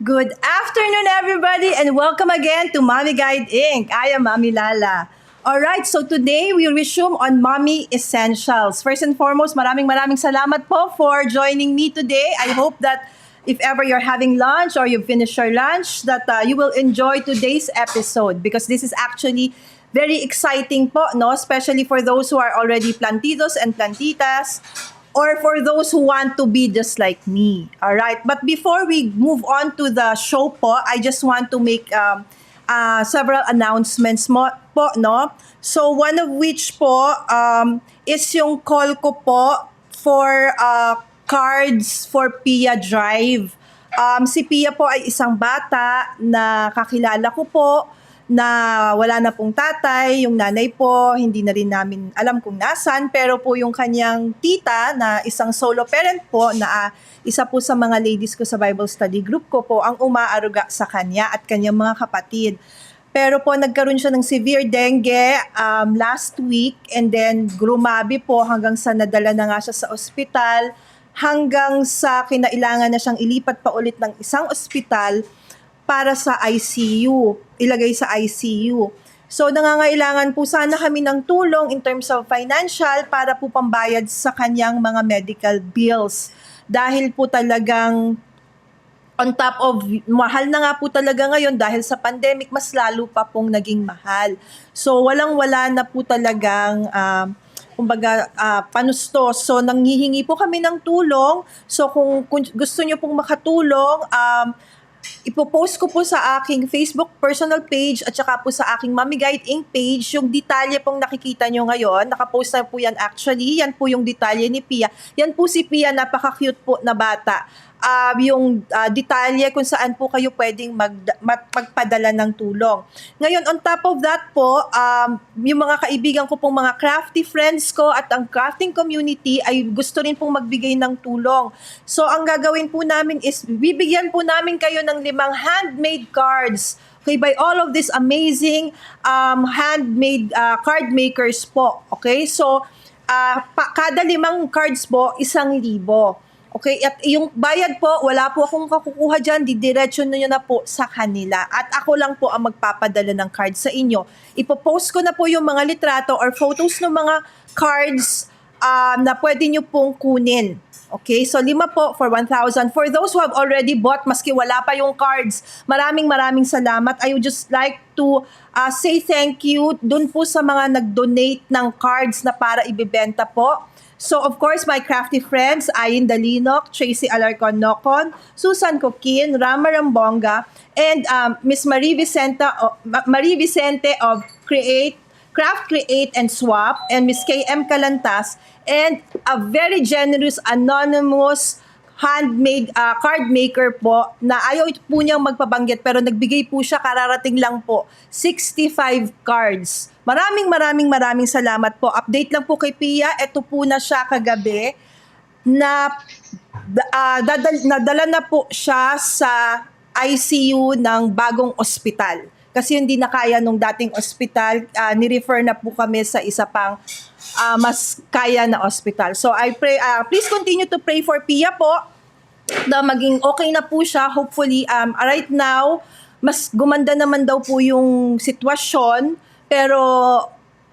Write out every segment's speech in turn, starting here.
Good afternoon, everybody, and welcome again to Mommy Guide Inc. I am Mommy Lala. Alright, so today we resume on Mommy Essentials. First and foremost, maraming salamat po for joining me today. I hope that if ever you're having lunch or you've finished your lunch, that you will enjoy today's episode because this is actually very exciting po, no? Especially for those who are already plantitos and plantitas or for those who want to be just like me. All right. But before we move on to the show po, I just want to make several announcements po, no? So one of which po is yung call ko po for cards for Pia Drive. Si Pia po ay isang bata na kakilala ko po na wala na pong tatay, yung nanay po, hindi na rin namin alam kung nasan, pero po yung kanyang tita na isang solo parent po na isa po sa mga ladies ko sa Bible study group ko po ang umaaruga sa kanya at kanyang mga kapatid. Pero po nagkaroon siya ng severe dengue last week and then grumabi po hanggang sa nadala na nga siya sa ospital hanggang sa kinailangan na siyang ilipat pa ulit ng isang ospital para sa ICU, ilagay sa ICU. So nangangailangan po sana kami ng tulong in terms of financial para po pambayad sa kanyang mga medical bills. Dahil po talagang on top of, mahal na nga po talaga ngayon dahil sa pandemic, mas lalo pa pong naging mahal. So walang-wala na po talagang panustos. So nanghihingi po kami ng tulong. So kung gusto nyo pong makatulong, ipopost ko po sa aking Facebook personal page at saka po sa aking Mommy Guide Inc. page yung detalye pong nakikita nyo ngayon. Nakapost na po yan actually. Yan po yung detalye ni Pia. Yan po si Pia, napaka-cute po na bata. Yung detalye kung saan po kayo pwedeng magpadala ng tulong. Ngayon, on top of that po, yung mga kaibigan ko pong mga crafty friends ko at ang crafting community ay gusto rin pong magbigay ng tulong. So, ang gagawin po namin is bibigyan po namin kayo ng 5 handmade cards. Okay, by all of these amazing handmade card makers po. Okay, so kada 5 cards po, 1,000. Okay, at yung bayad po, wala po akong kakukuha dyan, didiretso nyo na po sa kanila. At ako lang po ang magpapadala ng card sa inyo. Ipopost ko na po yung mga litrato or photos ng mga cards na pwede nyo pong kunin. Okay, so 5 po for 1,000. For those who have already bought, maski wala pa yung cards, maraming salamat. I would just like to say thank you dun po sa mga nag-donate ng cards na para ibibenta po. So, of course, my crafty friends, Ayin Dalinok, Tracy Alarcon-Nocon, Susan Coquin, Rama Rambonga, and Miss Marie Vicente of Craft, Create, and Swap, and Miss KM Calantas, and a very generous, anonymous, handmade card maker po na ayaw po niyang magpabanggit pero nagbigay po siya, kararating lang po, 65 cards. Maraming salamat po. Update lang po kay Pia. Ito po na siya kagabi na nadala na po siya sa ICU ng bagong ospital. Kasi hindi na kaya nung dating ospital, ni-refer na po kami sa isa pang mas kaya na ospital. So I pray, please continue to pray for Pia po na maging okay na po siya. Hopefully, right now, mas gumanda naman daw po yung sitwasyon, pero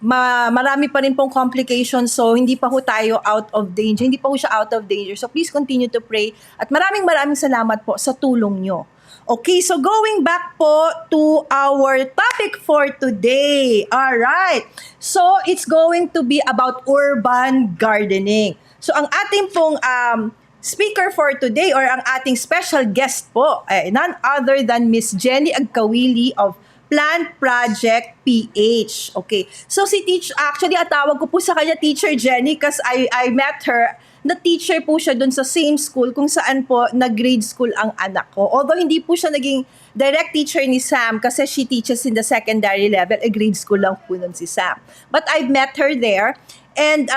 marami pa rin pong complications, so hindi pa ho tayo out of danger. Hindi pa ho siya out of danger. So please continue to pray. At maraming salamat po sa tulong nyo. Okay, so going back po to our topic for today. Alright. So it's going to be about urban gardening. So ang ating pong speaker for today or ang ating special guest po ay none other than Miss Jennie Agcaoili of Plant Project PH. Okay. So si actually tawag ko po sa kanya Teacher Jennie kasi I met her. Na teacher po siya dun sa same school kung saan po nag-grade school ang anak ko. Although hindi po siya naging direct teacher ni Sam kasi she teaches in the secondary level. Grade school lang po nun si Sam. But I've met her there. And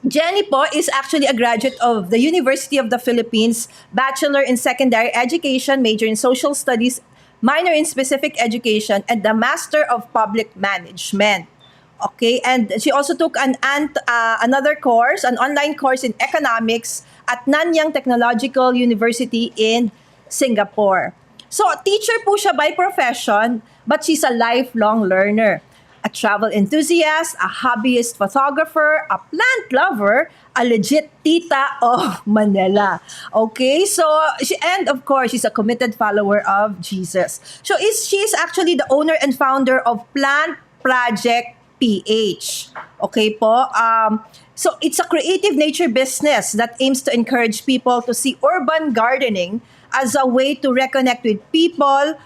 Jennie po is actually a graduate of the University of the Philippines, Bachelor in Secondary Education, major in Social Studies, minor in Specific Education, and the Master of Public Management. Okay, and she also took another course, an online course in economics at Nanyang Technological University in Singapore. So, teacher po siya by profession, but she's a lifelong learner. A travel enthusiast, a hobbyist photographer, a plant lover, a legit tita of Manila. Okay, so and of course, she's a committed follower of Jesus. So she's actually the owner and founder of Plant Project PH. Okay po. So it's a creative nature business that aims to encourage people to see urban gardening as a way to reconnect with people,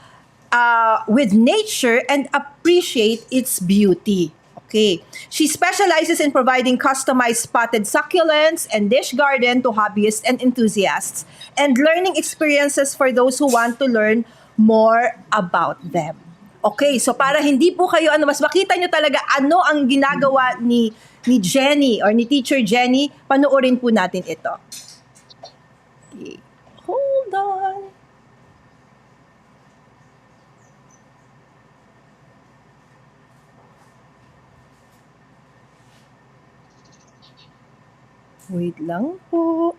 with nature, and appreciate its beauty. Okay. She specializes in providing customized spotted succulents and dish garden to hobbyists and enthusiasts, and learning experiences for those who want to learn more about them. Okay, so para hindi po kayo mas makita nyo talaga ano ang ginagawa ni Jennie or ni Teacher Jennie, panoorin po natin ito. Okay. Hold on. Wait lang po.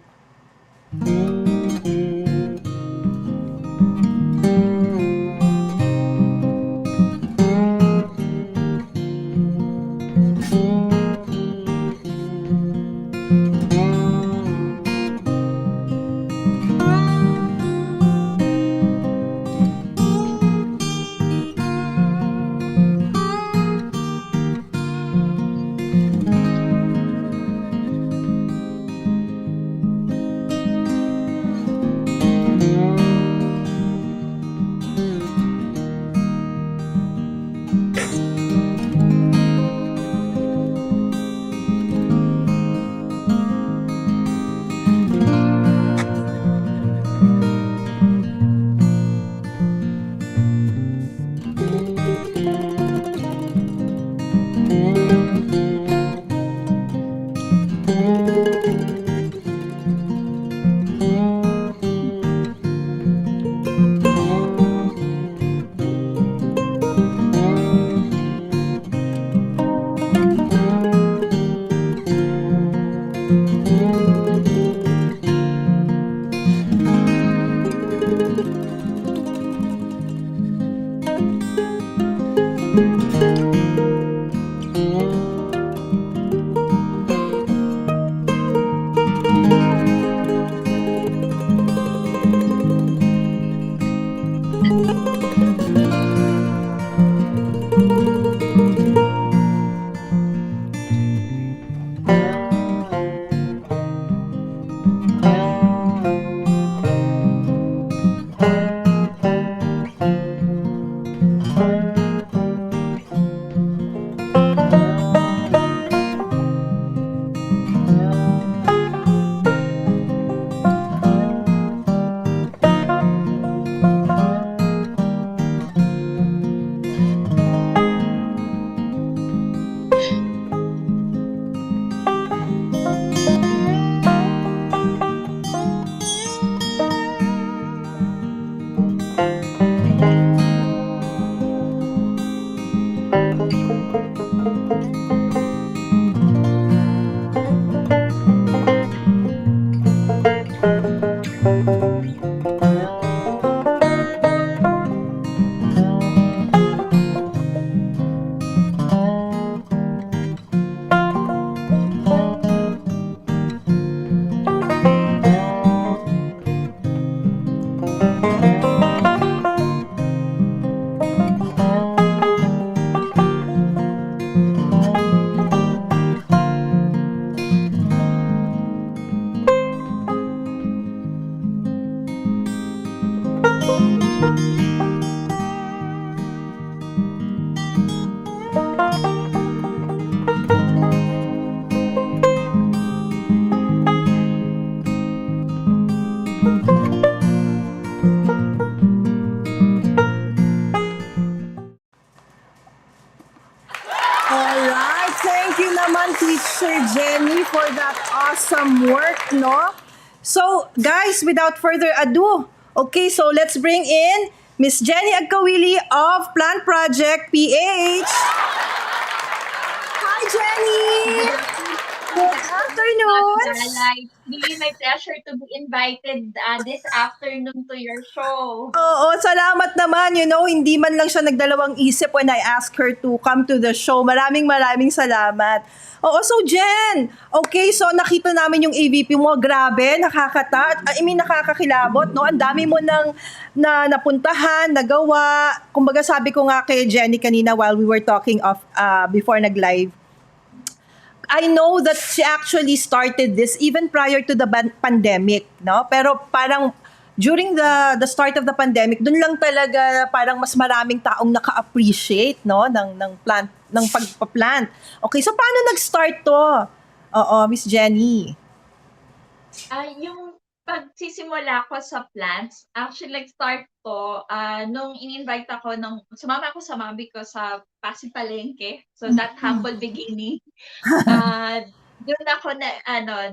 Alright, thank you naman Teacher Jennie for that awesome work, no? So, guys, without further ado, okay, so let's bring in Miss Jennie Agcaoili of Plant Project PH. Hi, Jennie! afternoons! Lala. It's really my pleasure to be invited this afternoon to your show. Oo, salamat naman. Hindi man lang siya nagdalawang isip when I asked her to come to the show. Maraming maraming salamat. Oo, so Jen, okay, so nakita namin yung AVP mo. Grabe, nakakakilabot, no? Ang dami mo nang napuntahan, nagawa. Kumbaga sabi ko nga kay Jenny kanina while we were talking before nag-live, I know that she actually started this even prior to the pandemic, no? Pero parang during the start of the pandemic, dun lang talaga parang mas maraming taong naka-appreciate, no, ng pagpa-plant. Okay, so paano nag-start to? Oo, Miss Jenny. Yung pagsisimula ko sa plants, actually nag-start ko nung in-invite ako sumama ako sa mami ko sa Pasig Palengke. So that humble beginning. Doon ako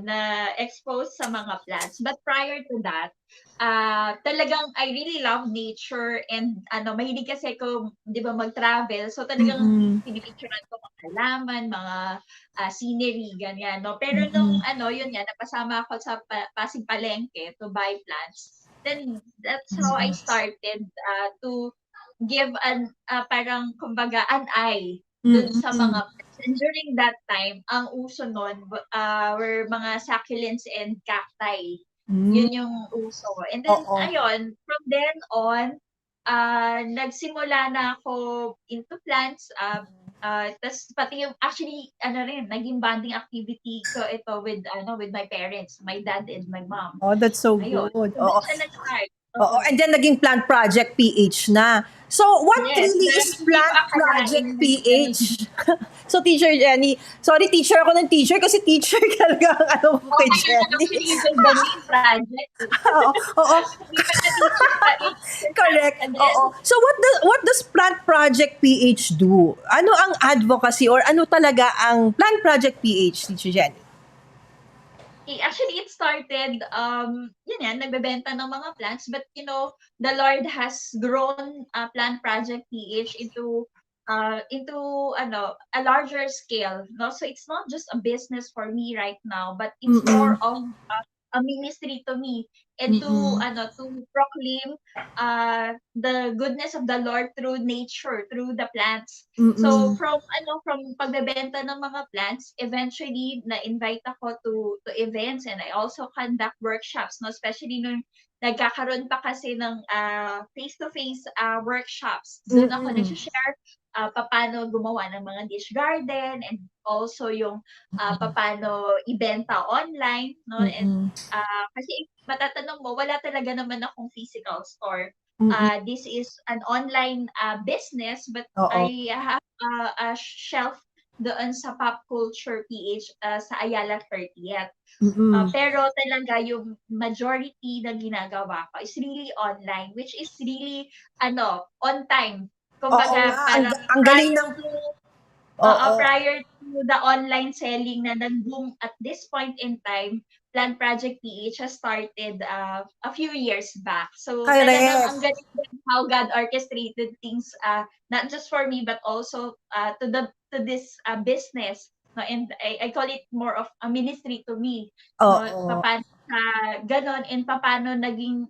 na expose sa mga plants. But prior to that, talagang I really love nature and mahilig kasi ako, 'di ba, mag-travel. So talagang pinipicturean ko mga halaman, mga scenery, ganyan, no? Pero nung yun nga, napasama ako sa Pasig Palengke to buy plants. Then that's how I started to give parang kumbaga an eye dun sa mga plants. And during that time, ang uso nun were mga succulents and cacti. Yun yung uso. And then, Oo. ayun, from then on, nagsimula na ako into plants. Tas pati yung actually naging bonding activity ko ito with my parents, my dad and my mom. Oh, that's so Ayun. good. So Oo. doon siya nag-start. Oo, and then naging Plant Project PH na. So, what Yes, really pero is hindi ko Plant akalain Project na PH? So, Teacher Jenny, sorry, teacher ako ng teacher kasi teacher talaga ang ano ko kay okay na Jenny. actually even the main project. Oo, oo, Hindi pa na-teacher pa. correct. And then, Oo. So, what does Plant Project PH do? Ano ang advocacy or ano talaga ang Plant Project PH, Teacher Jenny? actually it started yun yan, nagbebenta ng mga plants, but the Lord has grown Plant Project PH into a larger scale, no? So it's not just a business for me right now, but it's more of a ministry to me and to proclaim the goodness of the Lord through nature, through the plants. So from pagbebenta ng mga plants, eventually na-invite ako to events, and I also conduct workshops, no, especially nung nagkakaroon pa kasi ng face-to-face workshops. Doon ako nag-share paano gumawa ng mga dish garden, and also yung paano ibenta online, no? And kasi matatanong mo, wala talaga naman akong physical store. This is an online business, but Oo. I have a shelf doon sa Pop Culture PH sa Ayala 30th. Pero talaga yung majority na ginagawa ko is really online, which is really on time. Kumbaga, nga, parang ang galing ng... prior to the online selling na nag-boom at this point in time, Plant Project PH has started a few years back. So talagang ang galing din how God orchestrated things, not just for me but also to this business. No, and I call it more of a ministry to me. No, paano ganon, and paano naging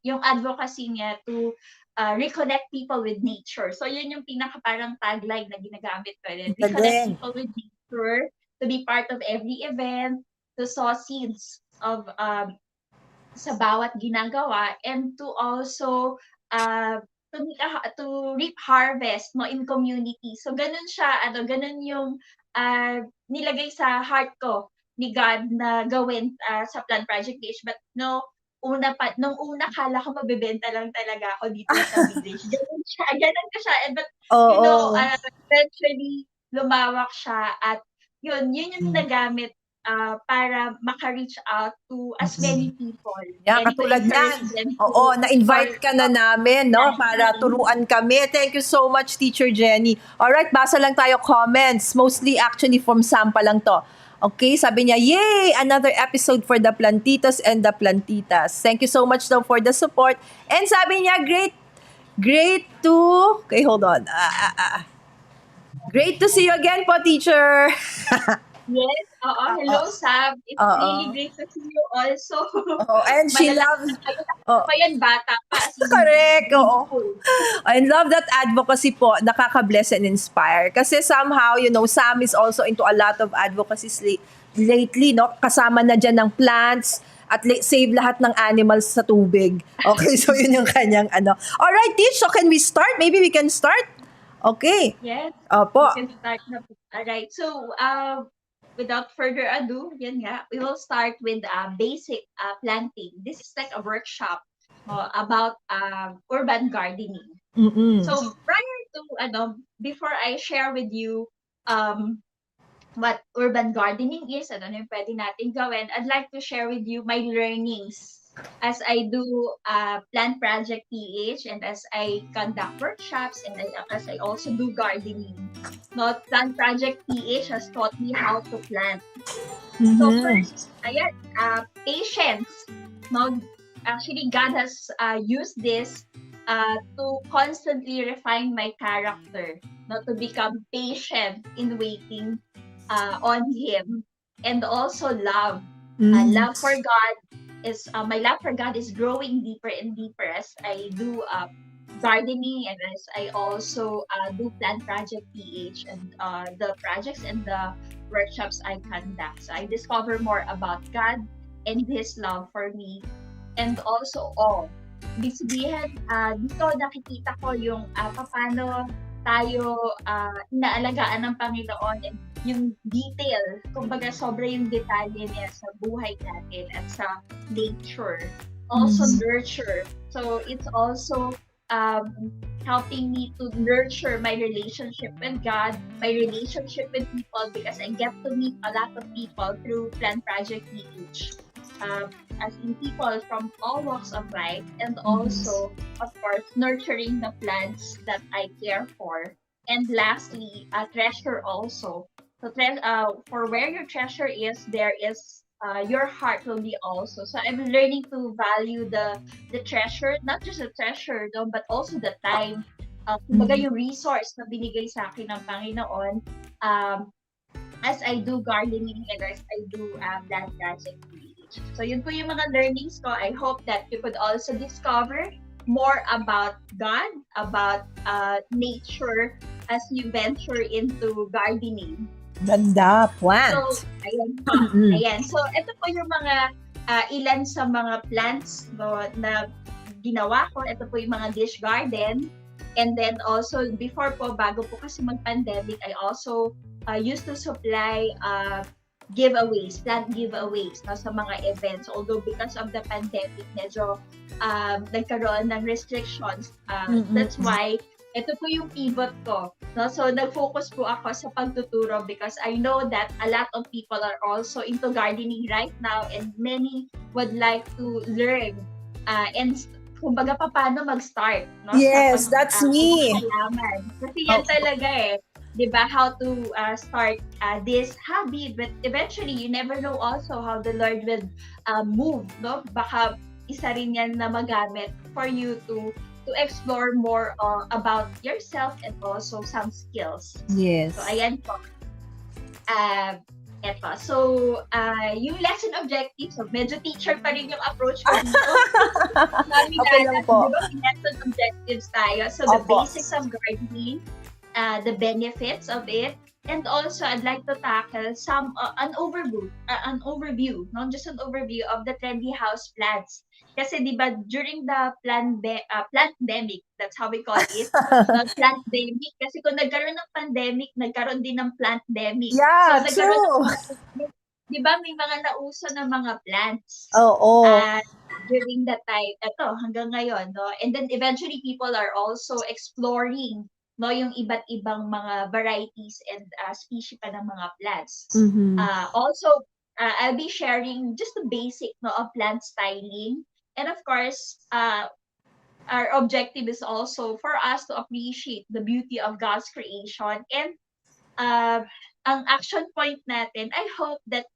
yung advocacy niya to reconnect people with nature. So yun yung pinaka parang tagline na ginagamit ko. Reconnect people with nature, to be part of every event, to sow seeds of sa bawat ginagawa, and to also to reap harvest, no, in community. So ganun siya, ganun yung nilagay sa heart ko ni God na gawin sa Plant Project PH. But nung una kala ko mabebenta lang talaga ako dito sa village. Ganun ko siya. But eventually lumawak siya, at yun yung nagamit para maka-reach out to as many people. Yan, And to katulad encourage yan. them Oo, na-invite ka na namin, no? Yeah. Para turuan kami. Thank you so much, Teacher Jenny. Alright, basa lang tayo comments. Mostly actually from Sampa lang to. Okay, sabi niya, yay! Another episode for the Plantitas and the Plantitas. Thank you so much daw for the support. And sabi niya, great to... Okay, hold on. Great to see you again po, teacher. Yes, oo. Hello, Sam. It's really Oo. great to see you also. Oo, and she Malalaki loves, na kayo. Nakita oh, pa yan, bata pa, as in correct, grade oo. 2. I love that advocacy po, nakaka-bless and inspire. Kasi somehow, Sam is also into a lot of advocacies lately, no? Kasama na dyan ng plants at save lahat ng animals sa tubig. Okay, so yun yung kanyang ano. Alright, Tish, so can we start? Maybe we can start? Okay. Yes, Opo. we can start na po. Alright, so without further ado, yan nga, we will start with basic planting. This is like a workshop about urban gardening. Mm-mm. So prior to before I share with you um what urban gardening is, ano yung pwede natin gawin, I'd like to share with you my learnings as I do Plant Project PH and as I conduct workshops and as I also do gardening. No, Plant Project PH has taught me how to plant. So first, ayan, patience. No, actually, God has used this to constantly refine my character, not to become patient in waiting on Him, and also love. Love for God is my love for God is growing deeper and deeper as I do gardening and as I also do Plant Project PH and the projects and the workshops I conduct. So I discover more about God and His love for me and also all. Ibig sabihin, dito nakikita ko yung paano tayo inaalagaan ng Panginoon and yung detail, kumbaga sobra yung detalye niya sa buhay natin at sa nature. Also nurture. So it's also helping me to nurture my relationship with God, my relationship with people because I get to meet a lot of people through Plant Project PH. As in people from all walks of life and also, of course, nurturing the plants that I care for. And lastly, a treasure also. So for where your treasure is, there is your heart will be also. So I'm learning to value the treasure, not just the treasure, no, but also the time. Kumbaga yung resource na binigay sa akin ng Panginoon as I do gardening and as I do plant project. So yun po yung mga learnings ko. I hope that you could also discover more about God, about nature as you venture into gardening. Ganda, plant. So, ayan po. Ayan. So, ito po yung mga ilan sa mga plants na ginawa ko. Ito po yung mga dish garden. And then also, before po, bago po kasi mag-pandemic, I also used to supply giveaways, plant giveaways sa mga events. Although because of the pandemic, medyo nagkaroon ng restrictions. That's why ito po yung pivot ko. No? So, nag-focus po ako sa pagtuturo because I know that a lot of people are also into gardening right now and many would like to learn and kumbaga paano mag-start. No? Yes, that's me. Kasi yan talaga eh. Diba? How to start this hobby. But eventually, you never know also how the Lord will move. No? Baka isa rin yan na magamit for you to explore more about yourself and also some skills. Yes. So, ayan po. Eto. So, yung lesson objective, so medyo teacher pa rin yung approach ko dito. Okay lang po. Diba, lesson objectives tayo. So, the basics of gardening, the benefits of it, and also I'd like to tackle some an overview, not just an overview of the trendy house plants. Kasi di ba during the pandemic, that's how we call it, pandemic. Kasi kung nagkaroon ng pandemic, nagkaroon din ng plantdemic. Yeah, so, true. Di ba may mga nauso na mga plants? Oo. During that time, hanggang ngayon, no? And then eventually people are also exploring yung iba't ibang mga varieties and species pa ng mga plants. Also, I'll be sharing just the basic of plant styling. And of course, our objective is also for us to appreciate the beauty of God's creation. And ang action point natin, I hope that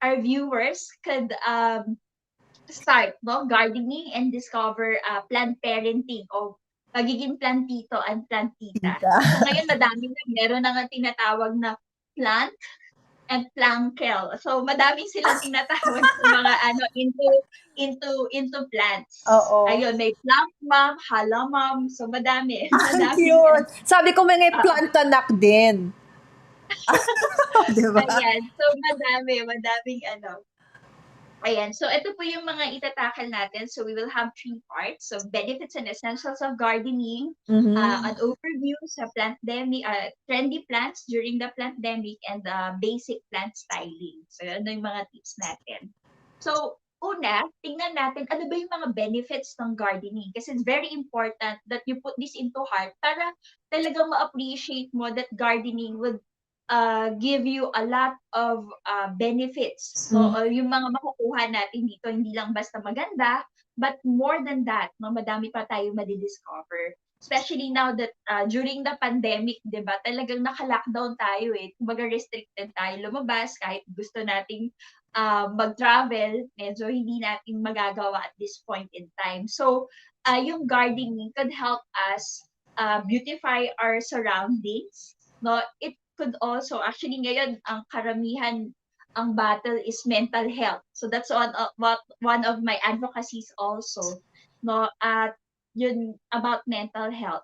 our viewers could start gardening and discover plant parenting o pagiging plantito and plantita. So ngayon madami na, meron na nga tinatawag na plant and plankel. So madami silang tinatawag sa mga into plants. Oo. Ayun, may plant mom, hala mom. So madami. Ang Madaming cute. Sabi ko mga oo. plantanak din. Di ba? Ayan. So madaming Ayan. So ito po yung mga itatakal natin. So we will have 3 parts. So benefits and essentials of gardening, an overview sa trendy plants during the pandemic, and basic plant styling. So ano yung mga tips natin. So una, tingnan natin ano ba yung mga benefits ng gardening. Kasi it's very important that you put this into heart para talagang ma-appreciate mo that gardening would give you a lot of benefits. So, yung mga makukuha natin dito, hindi lang basta maganda, but more than that, madami pa tayo madidiscover. Especially now that during the pandemic, di ba, talagang naka-lockdown tayo eh. Kumbaga restricted tayo lumabas kahit gusto nating mag-travel, medyo hindi natin magagawa at this point in time. So, yung gardening could help us beautify our surroundings. No, it could also, actually ngayon, ang karamihan, ang battle is mental health. So that's one of my advocacies also, no, at yun about mental health.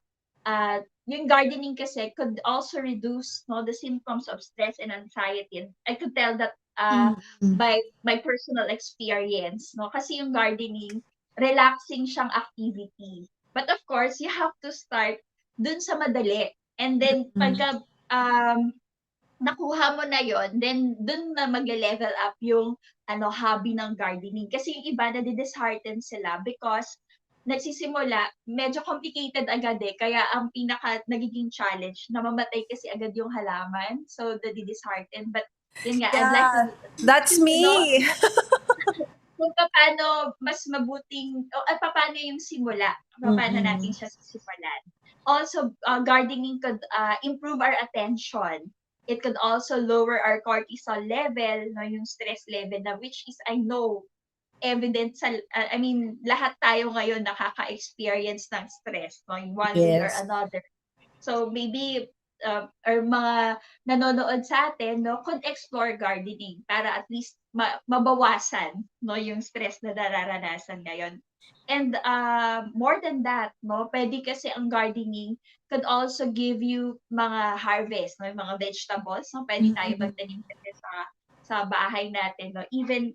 Yung gardening kasi could also reduce the symptoms of stress and anxiety. And I could tell that by my personal experience, no, kasi yung gardening, relaxing siyang activity. But of course, you have to start dun sa madali. And then pagka nakuha mo na yon, then dun na magle-level up yung hobby ng gardening. Kasi yung iba na dishearten sila because nagsisimula, medyo complicated agad eh. Kaya ang pinaka nagiging challenge, namamatay kasi agad yung halaman. So, dishearten. But, yun nga, I'd like to, That's me. kung paano mas mabuting, at paano yung simula. Paano natin siya sisimulan. Also, gardening could improve our attention. It could also lower our cortisol level, no, yung stress level na, which is, I know, evident sa, lahat tayo ngayon nakaka-experience ng stress, no, in one way or another. So maybe or mga nanonood sa atin, no, could explore gardening para at least mabawasan, no, yung stress na nararanasan ngayon. And more than that, no, pwede kasi ang gardening could also give you mga harvest, no, yung mga vegetables, no, pwede tayo magtanim kasi sa bahay natin, no, even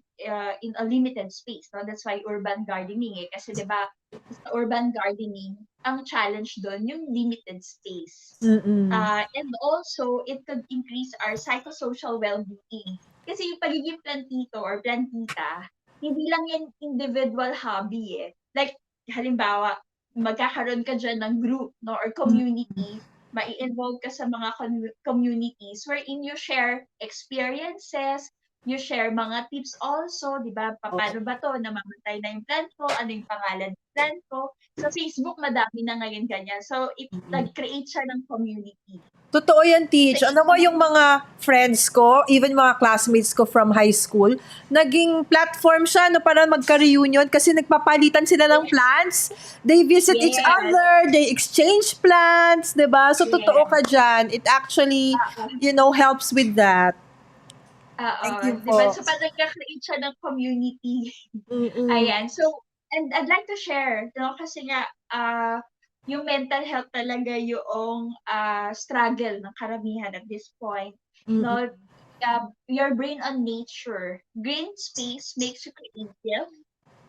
in a limited space, no. That's why urban gardening eh, kasi 'di ba, sa urban gardening, ang challenge doon yung limited space. And also, it could increase our psychosocial well-being. Kasi yung pagiging plantito or plantita, hindi lang yan individual hobby eh. Like, halimbawa, magkakaroon ka dyan ng group, no, or community, mai-involve ka sa mga communities wherein you share experiences, you share mga tips also, di ba? Paano ba to? Namamatay na yung plant ko? Ano yung pangalan ng plant ko? Sa Facebook, madami na ngayon ganyan. So, it nag-create siya ng community. Totoo yan, Teach. Ano mo yung mga friends ko, even mga classmates ko from high school, naging platform siya no, para magka-reunion kasi nagpapalitan sila ng plants. They visit each other, they exchange plants, di ba? So, totoo ka dyan. It actually, helps with that. Thank you po. Diba? So, parang nag-create siya ng community. Ayan. So, and I'd like to share, no, kasi nga, yung mental health talaga yung struggle ng karamihan at this point. No, your brain on nature. Green space makes you creative.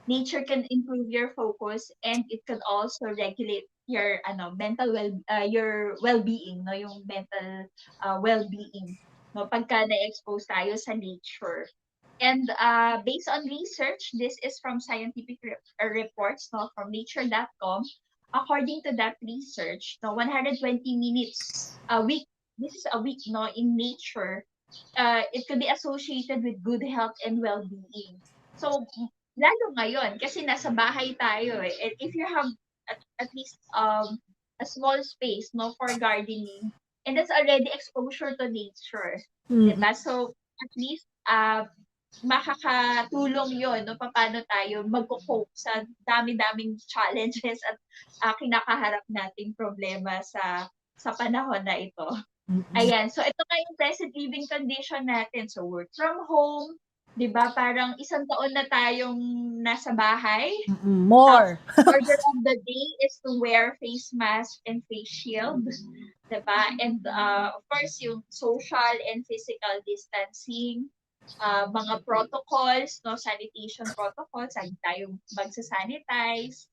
Nature can improve your focus and it can also regulate your your well-being, no, yung mental well-being, no, pagka na-expose tayo sa nature. And based on research, this is from scientific reports, no, from nature.com. According to that research, no, 120 minutes a week, this is a week, no, in nature, it could be associated with good health and well-being. So, lalo ngayon, kasi nasa bahay tayo eh. And if you have at least a small space, no, for gardening, and that's already exposure to nature, diba? So, at least, makakatulong yon, no, paano tayo magko-cope sa dami-daming challenges at kinakaharap nating problema sa panahon na ito. Ayan, so ito nga yung present living condition natin. So work from home, 'di ba? Parang isang taon na tayong nasa bahay. More. Order of the day is to wear face mask and face shield, 'di ba? And of course, yung social and physical distancing, mga protocols, no, sanitation protocols, lagi tayong magsa-sanitize.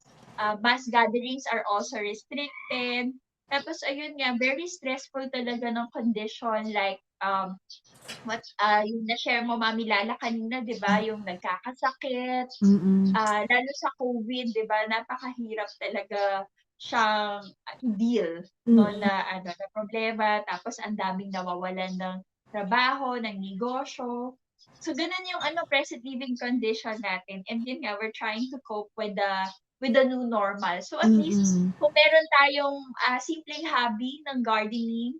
Mass gatherings are also restricted. Tapos ayun nga, very stressful talaga ng condition like yung na-share mo Mami Lala kanina, 'di ba, yung nagkakasakit, lalo sa COVID, 'di ba, napakahirap talaga siyang i-deal, no, na ano, na problema, tapos ang daming nawawalan ng trabaho, ng negosyo. So ganun yung ano present living condition natin. And yun nga, we're trying to cope with the new normal. So at least kung meron tayong simpleng hobby ng gardening,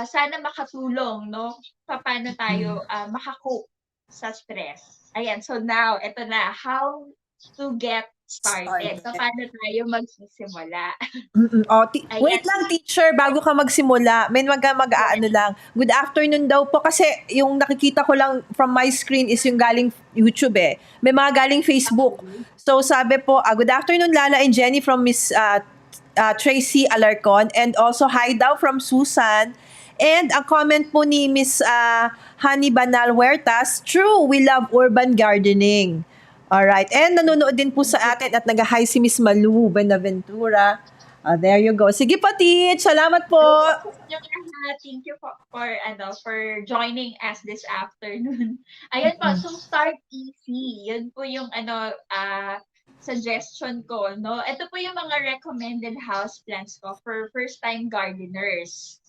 sana makatulong, no? Paano tayo makakope sa stress. Ayan, so now, eto na, how to get started. Paano tayo magsisimula? Wait lang, teacher, bago ka magsimula, may mag-aano lang. Good afternoon daw po kasi yung nakikita ko lang from my screen is yung galing YouTube eh. May mga galing Facebook. So sabi po, good afternoon Lala and Jenny from Miss Tracy Alarcon, and also hi daw from Susan. And ang comment po ni Miss Honey Banal Huertas, true, we love urban gardening. Alright. And nanonood din po sa atin at nag-hi si Miss Malu Benaventura. There you go. Sige po, Teach. Salamat po. Thank you for joining us this afternoon. Ayan po, so start easy. Yun po yung suggestion ko, no? Ito po yung mga recommended house plants ko for first-time gardeners.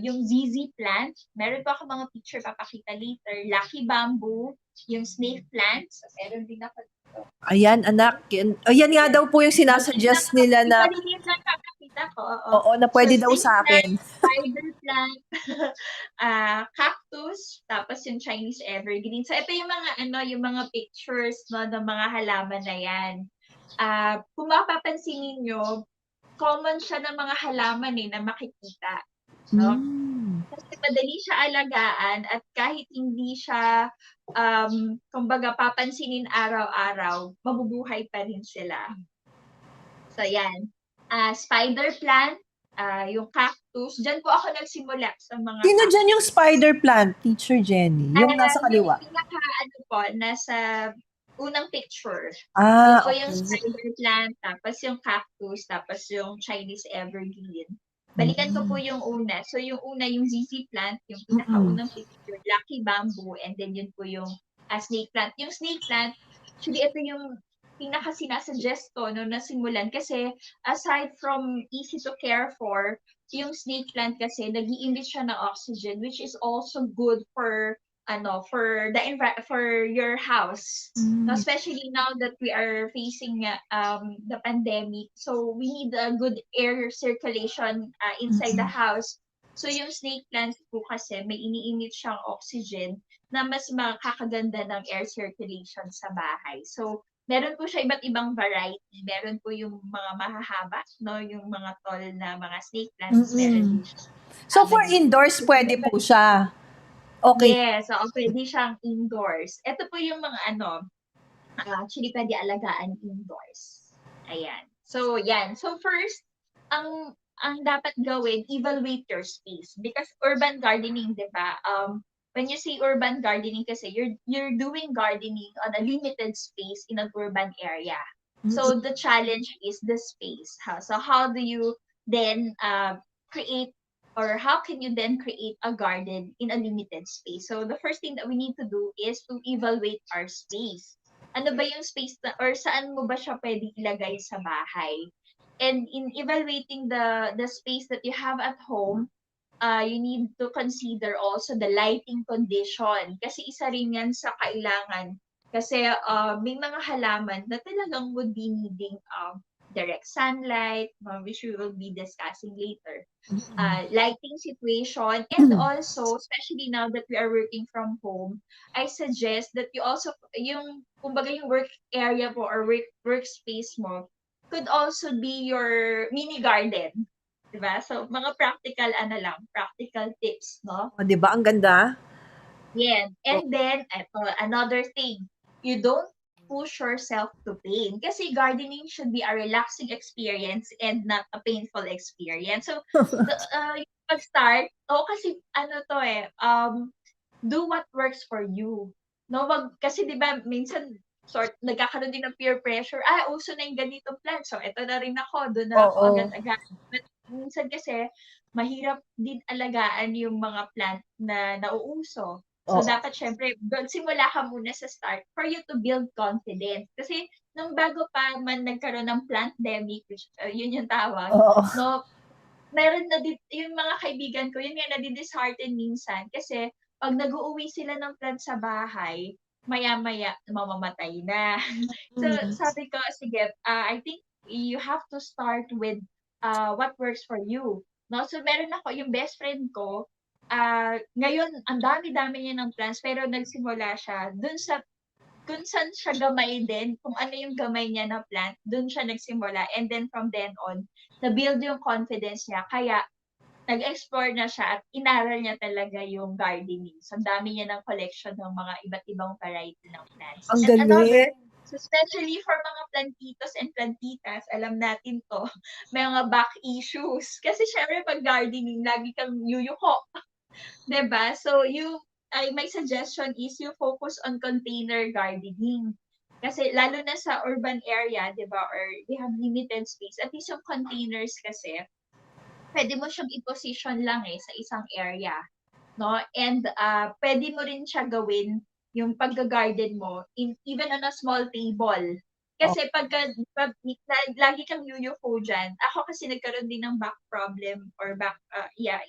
Yung ZZ plant, meron pa ako mga picture papakita later. Lucky bamboo, yung snake plants, meron din ako. Ayan, anak. Ayan nga daw po yung sinasuggest nila na Palinis lang kakakita ko. oo, na pwede daw sa akin. Spider plant, cactus, tapos yung Chinese evergreen. So ito yung yung mga pictures, no, ng mga halaman na yan. Kung mapapansin niyo, common siya ng mga halaman na makikita. No? Kasi madali siya alagaan at kahit hindi siya kumbaga papansinin araw-araw, mabubuhay pa rin sila. So yan. Spider plant, yung cactus, dyan po ako nagsimula sa mga Sino dyan yung spider plant, Teacher Jenny? Yung nasa kaliwa? Yung nasa unang picture. Okay. So yung spider plant, tapos yung cactus, tapos yung Chinese evergreen. Balikan ko po yung una. So yung una, yung ZZ plant, yung pinakaunang picture, lucky bamboo, and then yun po yung snake plant. Yung snake plant, actually ito yung pinaka-sinasuggest ko no, na simulan kasi aside from easy to care for, yung snake plant kasi nag-i-emit siya ng oxygen, which is also good for for your house, especially now that we are facing the pandemic, so we need a good air circulation inside the house. So yung snake plants po kasi may ini-emit siyang oxygen na mas makakaganda ng air circulation sa bahay. So meron po siya iba't ibang variety. Meron po yung mga mahahaba, no, yung mga tall na mga snake plants. Meron din siya. So for indoors, pwede po siya? Okay. Yes, pwede siyang indoors. Ito po yung mga actually pwede alagaan indoors. Ayan. So, yan. So, first, ang dapat gawin, evaluate your space. Because urban gardening, di ba? When you say urban gardening kasi, you're doing gardening on a limited space in an urban area. So, the challenge is the space. So, how do you then create or how can you then create a garden in a limited space? So the first thing that we need to do is to evaluate our space. Ano ba yung space na, or saan mo ba siya pwede ilagay sa bahay? And in evaluating the space that you have at home, you need to consider also the lighting condition. Kasi isa rin yan sa kailangan. Kasi may mga halaman na talagang would be needing direct sunlight, which we will be discussing later. Lighting situation, and also, especially now that we are working from home, I suggest that you also, kumbaga yung work area mo or workspace mo, could also be your mini garden. 'Di ba? So, mga practical practical tips, no? O, 'di ba ang ganda? Yan. Oh, And then, eto, another thing, you don't push yourself to pain. Kasi gardening should be a relaxing experience and not a painful experience. So, yung pag-start, kasi ano to do what works for you. No, kasi 'di ba minsan nagkakaroon din ng peer pressure, uso na yung ganitong plant. So, eto na rin ako, doon na ako oo. agad-agad. But minsan kasi, mahirap din alagaan yung mga plant na nauuso. So, Oo. dapat syempre, simula ka muna sa start for you to build confidence. Kasi, nung bago pa man nagkaroon ng plant-demic, which, yun yung tawag, Oo. no, meron na yung mga kaibigan ko, yun nga, nadi-dishearten minsan kasi 'pag nag-uuwi sila ng plant sa bahay, maya-maya mamamatay na. So, Mm. sabi ko, sige, I think you have to start with what works for you. No? So, meron ako, yung best friend ko, ngayon, ang dami-dami niya ng plants, pero nagsimula siya dun sa kung saan siya gamay din, kung ano yung gamay niya na plant, dun siya nagsimula. And then from then on, na-build yung confidence niya. Kaya, nag-explore na siya at inaral niya talaga yung gardening. So, ang dami niya ng collection ng mga iba't ibang variety ng plants. Ang And another, galing. so especially for mga plantitos and plantitas, alam natin to, may mga back issues. Kasi syempre pag gardening, lagi kang yuyuko. 'Di ba? So, my suggestion is you focus on container gardening. Kasi lalo na sa urban area, 'di ba, or they have limited space, at least yung containers kasi, pwede mo siyang i-position lang sa isang area, no? And pwede mo rin siya gawin yung pagga-garden mo even on a small table. Oh, Kasi lagi kang yuyuko dyan. Ako kasi nagkaroon din ng back problem or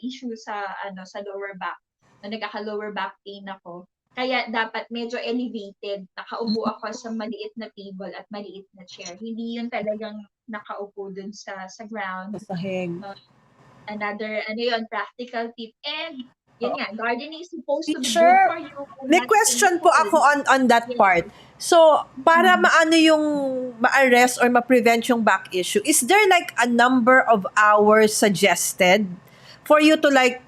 issue sa lower back. Na nagkaka-lower back pain ako. Kaya dapat medyo elevated. Nakaupo ako sa maliit na table at maliit na chair. Hindi yun talagang nakaupo dun sa ground. sa sahig. No? Another, practical tip. And, yun nga, gardening is supposed to be good Teacher, for you, may not question po ako painful. on that Yes. part. So, para Mhm. maano yung ma-arrest or ma-prevent yung back issue, is there like a number of hours suggested for you to like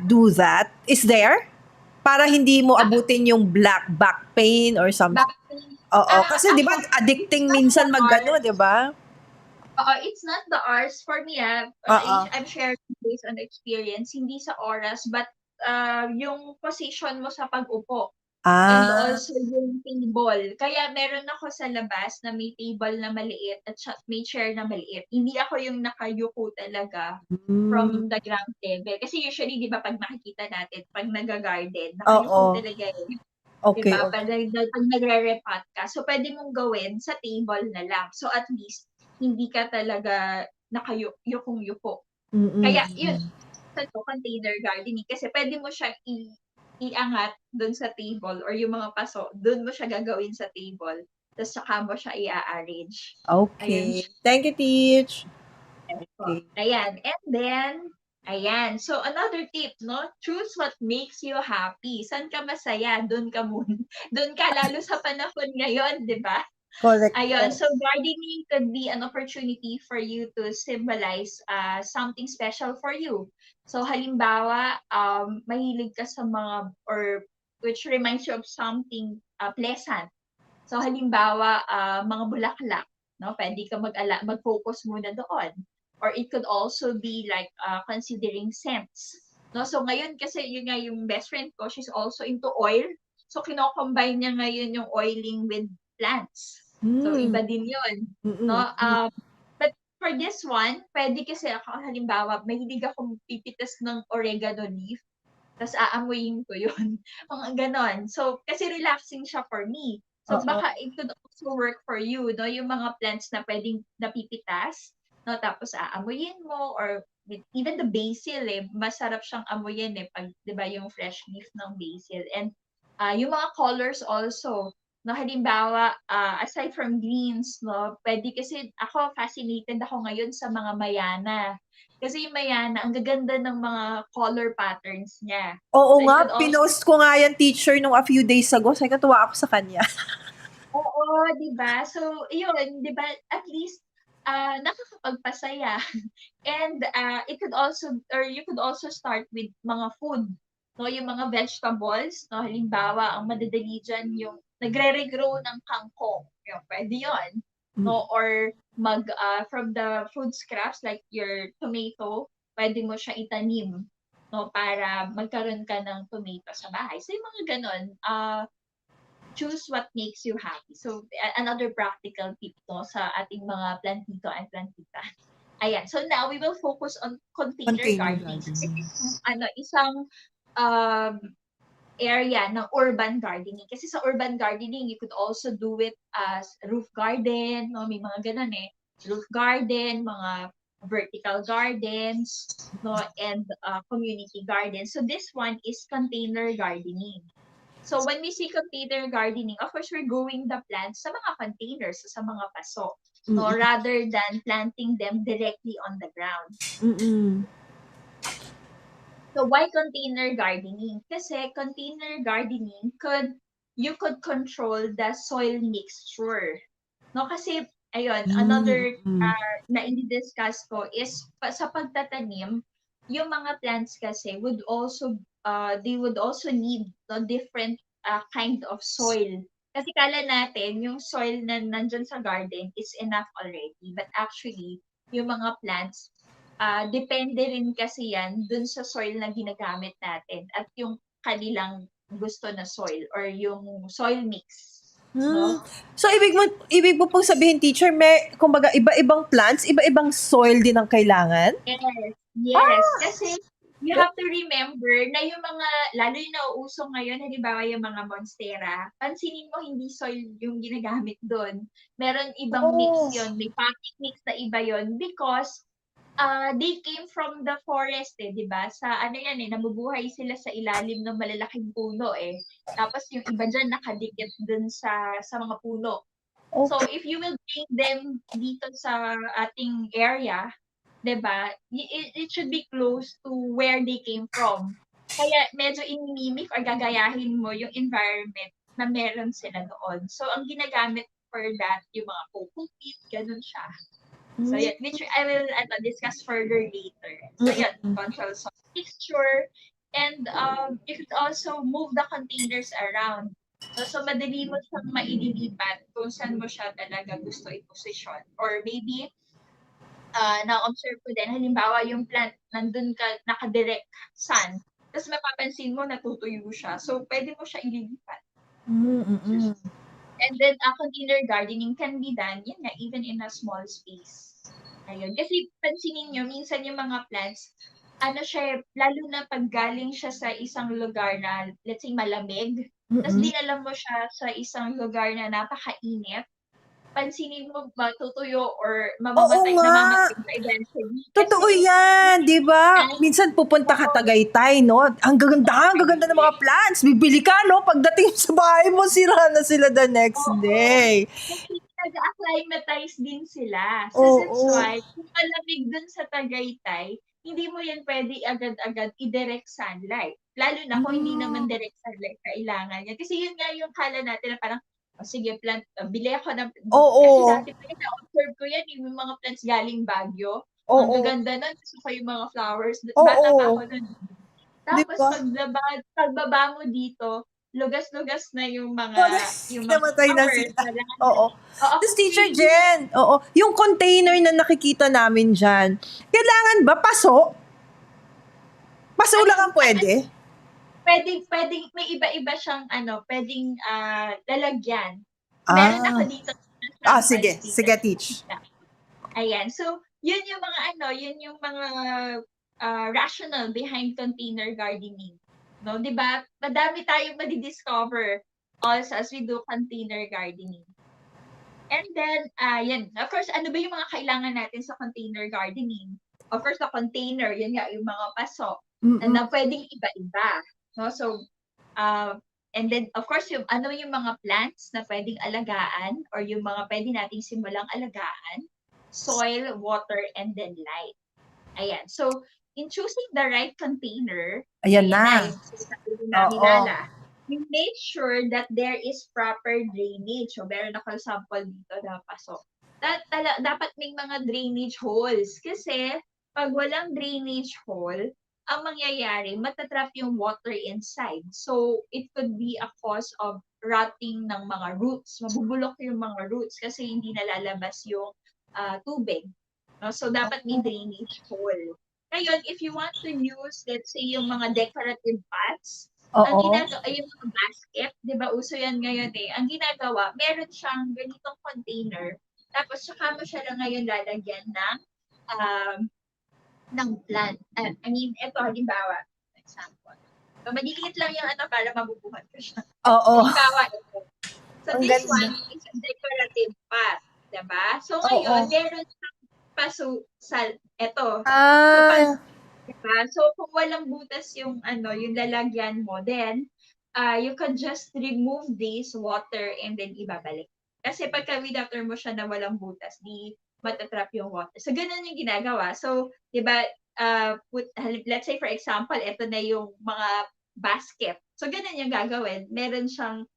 do that? Is there? Para hindi mo Ah, abutin yung black back pain or something. back pain. Oo, kasi 'di ba Ako, it's addicting not the minsan mag-ano, 'di hours. ba? It's not the hours for me. Oo. I'm sharing based on experience, hindi sa oras, but yung position mo sa pag-upo. And Ah. also yung table. Kaya meron ako sa labas na may table na maliit at may chair na maliit. Hindi ako yung nakayuko talaga Mm, from the ground level. Kasi usually, di ba, pag nakikita natin, pag nag-garden, nakayuko oo. talaga eh. Di Okay, ba? okay. Pag nagre-repot ka. So, pwede mong gawin sa table na lang. So, at least, hindi ka talaga nakayukong-yuko. Mm. Kaya, yun, sa container gardening. Kasi pwede mo siya iangat doon sa table or yung mga paso, doon mo siya gagawin sa table. Tapos saka mo siya i-arrange. Ayun Okay. siya. Thank you, Teach. Po. Okay. Ayan. And then, ayan. So, another tip, no? Choose what makes you happy. Saan ka masaya? Doon ka muna. Doon ka, lalo sa panahon ngayon, di ba? Correct Ayun, po. so gardening could be an opportunity for you to symbolize something special for you. So halimbawa, mahilig ka sa mga or which reminds you of something pleasant. So halimbawa, mga bulaklak, no? Pwede ka mag-focus muna doon. Or it could also be like considering scents. No? So ngayon kasi yun nga yung best friend ko, she's also into oil. So kino-combine niya ngayon yung oiling with plants. So Hmm. iba din yun. Mm. No? But for this one, pwede kasi ako, halimbawa, mahilig akong pipitas ng oregano leaf, tapos aamuyin ko yun. Mga ganon. So, kasi relaxing siya for me. So, Oo. baka it could also work for you, no? Yung mga plants na pwedeng napipitas, no? Tapos aamuyin mo, or even the basil, masarap siyang amuyin, pag, di ba, yung fresh leaf ng basil. And yung mga colors also, no? Halimbawa, aside from greens, no? Pwede kasi, ako, fascinated ako ngayon sa mga mayana. Kasi yung mayana, ang gaganda ng mga color patterns niya. Oo So it nga, could also, pinost ko nga yan, teacher, nung a few days ago. Sabi ko, tuwa ako sa kanya. oo, 'di ba? So, yun, 'di ba, at least nakakapagpasaya. And it could also, or you could also start with mga food. No, yung mga vegetables, no, halimbawa, ang madadali dyan yung nagre-regrow ng kangkong. Yung, pwede yun. No, or from the food scraps, like your tomato, pwede mo siya itanim. No, para magkaroon ka ng tomato sa bahay. So, yung mga ganon, choose what makes you happy. So, another practical tip to sa ating mga plantito and plantita. Ayan. So, now we will focus on container gardening. So, isang area ng urban gardening. Kasi sa urban gardening, you could also do it as roof garden. No? May mga ganun eh. Roof garden, mga vertical gardens, no, and community gardens. So this one is container gardening. So when we see container gardening, of course, we're growing the plants sa mga containers, sa mga paso, no, rather than planting them directly on the ground. So why container gardening? Kasi container gardening you could control the soil mixture. No, kasi ayun, another na i-discuss ko is sa pagtatanim, yung mga plants kasi would also they would also need no, different kind of soil. Kasi kala natin yung soil na nandyan sa garden is enough already, but actually yung mga plants depende rin kasi yan dun sa soil na ginagamit natin at yung kanilang gusto na soil or yung soil mix. No? So, ibig mo pong sabihin, teacher, may, kumbaga, iba-ibang plants, iba-ibang soil din ang kailangan? Yes. Kasi, you have to remember na yung mga, lalo yung nauuso ngayon, halimbawa yung mga monstera, pansinin mo hindi soil yung ginagamit doon. Meron ibang mix yun. May potting mix na iba yun because they came from the forest eh, 'di ba? Sa ano yan eh, nabubuhay sila sa ilalim ng malalaking puno eh. Tapos yung iba diyan nakadikit dun sa mga puno. Okay. So if you will bring them dito sa ating area, 'di ba? It should be close to where they came from. Kaya medyo inimimik or gagayahin mo yung environment na meron sila doon. So ang ginagamit for that yung mga coco peat, ganun siya. So, yeah, which I will discuss further later. So, yeah, control soil texture, and you could also move the containers around. So, madali mo siyang maililipat kung saan mo siya talaga gusto i-position. Or maybe, na-observe ko din, halimbawa yung plant, nandun ka, nakadirect sun, tapos mapapansin mo, natutuyo siya. So, pwede mo siya ililipat. And then, container gardening can be done, yun nga, even in a small space. Ayun. Kasi, pansinin nyo, minsan yung mga plants, lalo na pag galing siya sa isang lugar na, let's say, malamig, tapos dinala mo siya sa isang lugar na napakainit, pansinin mo matutuyo or mamamatay eventually. Totoo yan, di ba? Minsan pupunta ka Tagaytay, no? Ang gaganda ng mga plants. Bibili ka, no? Pagdating sa bahay mo, sira na sila the next day. Kasi nag-acclimatize din sila. So that's why, kung malamig dun sa Tagaytay, hindi mo yan pwede agad-agad i-direct sunlight. Lalo na kung hindi naman direct sunlight kailangan yan. Kasi yun nga yung kala natin na parang, sige, plant, bili ako ng, kasi dati pa yun, na-observe ko yan, yung mga plants galing Baguio. Ang gaganda nun, gusto ko yung mga flowers. Bata pa ako nun. Tapos, pagbaba mo dito, lugas-lugas na yung mga namatay na flowers. Oo. Tapos, Teacher Jen, yung container na nakikita namin dyan, kailangan ba paso? Paso lang ang pwede? Pwedeng may iba-iba siyang pwedeng lalagyan. Meron ako dito. Sige, teach. Ayan. So, yun yung mga rational behind container gardening. No, 'di ba? Madami tayong madi-discover also as we do container gardening. And then, yan. Of course, ano ba yung mga kailangan natin sa container gardening? Of course, the container, yun nga, yung mga paso, na pwedeng iba-iba. No? So, and then, of course, yung mga plants na pwedeng alagaan or yung mga pwede nating simulang alagaan, soil, water, and then light. Ayan. So, in choosing the right container, ayan na. Yung sabi namin, Lala, we make sure that there is proper drainage. So, meron ako sample dito na paso. dapat may mga drainage holes. Kasi, pag walang drainage hole, ang mangyayari, matatrap yung water inside. So, it could be a cause of rotting ng mga roots. Mabubulok yung mga roots kasi hindi nalalabas yung tubig. No? So, dapat may drainage hole. Ngayon, if you want to use, let's say, yung mga decorative pots, ang ginagawa, ay yung mga basket, di ba, uso yan ngayon eh. Ang ginagawa, meron siyang ganitong container, tapos saka mo siya lang ngayon lalagyan um, ng plant. I mean, ito, halimbawa, example. So, maliliit lang yung ano para mabubuhat ko siya. Halimbawa, ito. So, this one is a decorative pot. Diba? So, ngayon, meron siyang paso sa, ito. So, diba? So, kung walang butas yung, yung lalagyan mo, then, you can just remove this water and then ibabalik. Kasi pagka winafter mo siya na walang butas, di matatrap yung water. So, ganun yung ginagawa. So, di ba, let's say for example, ito na yung mga basket. So, ganun yung gagawin. Meron siyang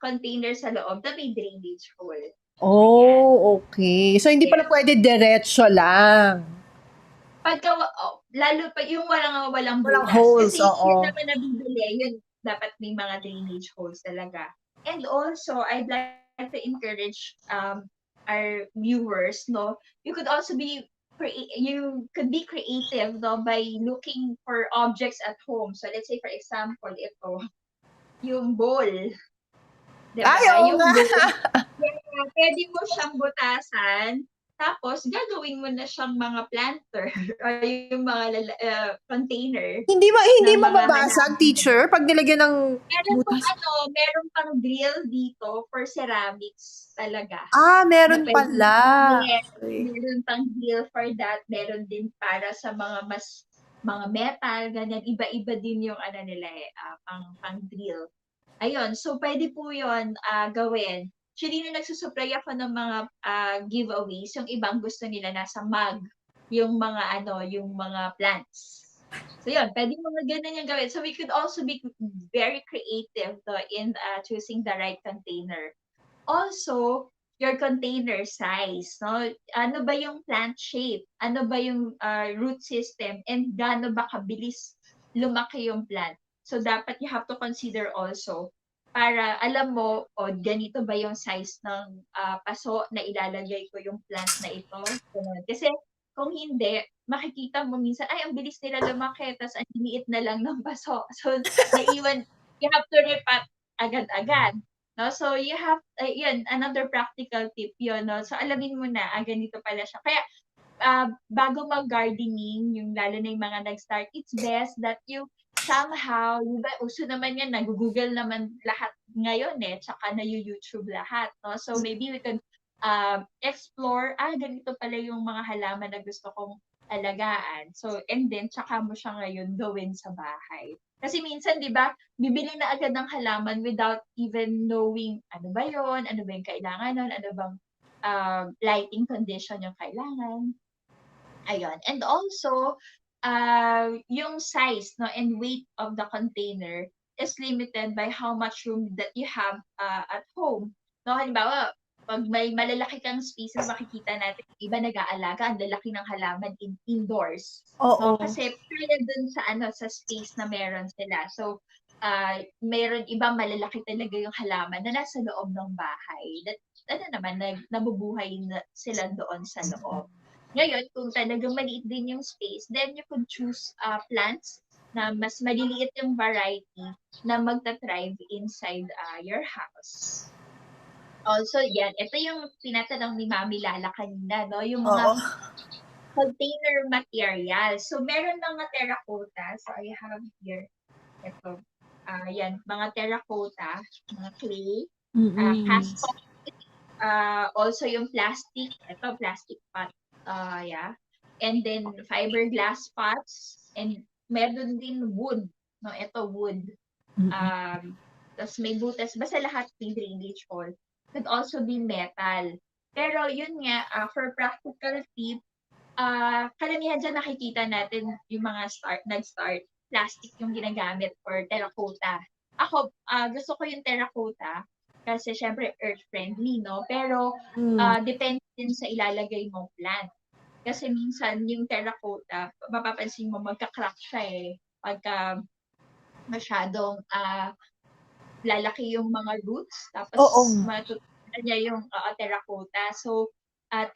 container sa loob na may drainage hole. Okay. So, hindi pala pwede diretso lang. Pagka, lalo pa yung walang butas. Holes, kasi yun naman nabibili, yun dapat may mga drainage holes talaga. And also, I'd like to encourage our viewers, no? You could also be creative, no, by looking for objects at home. So let's say for example, ito, yung bowl. Diba? Yung bowl. Pwede mo siyang butasan. Tapos, gagawin mo na siyang mga planter or yung mga container. Hindi mababasag, teacher, pag nilagyan ng butas? Meron pang drill dito for ceramics talaga. Meron pala. Yes, meron pang drill for that. Meron din para sa mga metal, ganyan. Iba-iba din yung nila pang drill. Ayun, so pwede po yun gawin. Actually, nung nagsusupply ako ng mga giveaways, yung ibang gusto nila nasa mug, yung mga yung mga plants. So yun, pwede mga ganun yung gawin. So we could also be very creative in choosing the right container. Also, your container size, no? Ano ba yung plant shape? Ano ba yung root system? And gaano ba kabilis lumaki yung plant? So dapat you have to consider also para alam mo, ganito ba yung size ng paso na ilalagay ko yung plant na ito? Kasi kung hindi, makikita mo minsan, ay, ang bilis nila lumaki, tapos ang liit na lang ng paso. So, you have to repot agad-agad. No? So, you have, yun, another practical tip yun. No? So, alamin mo na, ganito pala siya. Kaya, bago mag-gardening, yung lalo na yung mga nag-start, it's best that you somehow, diba, uso naman yan, nag-google naman lahat ngayon tsaka na YouTube lahat. No? So maybe we can explore, ganito pala yung mga halaman na gusto kong alagaan. So, and then, tsaka mo siya ngayon gawin sa bahay. Kasi minsan, di ba, bibili na agad ng halaman without even knowing ano ba yon, ano ba yung kailangan nun, ano bang lighting condition yung kailangan. Ayun. And also, yung size and weight of the container is limited by how much room that you have at home. No, halimbawa, pag may malalaki kang space, makikita natin, iba nag-aalaga, ang lalaki ng halaman indoors. No, kasi kaya dun sa space na meron sila. So, meron ibang malalaki talaga yung halaman na nasa loob ng bahay. Nabubuhay sila doon sa loob. Ngayon, kung talagang maliit din yung space, then you could choose plants na mas maliliit yung variety na magta-thrive inside your house. Also, yan. Ito yung tinatanong ni Mami Lala kanina, no? Yung mga container material. So, meron mga terracotta. So, I have here. Ito. Yan. Mga terracotta, mga clay, cast also yung plastic. Ito, plastic pot. Yeah. And then fiberglass pots and meron din wood. No, ito wood. Tapos may butas. Basta lahat may drainage hole. Could also be metal. Pero yun nga, for practical tip, karamihan dyan nakikita natin yung mga nag-start, plastic yung ginagamit for terracotta. Ako, gusto ko yung terracotta Kasi syempre earth-friendly, no? Pero depende din sa ilalagay mong plant. Kasi minsan yung terracotta, mapapansin mo magka-crack siya eh. Pagka masyadong lalaki yung mga roots, tapos matutunan niya yung terracotta. So,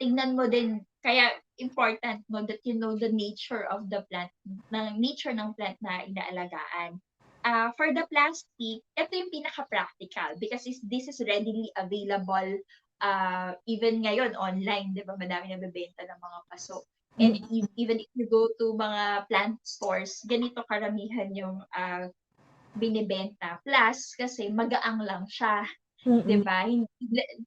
tingnan mo din, kaya important mo that you know the nature of the plant, nature ng plant na inaalagaan. For the plastic, ito yung pinaka-practical because this is readily available even ngayon online, di ba? Madami nabebenta ng mga paso. And even if you go to mga plant stores, ganito karamihan yung binibenta. Plus, kasi magaang lang siya. Diba?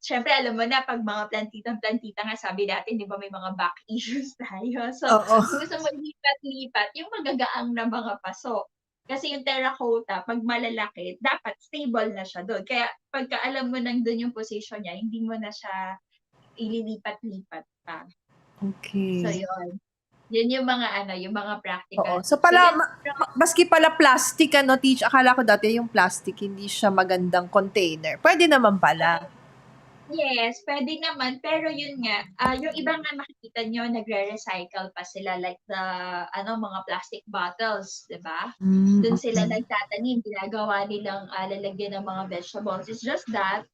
Siyempre, alam mo na, pag mga plantita nga, sabi natin, di ba, may mga back issues tayo. So, kung gusto mo lipat-lipat, yung magagaang na mga paso. Kasi yung terracotta, pag malalaki, dapat stable na siya doon. Kaya, pagka alam mo nang doon yung position niya, hindi mo na siya ililipat-lipat pa. Okay. So, yun. Yun yung mga yung mga practical. So pala, maski pala plastic, teach, akala ko dati yung plastic, hindi siya magandang container. Pwede naman pala. Yes, pwede naman. Pero yun nga, yung iba nga makikita nyo, nagre-recycle pa sila like the, mga plastic bottles, di ba? Doon sila nagtatanim, ginagawa nilang lalagyan ng mga vegetables. It's just that,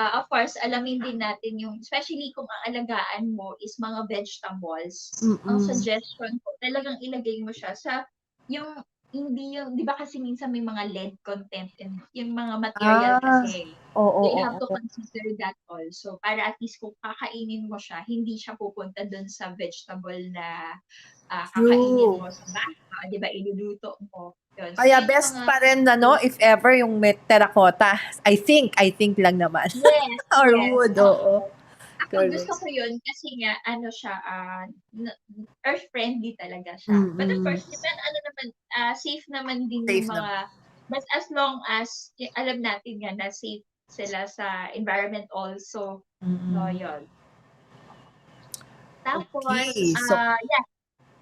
of course, alamin din natin yung, especially kung ang alagaan mo is mga vegetables, ang suggestion ko, talagang ilagay mo siya sa, yung, hindi yung, di ba kasi minsan may mga lead content in yung mga material kasi. So you have to consider that also. Para at least kung kakainin mo siya, hindi siya pupunta dun sa vegetable na kakainin mo sa bata, di ba, iluluto mo. Yun. So, Kaya best pa rin, if ever, yung terracotta. I think lang naman. Yes, Or yes. wood, oo. Ako gusto ko yun kasi nga, siya, earth-friendly talaga siya. But of course, naman, safe naman din yung mga, but as long as, alam natin nga na safe sila sa environment also. No, yun. Tapos,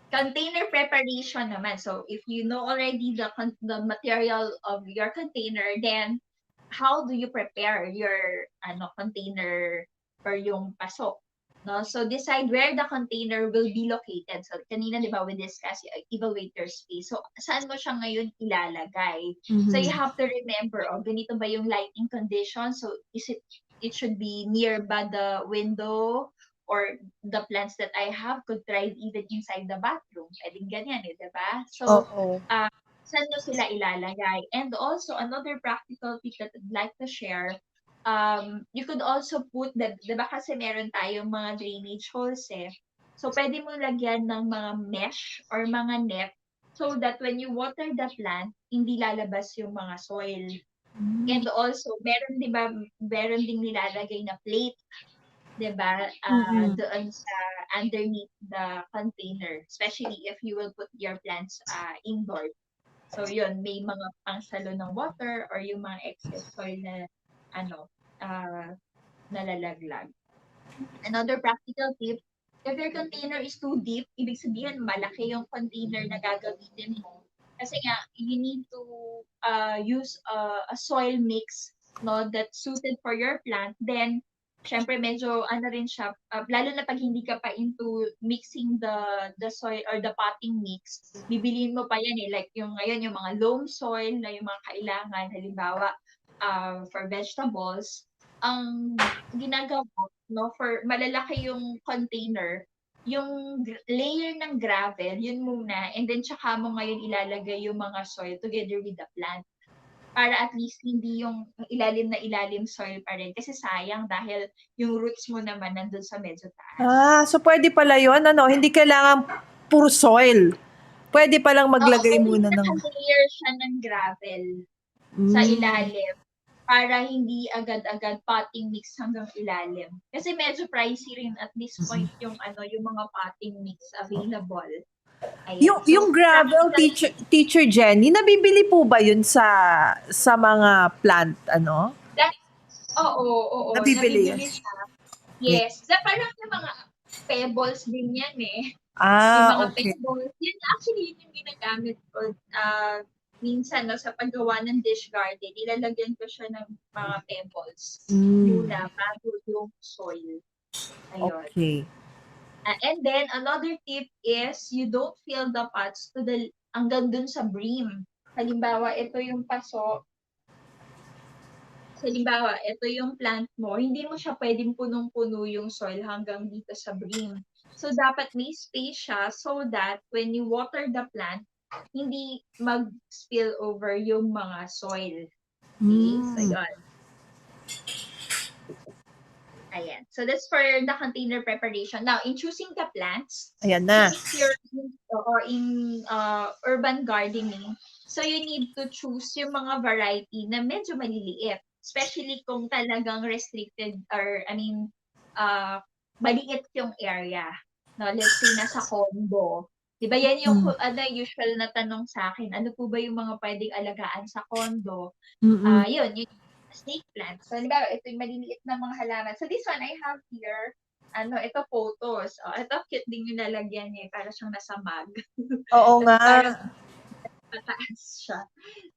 container preparation naman. So, if you know already the material of your container, then how do you prepare your container for yung paso? No? So, decide where the container will be located. So, kanina, di ba, we discussed evaluator space. So, saan mo siya ngayon ilalagay? So, you have to remember, ganito ba yung lighting condition? So, it should be nearby the window, or the plants that I have could thrive even inside the bathroom. Pwedeng ganyan di ba? So, saan nyo sila ilalagay? And also, another practical tip that I'd like to share, you could also put, di ba kasi meron tayong mga drainage holes eh. So, pwede mo lagyan ng mga mesh or mga net so that when you water the plant, hindi lalabas yung mga soil. And also, meron ding nilalagay na plate, diba, doon sa underneath the container, especially if you will put your plants indoor. So yun, may mga pangsalo ng water or yung mga excess soil na nalalaglag. Another practical tip, if your container is too deep, ibig sabihin malaki yung container na gagamitin mo. Kasi nga, you need to use a soil mix that's suited for your plant. Then, syempre medyo rin siya, lalo na pag hindi ka pa into mixing the soil or the potting mix, bibiliin mo pa yan eh. Like yung ngayon, yung mga loam soil na yung mga kailangan, halimbawa, for vegetables, ang ginagawa, for malalaki yung container, yung layer ng gravel, yun muna, and then tsaka mo ngayon ilalagay yung mga soil together with the plant. Para at least hindi yung ilalim na ilalim soil pa rin. Kasi sayang dahil yung roots mo naman nandun sa medyo taas. So pwede pala yun, hindi kailangan puro soil. Pwede palang maglagay muna ng... Naka-layer siya ng gravel sa ilalim para hindi agad-agad potting mix hanggang ilalim. Kasi medyo pricey rin at this point yung mga potting mix available. Ayan. Yung gravel, teacher Jennie, nabibili po ba yun sa mga plant, Oo. Nabibili siya. Yes. Parang yung mga pebbles din yan eh. Yung mga pebbles. Yun, actually, yun yung ginagamit ko minsan, no, sa paggawa ng dish garden, nilalagyan ko siya ng mga pebbles muna bago yung soil. Ayun. Okay. And then, another tip is you don't fill the pots to the hanggang dun sa brim. Halimbawa, ito yung paso. Halimbawa, ito yung plant mo. Hindi mo siya pwedeng punong-puno yung soil hanggang dito sa brim. So, dapat may space siya so that when you water the plant, hindi mag-spill over yung mga soil. Okay? So, yun. Ayan. So, that's for the container preparation. Now, in choosing the plants, Ayan na. since you're in urban gardening, so you need to choose yung mga variety na medyo maliliit. Especially kung talagang restricted or, maliit yung area. No, let's say, nasa condo. Diba yan yung usual na tanong sa akin, ano po ba yung mga pwedeng alagaan sa condo? Yun, snake plants. So, halimbawa, ito yung maliliit na mga halaman. So, this one I have here, ito photos. Ito cute din yung lalagyan niya, para siyang nasa mug. Oo nga. Parang pataas siya.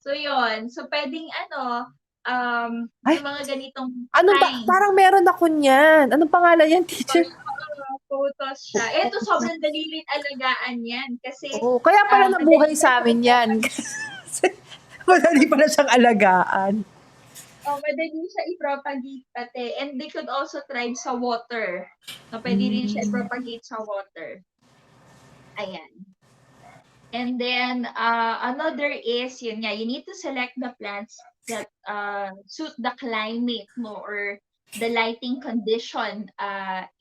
So, yun. So, pwedeng yung mga ganitong kind. Parang meron ako niyan. Anong pangalan yan, teacher? Photos siya. Ito, sobrang dalilit alagaan yan. Kasi, kaya pala nabuhay sa amin yan. Madali pala siyang alagaan. Madali siya i-propagate pati. And they could also thrive sa water. Pwede rin siya i-propagate sa water. Ayan. And then, another is, yun nga, you need to select the plants that suit the climate mo or the lighting condition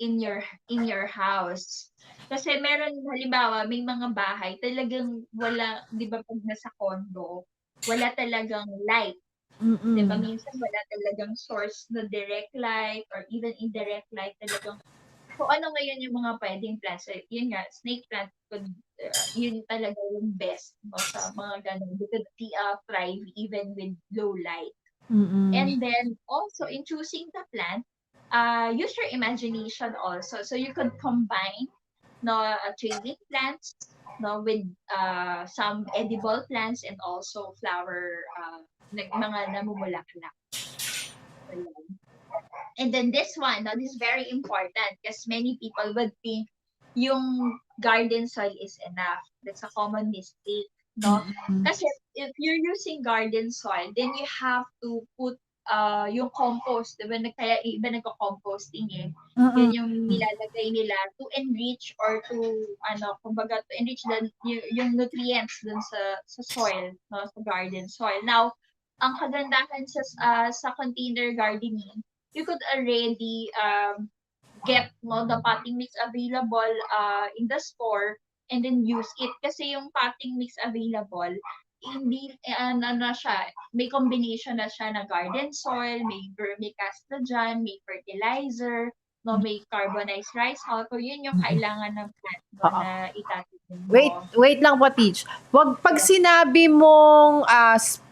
in your house. Kasi meron, halimbawa, may mga bahay, talagang wala, di ba pag nasa condo, wala talagang light. Diba, minsan wala talagang source na direct light or even indirect light talagang. So, ano ngayon yung mga pwedeng plants? So, yun nga, snake plant yun talaga yung best, no, sa mga ganun. Because they thrive even with low light. And then, also, in choosing the plant, use your imagination also. So, you could combine, no, trailing plants, no, with some edible plants and also flower, mga namumulaklak. And then this one, now this is very important because many people would think yung garden soil is enough. That's a common mistake, no? Kasi if you're using garden soil, then you have to put yung compost, diba? Kaya iba nagko-composting eh. Yun yung nilalagay nila to enrich or to, kumbaga, to enrich yung nutrients dun sa soil, no? Sa garden soil. Now, ang kagandahan sa container gardening, you could already get, no, the potting mix available in the store and then use it. Kasi yung potting mix available, hindi, siya, may combination na siya na garden soil, may vermicast na dyan, may fertilizer, no, may carbonized rice hull. So, yun yung kailangan ng plant mo na itatanim mo. Wait lang po, teach. Pag sinabi mong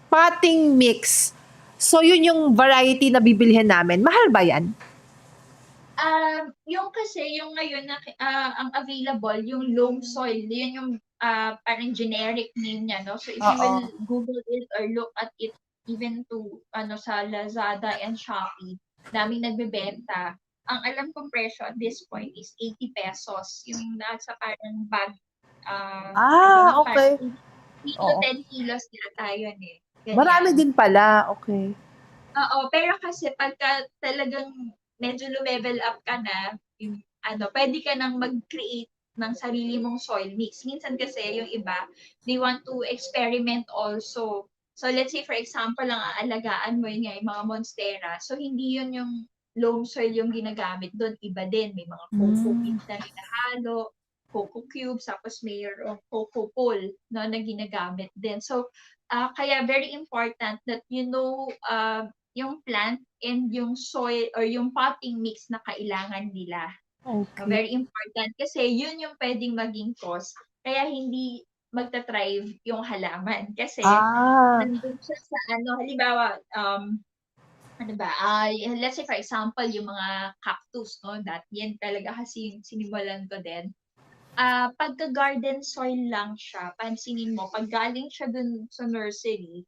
potting mix, so yun yung variety na bibilhin namin. Mahal ba yan? Yung kasi, yung ngayon na ang available, yung loam soil, yun yung parang generic name niya, no? So, if you will Google it or look at it, even to, sa Lazada and Shopee, daming nagbebenta. Ang alam kong presyo at this point is 80 pesos. Yung nasa parang bag. Okay. 8 to 10 kilos yata yun eh. Ganyan. Marami din pala. Okay. Oo, pero kasi pagka talagang medyo level up ka na, pwede ka nang mag-create ng sarili mong soil mix. Minsan kasi yung iba, they want to experiment also. So let's say for example, ang aalagaan mo yun nga, yung mga monstera. So hindi yun yung loam soil yung ginagamit doon, iba din. May mga coco beans na hinahalo, coco cubes, tapos mayroong coco pole, no, na ginagamit din. So kaya very important that you know yung plant and yung soil or yung potting mix na kailangan nila. Okay. Very important kasi yun yung pwedeng maging cause kaya hindi magta-thrive yung halaman kasi nandun siya sa halimbawa let's say for example yung mga cactus, no, that yan talaga kasi yung sinimulan ko din. pagka garden soil lang siya, pansinin mo, pag galing siya dun sa nursery,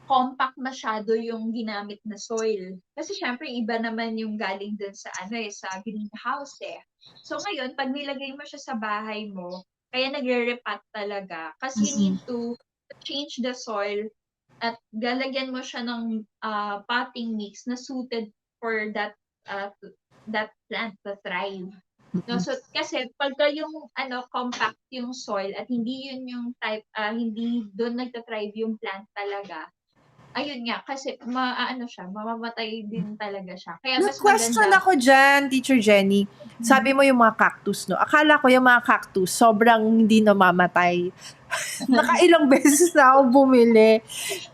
compact masyado yung ginamit na soil. Kasi syempre iba naman yung galing dun sa sa greenhouse eh. So ngayon, pag nilagay mo siya sa bahay mo, kaya nagre-repot talaga. Kasi you need to change the soil at lalagyan mo siya ng potting mix na suited for that plant to thrive. No, so kasi pagka yung compact yung soil at hindi yun yung type hindi doon nagta-thrive yung plant talaga. Ayun nga kasi siya, mamamatay din talaga siya. Kaya mas Nag-question maganda. ako dyan, Teacher Jenny. Sabi mo yung mga cactus, no? Akala ko yung mga cactus, sobrang hindi namamatay. Nakailang beses na ako bumili.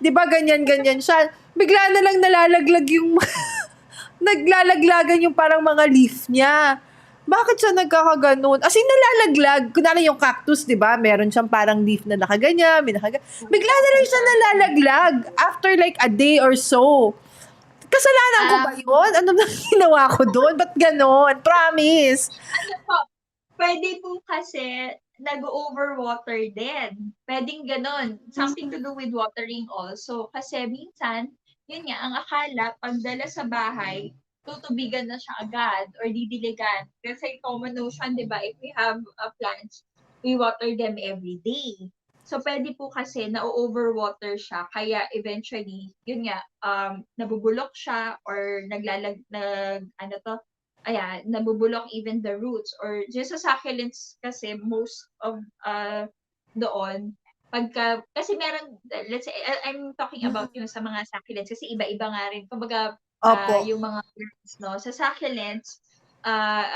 Di ba ganyan-ganyan siya? Bigla na lang nalalaglag yung naglalaglagan yung parang mga leaf niya. Bakit siya nagkakaganon? As in, nalalaglag. Kunwari yung cactus, di ba? Meron siyang parang leaf na nakaganyan, may nakaganyan. Bigla na lang siya nalalaglag after like a day or so. Kasalanan ko ba yun? Ano na ginawa ko doon? Ba't ganon? Promise. Ano po, pwede po kasi nag-overwater din. Pwedeng ganon. Something to do with watering also. Kasi minsan, yun nga, ang akala, pagdala sa bahay, tutubigan na siya agad or didiligan. Kasi common notion, di ba, if we have plants, we water them every day. So, pwede po kasi na-overwater siya. Kaya eventually, yun nga, nabubulok siya or nabubulok even the roots or just sa succulents kasi most of doon kasi meron, let's say I'm talking about yung sa mga succulents kasi iba-iba nga rin kumbaga Opo. yung mga plants no sa succulents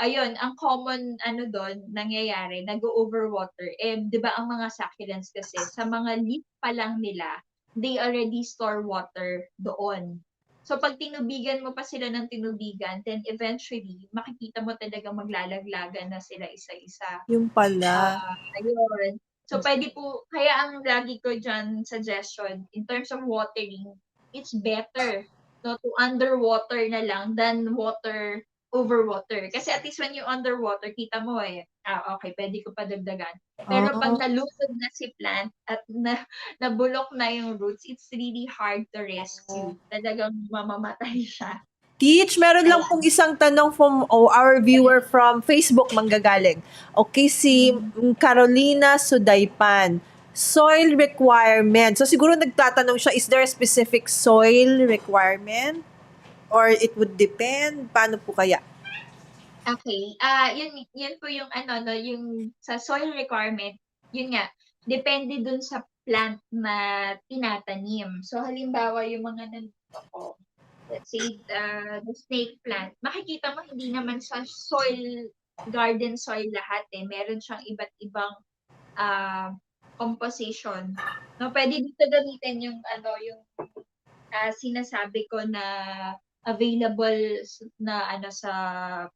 ayun ang common doon nangyayari nag-overwater and 'di ba ang mga succulents kasi sa mga leaf pa lang nila they already store water doon. So, pag tinubigan mo pa sila ng tinubigan, then eventually, makikita mo talaga maglalaglagan na sila isa-isa. Yung pala. Ayun. So, pwede po, kaya ang lagi ko dyan suggestion, in terms of watering, it's better no, to underwater na lang than overwater. Kasi at least when you underwater, kita mo okay, pwede ko pa dagdagan. Pero pag Oh. nalutod na si plant at nabulok na yung roots, it's really hard to rescue. Talagang mamamatay siya. Teach, meron lang Ayan. pong isang tanong from our viewer from Facebook manggagaling. Okay, si Carolina Sudaypan. Soil requirement. So siguro nagtatanong siya, is there a specific soil requirement? Or it would depend? Paano po kaya? Okay. Yun po yung no, yung sa soil requirement, yun nga, depende dun sa plant na tinatanim. So halimbawa yung mga nandito ko, let's say the snake plant, makikita mo hindi naman sa garden soil lahat eh. Meron siyang iba't ibang composition. No, pwede dito gamitin yung yung sinasabi ko na available na sa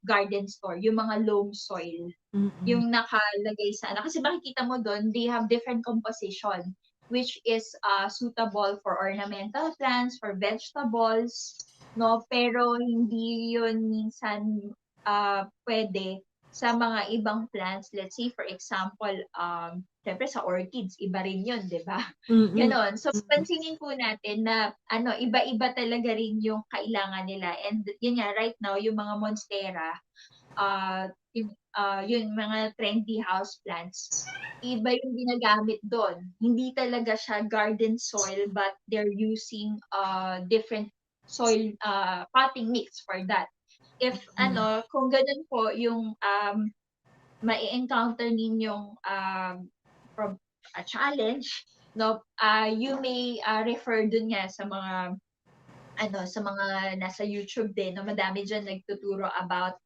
garden store, yung mga loam soil. Yung nakalagay sa kasi makikita mo doon, they have different composition which is suitable for ornamental plants, for vegetables, no? Pero hindi yun minsan pwede sa mga ibang plants. Let's say for example, syempre sa orchids, iba rin yun, di ba? Ganon. So, pansinin po natin na iba-iba talaga rin yung kailangan nila. And yun nga, right now, yung mga monstera, yung mga trendy house plants, iba yung ginagamit doon. Hindi talaga siya garden soil, but they're using different soil potting mix for that. If kung ganun po yung mai-encounter ninyong challenge, no, you may refer dun nga sa mga sa mga nasa YouTube din, no, madami diyan nagtuturo about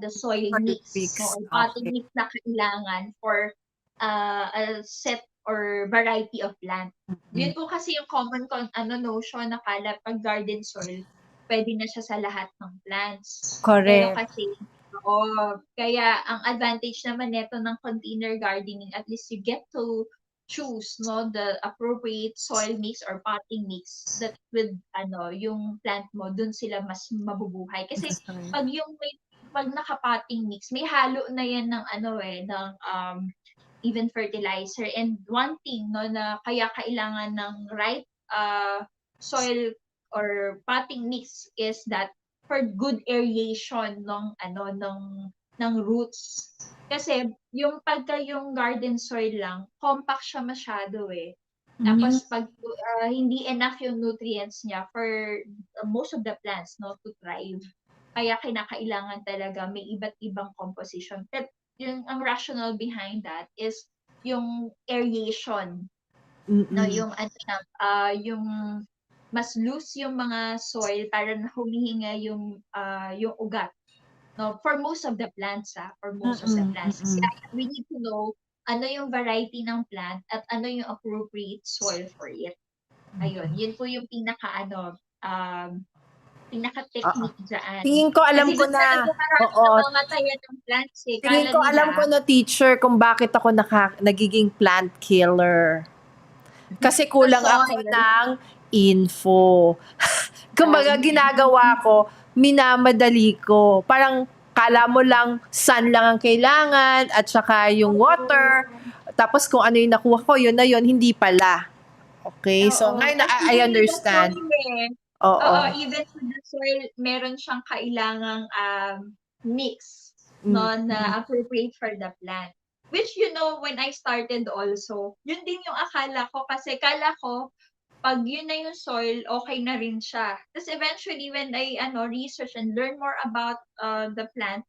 the soil mix, no, or potting mix na kailangan for a set or variety of plant. Yun po kasi yung common notion na kala pag garden soil, pwede na siya sa lahat ng plants. Pero Correct. kasi kaya ang advantage naman nito ng container gardening, at least you get to choose the appropriate soil mix or potting mix that with yung plant mo dun sila mas mabubuhay kasi pag yung may 'pag naka-potting mix, may halo na yan ng ano, ng, even fertilizer. And one thing 'no, na kaya kailangan ng right, soil or potting mix is that for good aeration ng roots. Kasi yung pagka yung garden soil lang, compact siya masyado, Mm. Tapos 'pag, hindi enough yung nutrients niya for most of the plants 'no, to thrive. Kaya kinakailangan talaga may iba't ibang composition. Pero yung ang rationale behind that is yung aeration 'no, Mm. yung ano na, yung mas loose yung mga soil para na humihinga yung ugat 'no, for most of the plants, for most of the Mm. plants. Kasi Mm. we need to know ano yung variety ng plant at ano yung appropriate soil for it. Ayun, yun po yung Oo. pinaka-technique diyan. Tingin ko alam Kasi ko dun na. talaga maraming Oo. namamatayan ng plants, Tingin akala ko alam ko nila na, teacher, kung bakit ako nagiging plant killer. Kasi sa kulang ako soil. ng info. Kumbaga ginagawa ko, minamadali ko. Parang kala mo lang sun lang ang kailangan at saka yung water. Oo. Tapos kung ano yung nakuha ko, yun na yun, hindi pala. Okay, so Oo, ngayon kasi I even with the understand. soil, Oo, Oo. even with the soil, meron siyang kailangang mix, Mm. 'no, na appropriate for the plant. Which, when I started also, yun din yung akala ko kasi akala ko 'pag yun na yung soil, okay na rin siya. Tapos eventually when I research and learn more about the plant,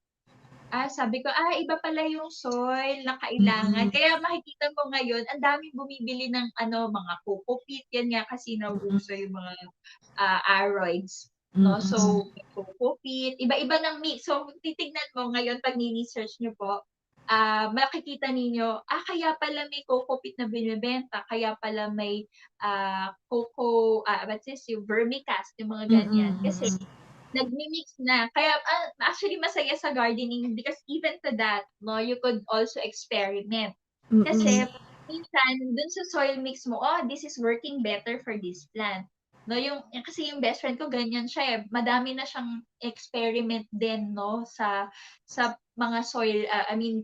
sabi ko, iba pala yung soil na kailangan. Mm. Kaya makikita mo ngayon, ang daming bumibili ng mga coco peat, yan nga kasi nauuso yung mga aroids, 'no? Mm. So, may coco peat, iba-iba ng mix. So, titignan mo ngayon 'pag ni-research niyo po, makikita ninyo, kaya pala may coco peat na binebenta, kaya pala may, what's this, yung vermicast, yung mga ganyan. Kasi Mm. nagmi-mix na. Kaya, actually masaya sa gardening because even to that, 'no, you could also experiment. Kasi Mm. minsan dun sa soil mix mo, this is working better for this plant. 'No, kasi yung best friend ko ganyan siya, madami na siyang experiment din 'no, sa mga soil,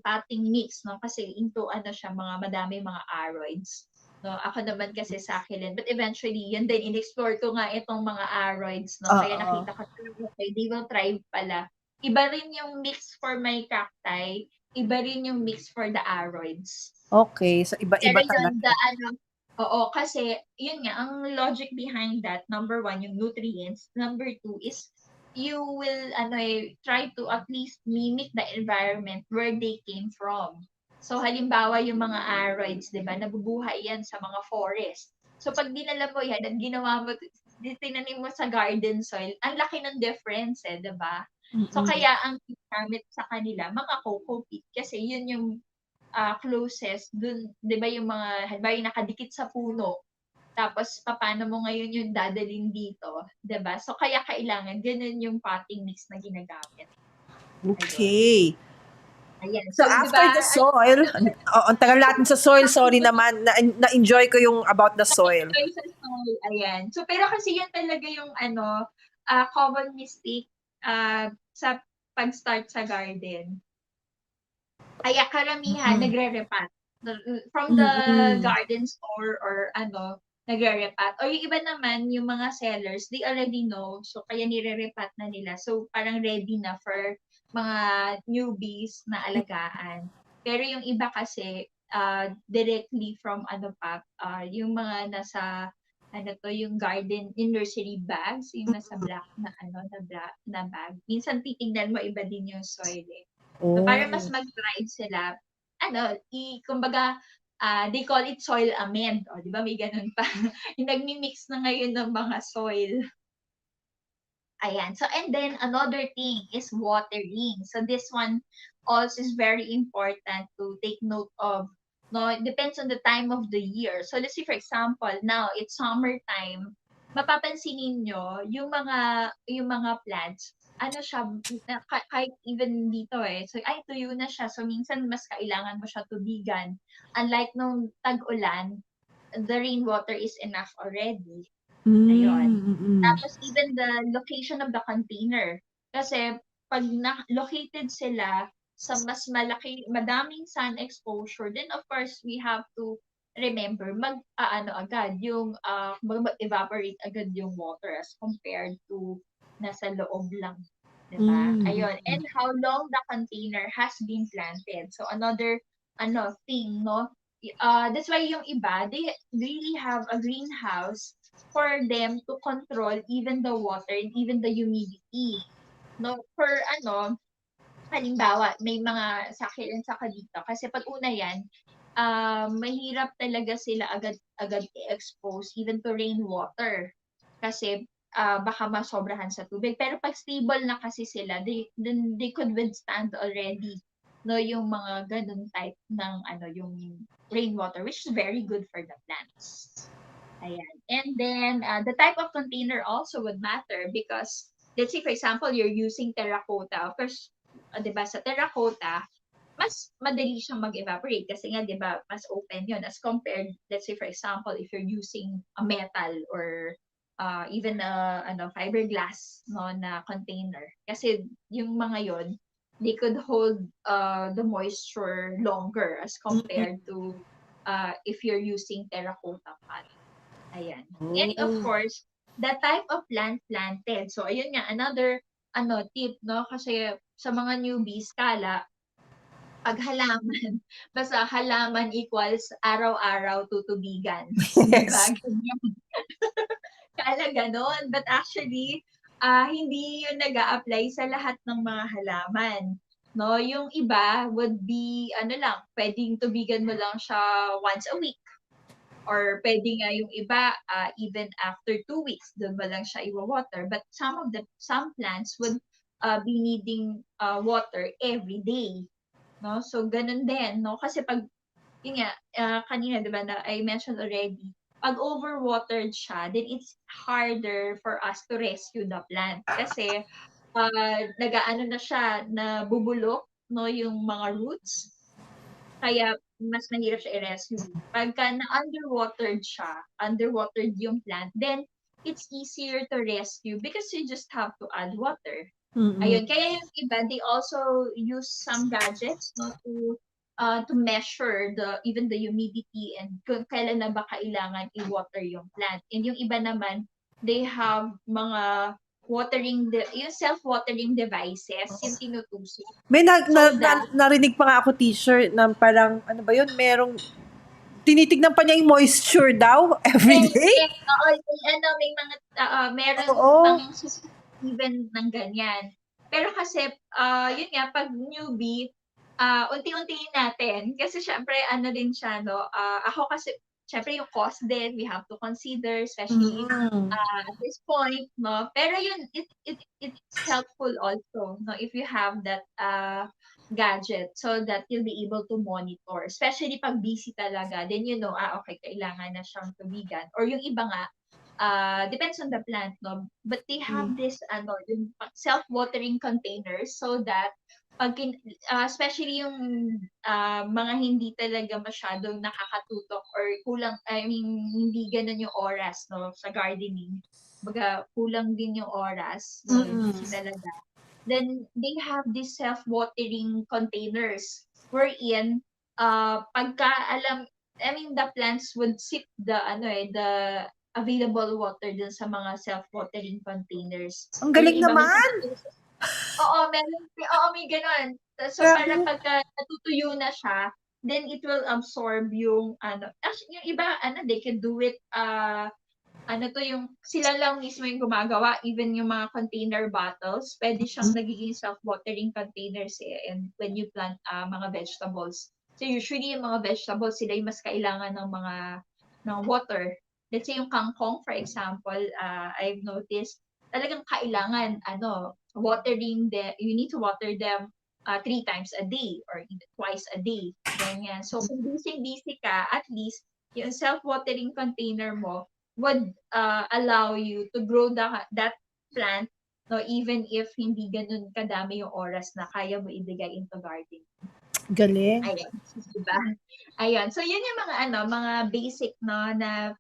potting mix 'no, kasi into siya, madaming mga aroids. 'No, ako naman kasi succulent, but eventually yun din in-explore ko nga itong mga aroids 'no, kaya Oo. nakita ko okay, they will thrive pala. Iba rin yung mix for my cacti, iba rin yung mix for the aroids. Okay, so Pero iba-iba yun, talaga. oo, kasi yun nga, ang logic behind that, number one, yung nutrients. Number two is, you will try to at least mimic the environment where they came from. So halimbawa yung mga aroids, 'di ba, nabubuhay yan sa mga forest. So pag dinala mo yan at ginawa mo, tinanim mo sa garden soil, ang laki ng difference, 'di ba? So Mm. kaya ang gamit sa kanila, mga coco peat, kasi yun yung closest dun, 'di ba, yung mga halimbawa yung nakadikit sa puno, tapos papaano mo ngayon yung dadalhin dito, 'di ba? So kaya kailangan ganun yung potting mix na ginagamit. Ayun. Okay. Ayan. So So 'di after ba, the soil, ang tagal natin sa soil, sorry naman, na-enjoy ko yung about the soil. enjoy sa soil, ayan. So pero kasi yun talaga yung common mistake sa pag-start sa garden. Kaya karamihan Mm. nagre-repat. From the Mm. garden store or nagre-repat. Or yung iba naman, yung mga sellers, they already know. So, kaya nire-repat na nila. So, parang ready na for mga newbies na alagaan. Pero yung iba kasi, directly from yung mga nasa, yung garden, yung nursery bags, yung nasa black na bag. Minsan titingnan mo, iba din yung soil, So, para mas Oh. mag-thrive sila, kumbaga, they call it soil amend. O, di ba may ganun pa. Yung nagmi-mix na ngayon ng mga soil. Ayan. So, and then another thing is watering. So, this one also is very important to take note of. No, it depends on the time of the year. So, let's say for example, now it's summertime. Mapapansin ninyo yung mga plants, siya, kahit even dito So, tuyo na siya. So, minsan mas kailangan mo siya tubigan. Unlike nung tag-ulan, the rainwater is enough already. Ayun. Mm. Tapos even the location of the container. Kasi pag located sila sa mas madaming sun exposure, then of course we have to remember agad yung mag-evaporate agad yung water as compared to nasa loob lang, 'di ba? Ayun. And how long the container has been planted. So another thing, no? That's why yung iba, they really have a greenhouse for them to control even the water and even the humidity. No, for halimbawa, may mga saka dito. Kasi pag una yan, mahirap talaga sila agad i-expose even to rainwater. Kasi baka masobrahan sa tubig. Pero pag stable na kasi sila, then they could withstand already no yung mga ganun type ng yung rainwater, which is very good for the plants. Ayan. And then the type of container also would matter because let's say for example you're using terracotta. Of course, 'di ba sa terracotta, mas madali siyang mag-evaporate kasi nga 'di ba mas open 'yon as compared let's say for example if you're using a metal or even a fiberglass no na container kasi yung mga 'yon they could hold the moisture longer as compared to if you're using terracotta pot. Ayan. And of course, the type of plant planted. So ayun nga another tip no kasi sa mga newbies kala pag halaman, basta halaman equals araw-araw tutubigan. Di ba? Yes. Ganyan. Kala ganon. But actually, hindi yun nag-a-apply sa lahat ng mga halaman. No, yung iba would be pwedeng tubigan mo lang siya once a week. Or pwede nga yung iba, even after 2 weeks, doon mo lang siya i-water. But some plants would be needing water every day. No? So, ganun din. No? Kasi pag, yun nga, kanina, di ba, na I mentioned already, pag overwatered siya, then it's harder for us to rescue the plant. Kasi, nagaano na siya, na bubulok, no, yung mga roots. Kaya mas mahirap siya i-rescue. Pagka underwatered yung plant, then it's easier to rescue because you just have to add water. Ayun, kaya yung iba, they also use some gadgets no to measure even the humidity and kung kailan na ba kailangan i-water yung plant. And yung iba naman, they have mga yung self-watering devices, yung tinutusok. May So narinig pa nga ako t-shirt na parang, ano ba yun, merong, tinitignan pa niya yung moisture daw every yes, day. yes. Oo, may mga, meron Oo. pang even ng ganyan. Pero kasi, yun nga, pag newbie, unti-untiin natin. Kasi syempre, din siya, no? Ako kasi, syempre yung cost din, we have to consider, especially at this point, no? Pero yun, it's helpful also, no? If you have that gadget so that you'll be able to monitor. Especially pag busy talaga, then okay, kailangan na siyang tubigan. Or yung iba nga, depends on the plant, no? But they have this, yung self-watering containers so that especially yung mga hindi talaga masyadong nakakatutok or kulang, I mean, hindi ganun yung oras, no, sa gardening. Baga, kulang din yung oras, no, busy talaga. Then, they have these self-watering containers wherein, the plants would sip the available water dun sa mga self-watering containers. Ang Or yung galing iba may naman! may ganun. So, para pagka natutuyo na siya, then it will absorb yung, actually, yung iba, they can do it, yung, sila lang mismo yung gumagawa, even yung mga container bottles, pwede siyang nagiging self-watering containers and when you plant mga vegetables. So, usually, yung mga vegetables, sila yung mas kailangan ng water. Let's say, yung kangkong, for example, I've noticed, talagang kailangan, you need to water them 3 times a day or even twice a day. Ganyan. So, kung busy ka, at least, yung self-watering container mo would allow you to grow that plant, no, even if hindi ganun kadami yung oras na kaya mo ibigay into gardening. Galing. Ayun, diba? Ayun. So, yun yung mga basic, no, na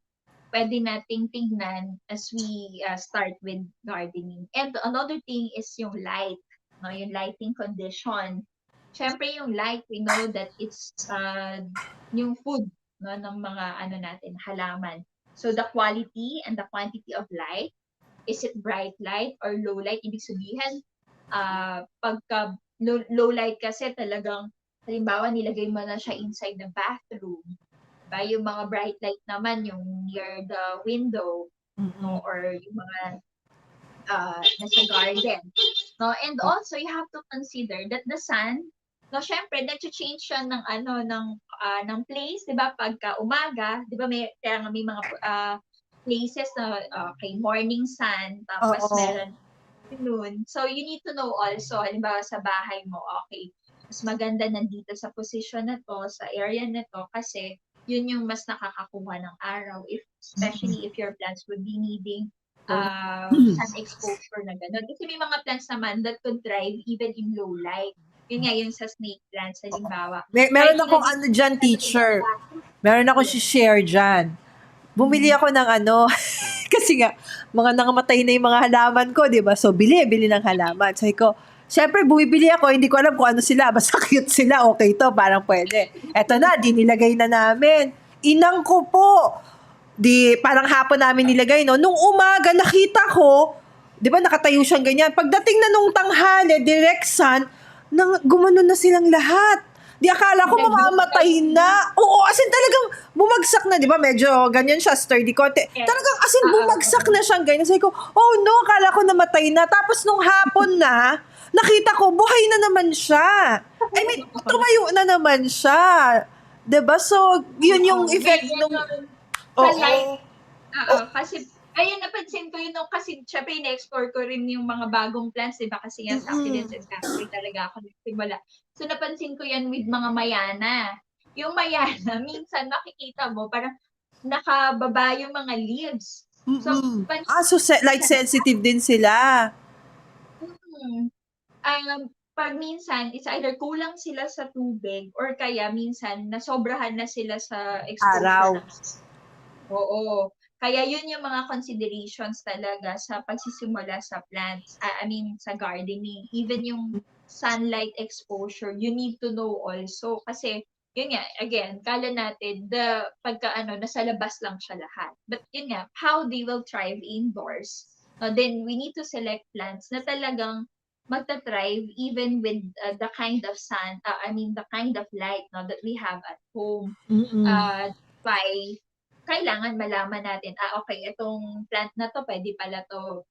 pwede nating tingnan as we start with gardening. And another thing is yung light. no, yung lighting condition. Syempre yung light, we know that it's yung food, no, ng mga ano natin, halaman. So the quality and the quantity of light, is it bright light or low light? Ibig sabihin, pagka low light kasi talagang, halimbawa nilagay mo na siya inside the bathroom. Diba? Yung mga bright light naman, yung near the window, no, or yung mga nasa garden. No? And also, you have to consider that the sun, no, syempre, nag-change siya ng, ng place, di ba? Pagka umaga, di ba, kaya nga may mga places na, okay, morning sun, tapos meron noon. So, you need to know also, halimbawa sa bahay mo, okay, mas maganda nandito sa position na to, sa area na to, kasi yun yung mas nakakakuha ng araw, especially if your plants would be needing sun exposure na gano'n. Kasi may mga plants naman that could thrive even in low light. Yun nga, yung sa snake plants, halimbawa. Meron akong dyan, teacher. Meron akong share dyan. Bumili ako ng kasi nga, mga nangamatay na yung mga halaman ko, di ba? So, bili ng halaman. Sabi ko, syempre, bumibili ako, hindi ko alam kung ano sila. Basta cute sila, okay to, parang pwede. Eto na, dinilagay na namin. Inang ko po. Parang hapon namin nilagay, no? Nung umaga, nakita ko, di ba, nakatayo siyang ganyan. Pagdating na nung tanghali, direct sun, gumanon na silang lahat. Di akala ko mamamatay na. Oo, as in talagang bumagsak na, di ba? Medyo ganyan siya, sturdy konti. Talagang as in bumagsak na siyang ganyan. Sabi ko, oh no, akala ko namatay na. Tapos nung hapon na, nakita ko, buhay na naman siya. I mean, tumayo na naman siya. Diba? So, yun yung effect nung... Kasi ayun, napansin ko yun, kasi syempre in-explore ko rin yung mga bagong plants, diba? Kasi yan sa Accidents and Factory talaga ako nagsimula. So, napansin ko yan with mga mayana. Yung mayana, minsan makikita mo, parang nakababa yung mga leaves. So, light sensitive din sila. Pag minsan, it's either kulang sila sa tubig or kaya minsan nasobrahan na sila sa exposure. Araw. Oo. Kaya yun yung mga considerations talaga sa pagsisimula sa plants. I mean, sa gardening. Even yung sunlight exposure, you need to know also. Kasi, yun nga, again, kala natin, pagka nasa labas lang siya lahat. But yun nga, how they will thrive indoors. Then, we need to select plants na talagang magta-thrive even with the kind of sun, the kind of light that we have at home. By kailangan malaman natin, okay, itong plant na to, pwede pala to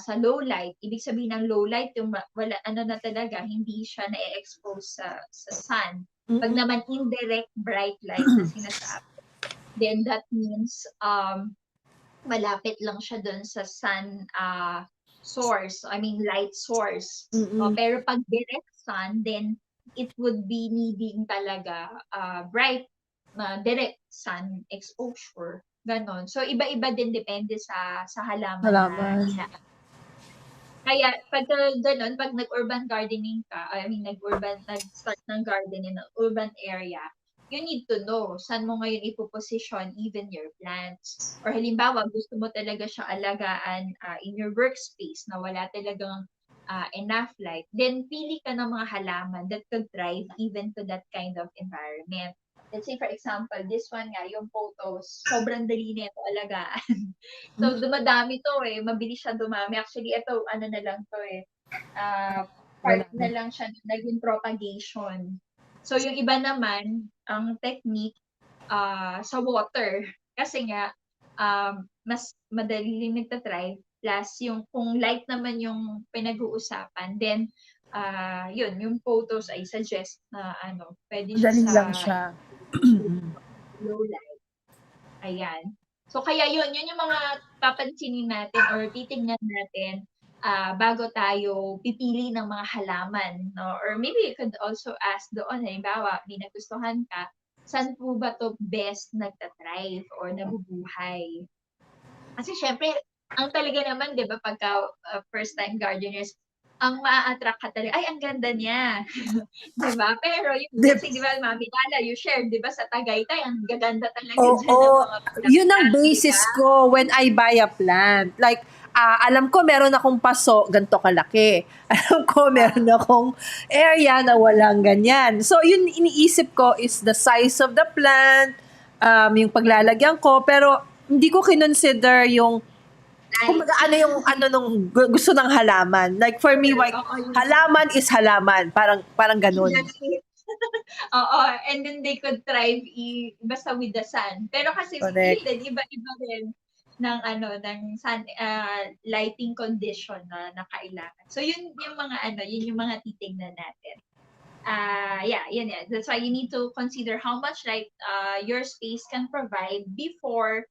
sa low light. Ibig sabihin ng low light, yung wala, na talaga, hindi siya na-expose sa sun. Pag naman indirect bright light na sinasabi, then that means malapit lang siya dun sa sun source, light source. Pero pag direct sun, then it would be needing talaga bright direct sun exposure. Ganon. So, iba-iba din depende sa halaman na kaya pag ganon, pag nag-urban gardening ka, nag-start ng garden in an urban area, you need to know saan mo ngayon ipoposition even your plants. Or halimbawa, gusto mo talaga siya alagaan in your workspace na wala talagang enough light, then pili ka ng mga halaman that could thrive even to that kind of environment. Let's say, for example, this one nga, yung photos, sobrang dali nito alagaan. So, dumadami to mabilis siya dumami. Actually, ito, na lang to part na lang siya, naging propagation. So, yung iba naman, ang technique sa water, kasi nga, mas madali nagtatry, plus kung light naman yung pinag-uusapan, then, yun, yung photos ay suggest na pwede siya sa lang siya. low light. Ayan. So, kaya yun yung mga papansinin natin or titignan natin bago tayo pipili ng mga halaman. No? Or maybe you could also ask doon, halimbawa, may nagustuhan ka, saan po ba to best nagtathrive or nabubuhay? Kasi syempre, ang talaga naman, di ba, pagka first-time gardeners, ang maa-attract ka talaga, ay ang ganda niya. 'Di ba? Pero yung kasi 'di ba Mami Lala, you shared 'di ba sa Tagaytay ang gaganda talaga diyan ng mga Yun ang bulaklak, 'di ba? basis ko when I buy a plant. Like, alam ko meron akong paso, ganito kalaki. Alam ko meron akong area na walang ganyan. So, yun iniisip ko is the size of the plant, yung paglalagyan ko, pero hindi ko kinonsider yung kumbaga ano yung ano nung gusto ng halaman. Like for me, like, Oo, yun. halaman is halaman. Parang ganun. That's it. Oo, and then they could thrive basta with the sun. Pero kasi yun Correct. din, iba-iba din ng sun lighting condition na kailangan. So yun yung mga yun yung mga titingnan natin. Yeah, yun. That's why you need to consider how much light your space can provide before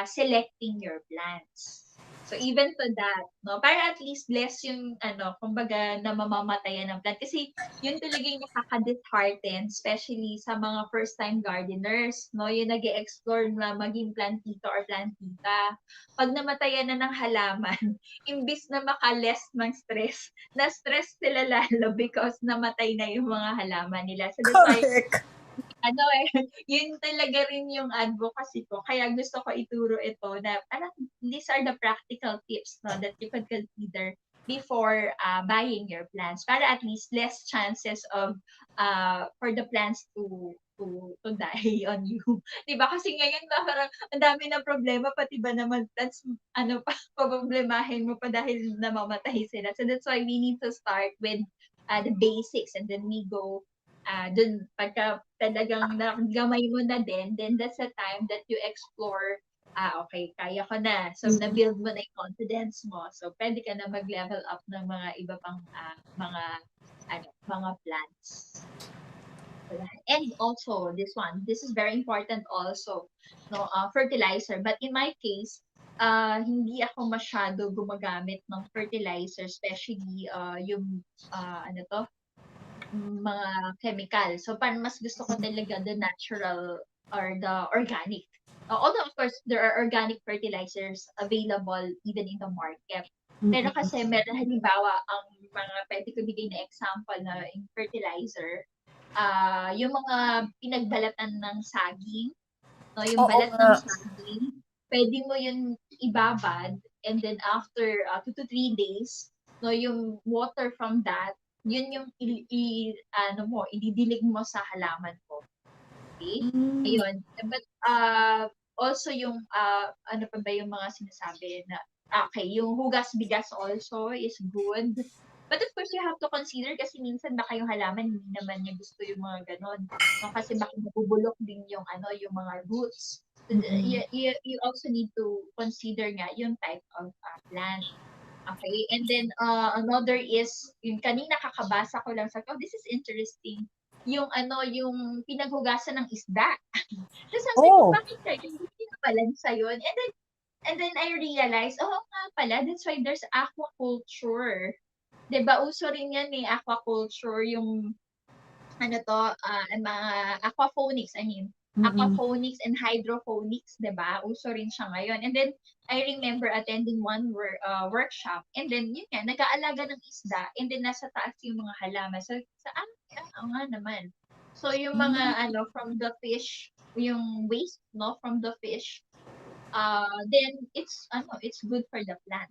selecting your plants. So even to that, no, para at least less yung kumbaga na mamamatayan ng plant kasi yun talaga yung nakaka-dishearten, especially sa mga first-time gardeners, no, yung nag-e-explore na maging plantito or plantita. Pag namatayan na ng halaman, imbis na maka-less ng stress, na-stress sila lalo because namatay na yung mga halaman nila. So that's why, Correct. yun talaga rin yung advocacy ko. Kaya gusto ko ituro ito na parang these are the practical tips no, that you could consider before buying your plants para at least less chances of for the plants to die on you. 'Di ba? Kasi ngayon na parang ang dami ng problema pati ba naman plants pa poproblemahin mo pa dahil namamatay sila. So that's why we need to start with the basics and then we go dun pagka talagang nagamay mo na din, then that's the time that you explore, okay, kaya ko na. So, na-build mo na yung confidence mo. So, pwede ka na mag-level up ng mga iba pang mga plants. And also, this is very important also, no, fertilizer. But in my case, hindi ako masyado gumagamit ng fertilizer, especially yung mga chemical. So, parang mas gusto ko talaga the natural or the organic. Although, of course, there are organic fertilizers available even in the market. Pero kasi meron halimbawa ang mga pwede ko bigay na example na in fertilizer, yung mga pinagbalatan ng saging, no, yung Oo balat ng nga. saging, pwede mo yun ibabad and then after 2 to 3 days, no, yung water from that, yun yung ididilig mo sa halaman mo. Okay? Ayun. But also yung ano pa ba yung mga sinasabi na okay, yung hugas bigas also is good. But of course, you have to consider kasi minsan baka yung halaman hindi naman niya gusto yung mga ganon. No, kasi baka mabubulok din yung yung mga roots. So, you also need to consider nga yung type of plant. Okay, and then another is yung kanina kakabasa ko lang sa this is interesting. Yung yung pinaghugasan ng isda. Tapos sabi ko, bakit kayo? Hindi pinabalansa yun. And then I realized, nga pala, that's why there's aquaculture. 'Di ba uso rin yan aquaculture, yung mga aquaponics, aquaponics and hydroponics, 'di ba? Uso rin siya ngayon. And then I remember attending one workshop and then yun nga, nag-aalaga ng isda and then nasa taas yung mga halaman. So nga naman. So yung mga from the fish, yung waste no from the fish, then it's good for the plant.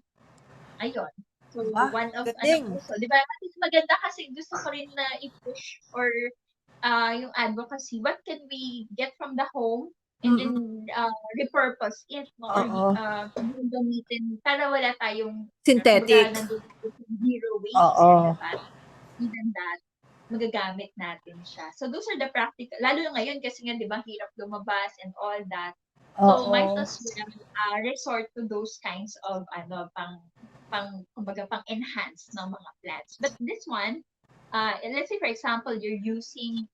Ayun. So, one of, puso. Di ba? At least maganda kasi gusto ko rin na i-push or yung advocacy. What can we get from the home and then repurpose it no? Or gamitin para wala tayong Synthetic. Zero waste. Diba? Even that, magagamit natin siya. So, those are the practical. Lalo ngayon kasi nga, di ba, hirap lumabas and all that. So, might as well resort to those kinds of kumbaga pang-enhance ng mga plants. But this one, let's say for example, you're using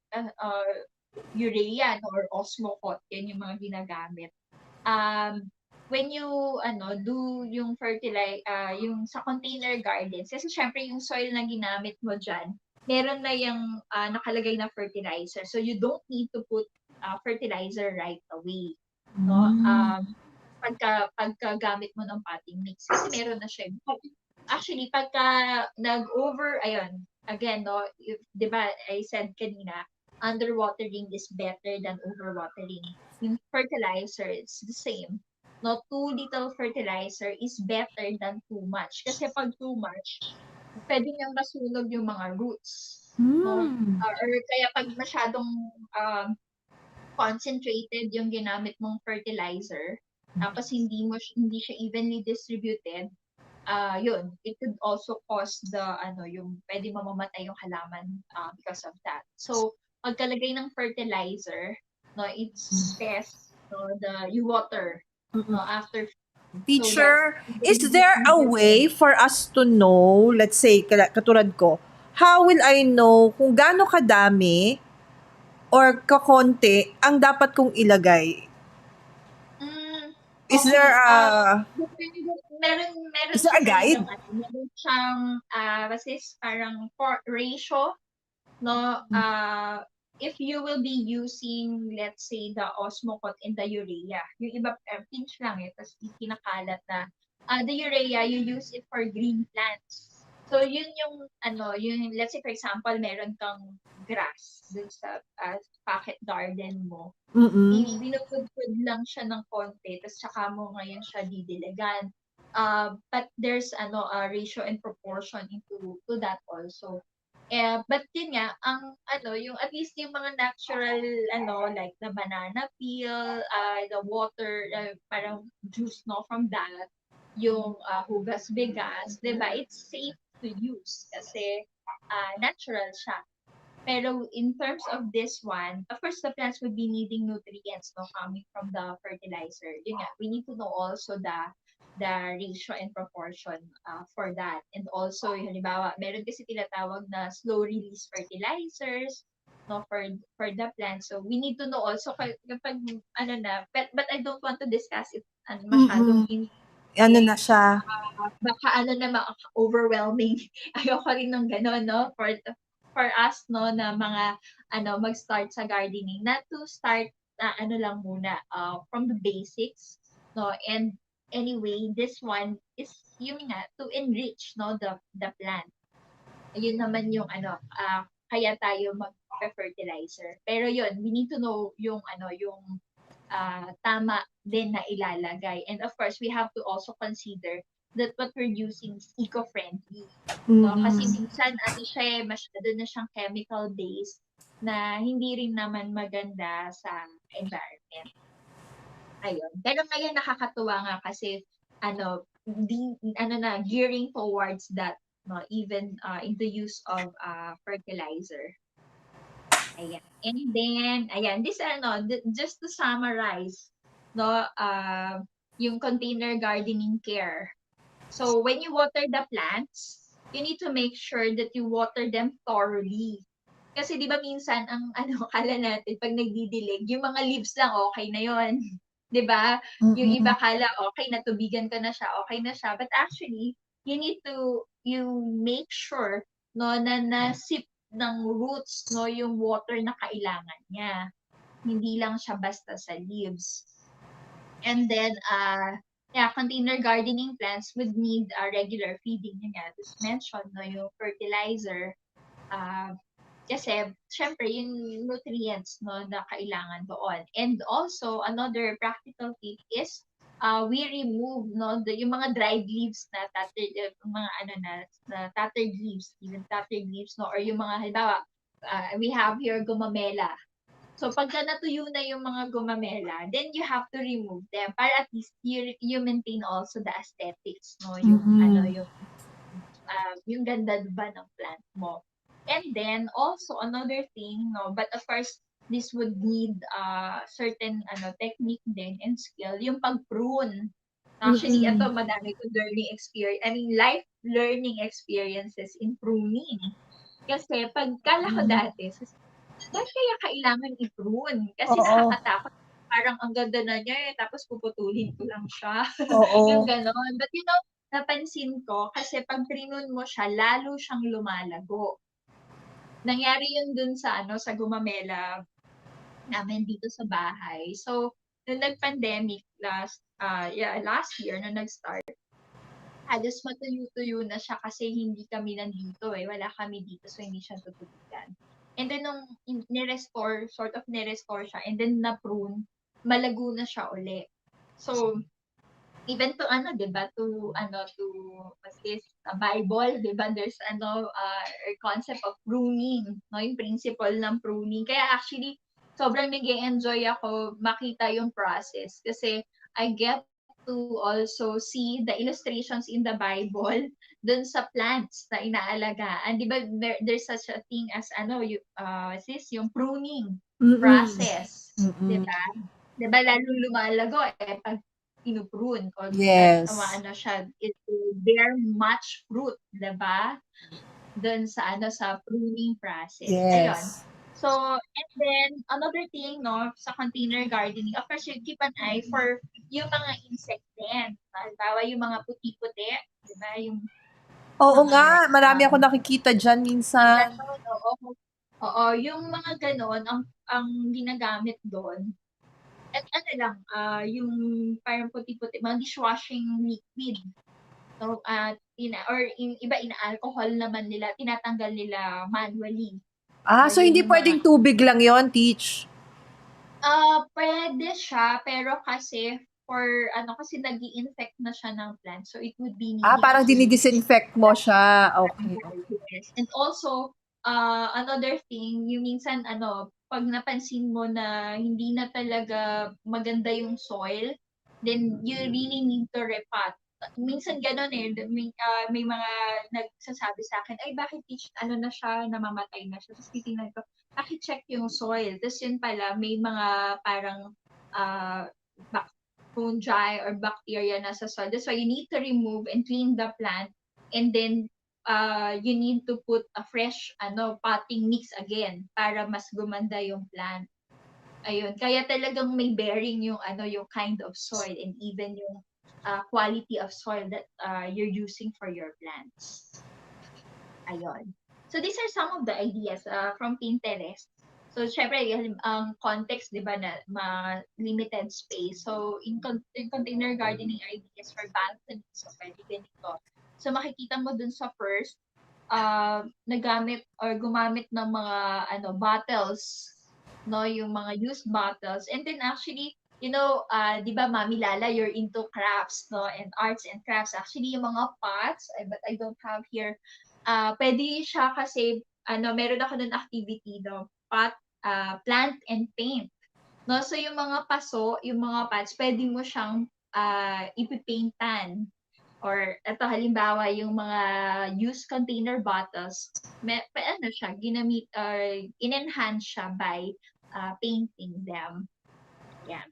urea or osmocot, yan yung mga ginagamit. When you do yung yung sa container gardens, kasi syempre yung soil na ginamit mo dyan, meron na yung nakalagay na fertilizer. So you don't need to put fertilizer right away. No? Pagka gamit mo ng potting mix kasi meron na siya. actually, pagka nag-over, ayun, again, no, if, di ba, I said kanina, underwatering is better than overwatering. Yung fertilizer, it's the same. No, too little fertilizer is better than too much. Kasi pag too much, pwede niyang masunog yung mga roots. No? Or kaya pag masyadong concentrated yung ginamit mong fertilizer, tapos hindi siya evenly distributed, yun, it could also cause yung pwede mamamatay yung halaman because of that. So, pagkalagay ng fertilizer, no, it's best, no, you water, no, after. Teacher, is there a way for us to know, let's say, katulad ko, how will I know kung gaano kadami or kakonti ang dapat kong ilagay? Is there a... meron Is there a guide? Meron siyang, parang ratio, no? If you will be using, let's say, the osmocot and the urea, yung iba, pinch lang tapos kinakalat na, the urea, you use it for green plants. So, yun yung, let's say, for example, meron kang grass dun sa pocket garden mo. Binukod-kod lang siya ng konti, tapos saka mo ngayon siya didiligan. But there's a ratio and proportion to that also. But yun nga, yung at least yung mga natural, like the banana peel, the water, parang juice, no, from that, yung hugas bigas, diba? It's safe to use kasi natural siya. Pero in terms of this one, of course, the plants would be needing nutrients, no, coming from the fertilizer. Yun nga, we need to know also the ratio and proportion for that. And also, halimbawa, meron kasi tinatawag na slow release fertilizers, no, for the plant. So we need to know also kapag but I don't want to discuss it masyadong in na siya. baka overwhelming. Ayoko rin ng gano'n, no? For us, no, na mga, mag-start sa gardening, not to start, lang muna, from the basics, no? And anyway, this one is, yun nga, to enrich, no, the plant. Ayun naman yung, kaya tayo mag-fertilizer. Pero yun, we need to know yung, yung tama din na ilalagay. And of course, we have to also consider that what we're using is eco-friendly. No? Kasi minsan, masyado na siyang chemical-based na hindi rin naman maganda sa environment. Ayun. Pero ngayon nakakatuwa nga kasi, gearing towards that, no, even in the use of fertilizer. Ayan. And then, ayan, this just to summarize, no, yung container gardening care. So, when you water the plants, you need to make sure that you water them thoroughly. Kasi di ba minsan, ang kala natin, pag nagdidilig, yung mga leaves lang, okay na yon. Di ba? Yung iba kala, okay, natubigan ka na siya, okay na siya. But actually, you make sure, no, na nasip ng roots, no, yung water na kailangan niya. Hindi lang siya basta sa leaves. And then, container gardening plants would need regular feeding. Yun nga, just mentioned, no, yung fertilizer. Kasi, syempre, yung nutrients, no, na kailangan doon. And also, another practical tip is, we remove, no, yung mga dried leaves na tattered, mga na tattered leaves, even tattered leaves, no, or yung mga, halimbawa, we have here gumamela. So, pagka natuyo na yung mga gumamela, then you have to remove them para at least you maintain also the aesthetics, no, yung, yung ganda ba ng plant mo. And then, also, another thing, no, but of course, this would need certain technique din and skill, yung pag-prune. Actually, ito, madami ko life learning experiences in pruning. Kasi, pagkala ko dati, bakit kaya kailangan i-prune? Kasi nakakatakot. Parang ang ganda na niya tapos puputulin ko lang siya. Yung ganon. But napansin ko, kasi pag prinune mo siya, lalo siyang lumalago. Nangyari yun dun sa gumamela namin dito sa bahay. So, nung nag-pandemic last year na nag-start, halos matuyo-tuyo na siya kasi hindi kami nandito eh. Wala kami dito so hindi siya tutubigan. And then nung ni-restore, sort of ni-restore siya and then na-prune, malago na siya uli. So, even to ano, 'di ba, to what's this, Bible, 'di ba, there's concept of pruning, no, yung principle ng pruning. Kaya actually sobrang nag-e-enjoy ako makita yung process kasi I get to also see the illustrations in the Bible dun sa plants na inaalagaan. 'Di ba there's such a thing as what's this, yung pruning process, 'di ba? 'Di ba lalong lumalago pag pinuprune o Yes. siya, it will bear much fruit, 'di ba? Doon sa pruning process. Ayun. Yes. So, and then another thing, no, sa container gardening, of course, you keep an eye for yung mga insect din. Halimbawa, yung mga puti-puti, 'di ba? Yung Oo mga nga, marami ako nakikita dyan minsan. ganon, oo. Oo, yung mga ganon, ang ginagamit doon, at lang, yung parang puti-puti, mga dishwashing liquid. So, iba ina-alcohol naman nila, tinatanggal nila manually. So Yun hindi yung pwedeng mga, tubig lang yon, Teach? pwede siya, pero kasi kasi nag-i-infect na siya ng plant. So, it would be needing a Parang solution. dinidisinfect mo siya. Okay. Yes. And also, another thing, yung minsan, pag napansin mo na hindi na talaga maganda yung soil, then you really need to repot. Minsan gano'n eh, may mga nagsasabi sa akin, ay bakit na siya, namamatay na siya. Tapos titingnan ko, check yung soil. Tapos yun pala, may mga parang uh, fungi or bacteria na sa soil. That's why you need to remove and clean the plant, and then you need to put a fresh potting mix again para mas gumanda yung plant. Ayun, kaya talagang may bearing yung yung kind of soil and even yung quality of soil that you're using for your plants. Ayun. So these are some of the ideas from Pinterest. So syempre ang context 'di ba na limited space. So in container gardening ideas for balcony, so pwede ganito. So makikita mo dun sa first, nagamit or gumamit ng mga bottles, no, yung mga used bottles. And then actually, 'di ba Mami Lala, you're into crafts, no, and arts and crafts. Actually, yung mga pots, but I don't have here. Pwede siya kasi meron ako ng activity, no, plant and paint. No, so yung mga paso, yung mga pots, pwede mo siyang ipipaintan. Or ito halimbawa yung mga used container bottles, siya ginamit or in-enhance siya by painting them. Yan.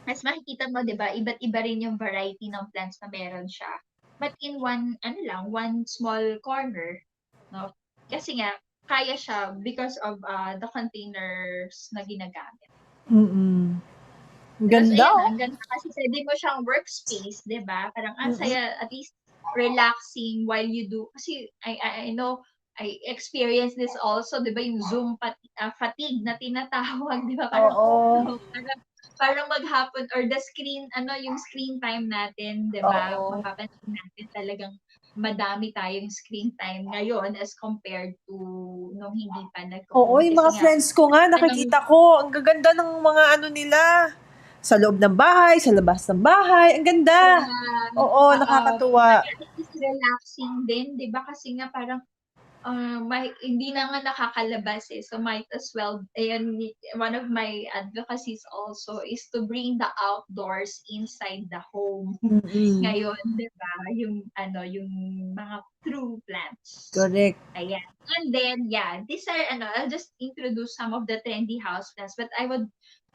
Mas makikita mo, 'di ba, iba't iba rin yung variety ng plants na meron siya. But in one small corner, no? Kasi nga kaya siya because of the containers na ginagamit. Tapos Ganda. ayan, ang ganda kasi pwede mo siyang workspace, 'di ba? Parang saya, at least relaxing while you do. Kasi I know I experience this also, 'di ba, yung Zoom fatigue na tinatawag, 'di ba? Parang parang maghapon or the screen, yung screen time natin, 'di ba? Mapapansin natin talagang madami tayong screen time ngayon as compared to nung hindi pa nagko-COVID. Yung mga friends ko nga, nakikita ko, ang gaganda ng mga nila. Sa loob ng bahay, sa labas ng bahay. Ang ganda. Nakakatuwa. At least relaxing din, 'di ba? Kasi nga parang hindi na nga nakakalabas eh. So might as well, ayan, one of my advocacies also is to bring the outdoors inside the home. Ngayon, 'di ba? Yung yung mga true plants. Correct. Ayan. And then, these are I'll just introduce some of the trendy houseplants, but I would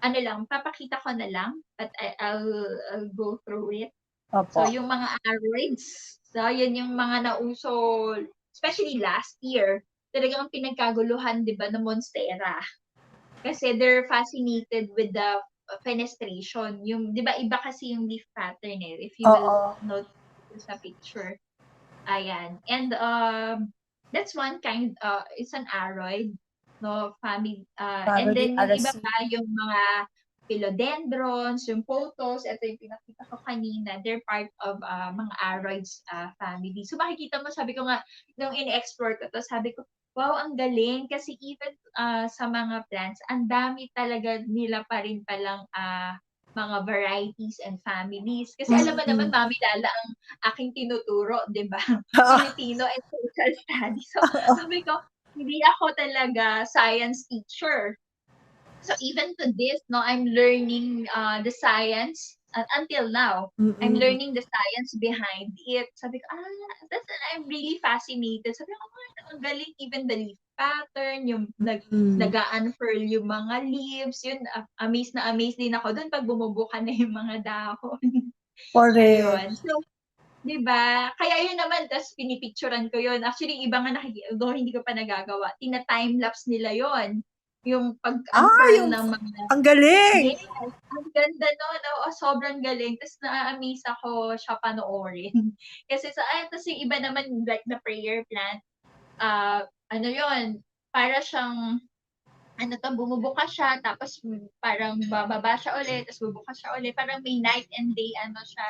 papakita ko na lang, but I'll go through it. So, yung mga aroids, so, yun yung mga nauso, especially last year, talagang pinagkaguluhan, di ba, ng Monstera. Kasi they're fascinated with the fenestration. Yung, di ba, iba kasi yung leaf pattern eh, if you will note sa picture. Ayan. And that's one kind, it's an aroid, no, family. And then yung iba pa, yung mga philodendrons, yung photos, ito yung pinakita ko kanina, they're part of mga aroids family. So makikita mo, sabi ko nga, nung in-explore ko to, sabi ko, wow, ang galing. Kasi even sa mga plants, ang dami talaga nila pa rin palang mga varieties and families. Kasi alam mo naman, Mami Lala ang aking tinuturo, di ba? Filipino and social studies. So sabi ko, hindi ako talaga science teacher. So even to this, no, I'm learning the science until now. I'm learning the science behind it. Sabi ko, that's, I'm really fascinated. Sabi ko, ang galing, even the leaf pattern, yung nag-unfurl yung mga leaves, yun, amazed na amazed din ako doon pag bumubuka na yung mga dahon. Ayun. So, di ba? Kaya yun naman, tapos pinipicturean ko yun. Actually, iba nga although hindi ko pa nagagawa, tina-timelapse nila yon. Yung pag-unfurl ng mga... Ang galing! Yes, ang ganda nun. Oo, sobrang galing. Tapos na-amaze ako siya panoorin. Kasi tapos yung iba naman, like the prayer plant, ano yon, para siyang, bumubuka siya, tapos parang bababa siya ulit, tapos bubuka siya ulit. Parang may night and day, siya,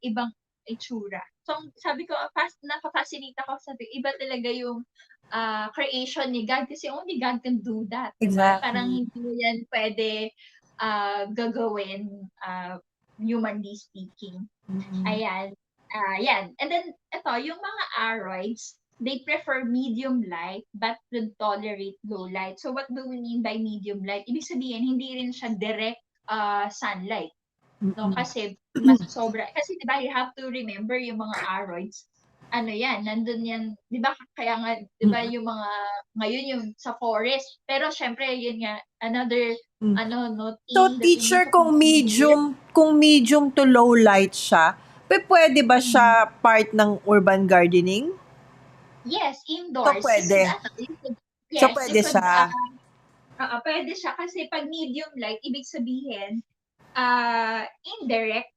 ibang itsura. So, sabi ko, napaka-fascinate ako. Sabi, iba talaga yung creation ni God kasi only God can do that. Diba? Exactly. Parang hindi mo yan pwede gagawin, humanly speaking. Ayan. Yan. And then, ito, yung mga aroids, they prefer medium light but will tolerate low light. So, what do we mean by medium light? Ibig sabihin, hindi rin siya direct sunlight. No, kasi mas sobra. Kasi 'di ba, you have to remember yung mga aroids. Ano 'yan, nandun 'yan, 'di ba? Kaya nga 'di ba yung mga ngayon yung sa forest. Pero syempre yun nga another no So, thing that we need teacher, to consider. kung medium to low light siya, pwede ba siya part ng urban gardening? Yes, So, indoors. Kasi pwede. So, you pwede could siya. pwede siya kasi pag medium light, ibig sabihin indirect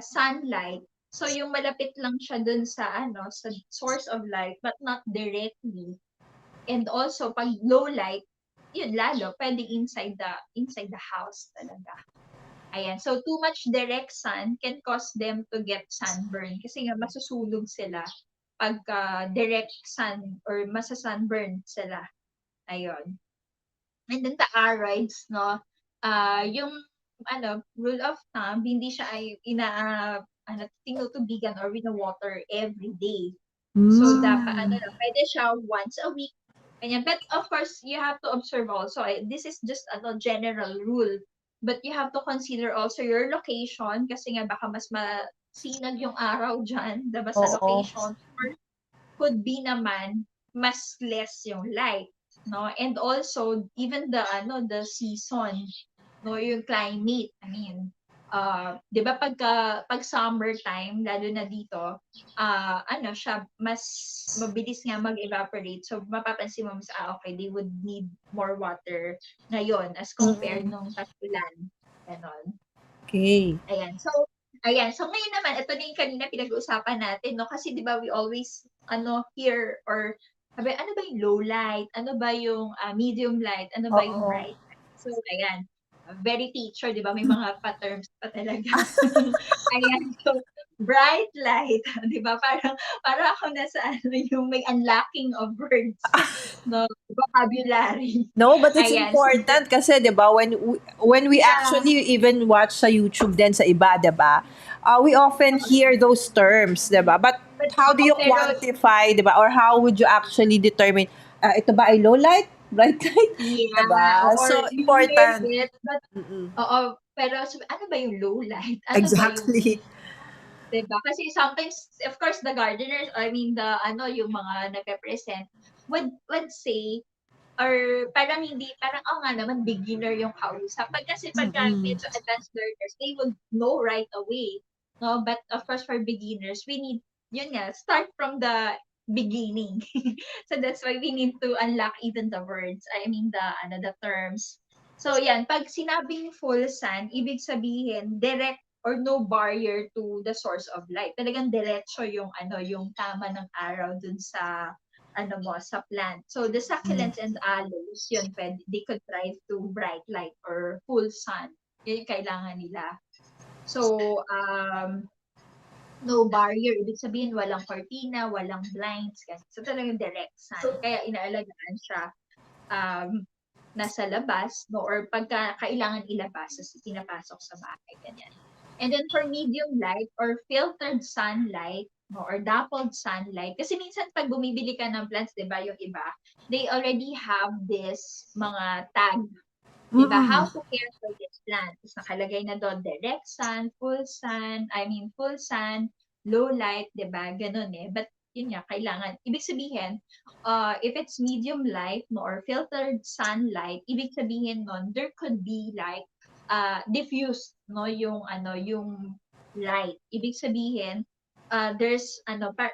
sunlight. So yung malapit lang siya dun sa sa source of light but not directly. And also pag low light, yun lalo pwede inside the house talaga. Ayan. So too much direct sun can cause them to get sunburn kasi nga masusunog sila pag direct sun or masa-sunburn sila. Ayun. And then the aroids, no, yung rule of thumb, hindi siya ay tinutubigan or wino-water every day. So, dapat, pwede siya once a week. Ganyan. But, of course, you have to observe also. This is just general rule. But you have to consider also your location kasi nga baka mas masinag yung araw dyan, diba, sa location. Or could be naman, mas less yung light. No, and also even the season, no, yung climate, I mean, 'di ba pag summertime lalo na dito, siya mas mabilis nga mag-evaporate, so mapapansin mo mas okay, they would need more water ngayon as compared nung tag-ulan, ganon. Okay. So ngayon naman, ito na yung kanina pinag-uusapan natin, no? Kasi di ba we always, hear or sabi, ano ba yung low light? Ano ba yung medium light? Ano ba yung bright light? So, ayan. Very teacher, di ba? May mga pa-terms pa talaga. Ayan. So, bright light. Di ba? Parang ako nasa yung may unlocking of words. No? Vocabulary. No, but it's Ayan. So, important kasi 'di ba when we yeah. actually even watch sa YouTube din sa iba, 'di ba? We often hear those terms, 'di ba? But how do you quantify, 'di ba? Or how would you actually determine ito ba ay low light, bright light? Yeah, 'Di ba? or So you hear important. it, but pero ano ba yung low light? Ano ba yung, Exactly. 'di ba? Kasi sometimes, of course, the gardeners, I mean, yung mga nagpe-present, would say, or parang hindi, parang, nga naman, beginner yung kausap. Kasi pagka medyo advanced learners, they would know right away. No? But, of course, for beginners, we need, yun nga, start from the beginning. So, that's why we need to unlock even the words. I mean, the terms. So, yan. Pag sinabing full sun, ibig sabihin, direct or no barrier to the source of light. Talagang diretso yung, yung tama ng araw dun sa sa plant. So the succulents and aloes, yun, they could thrive to bright light or full sun. Yun yung kailangan nila. So, no barrier. Ibig sabihin, walang cortina, walang blinds. Kasi, so, talagang direct sun. Kaya inaalagaan siya nasa labas, no? Or pagka kailangan ilabas, pinapasok sa bahay, ganyan. And then for medium light or filtered sunlight, no, or dappled sunlight, kasi minsan pag bumibili ka ng plants, di ba, yung iba, they already have this mga tag. Di ba? How to care for this plant. Tapos nakalagay na doon, direct sun, full sun, low light, di ba? Ganun eh. But yun nga, kailangan. Ibig sabihin, if it's medium light no, or filtered sunlight, ibig sabihin nun, there could be like diffused no yung light. Ibig sabihin, there's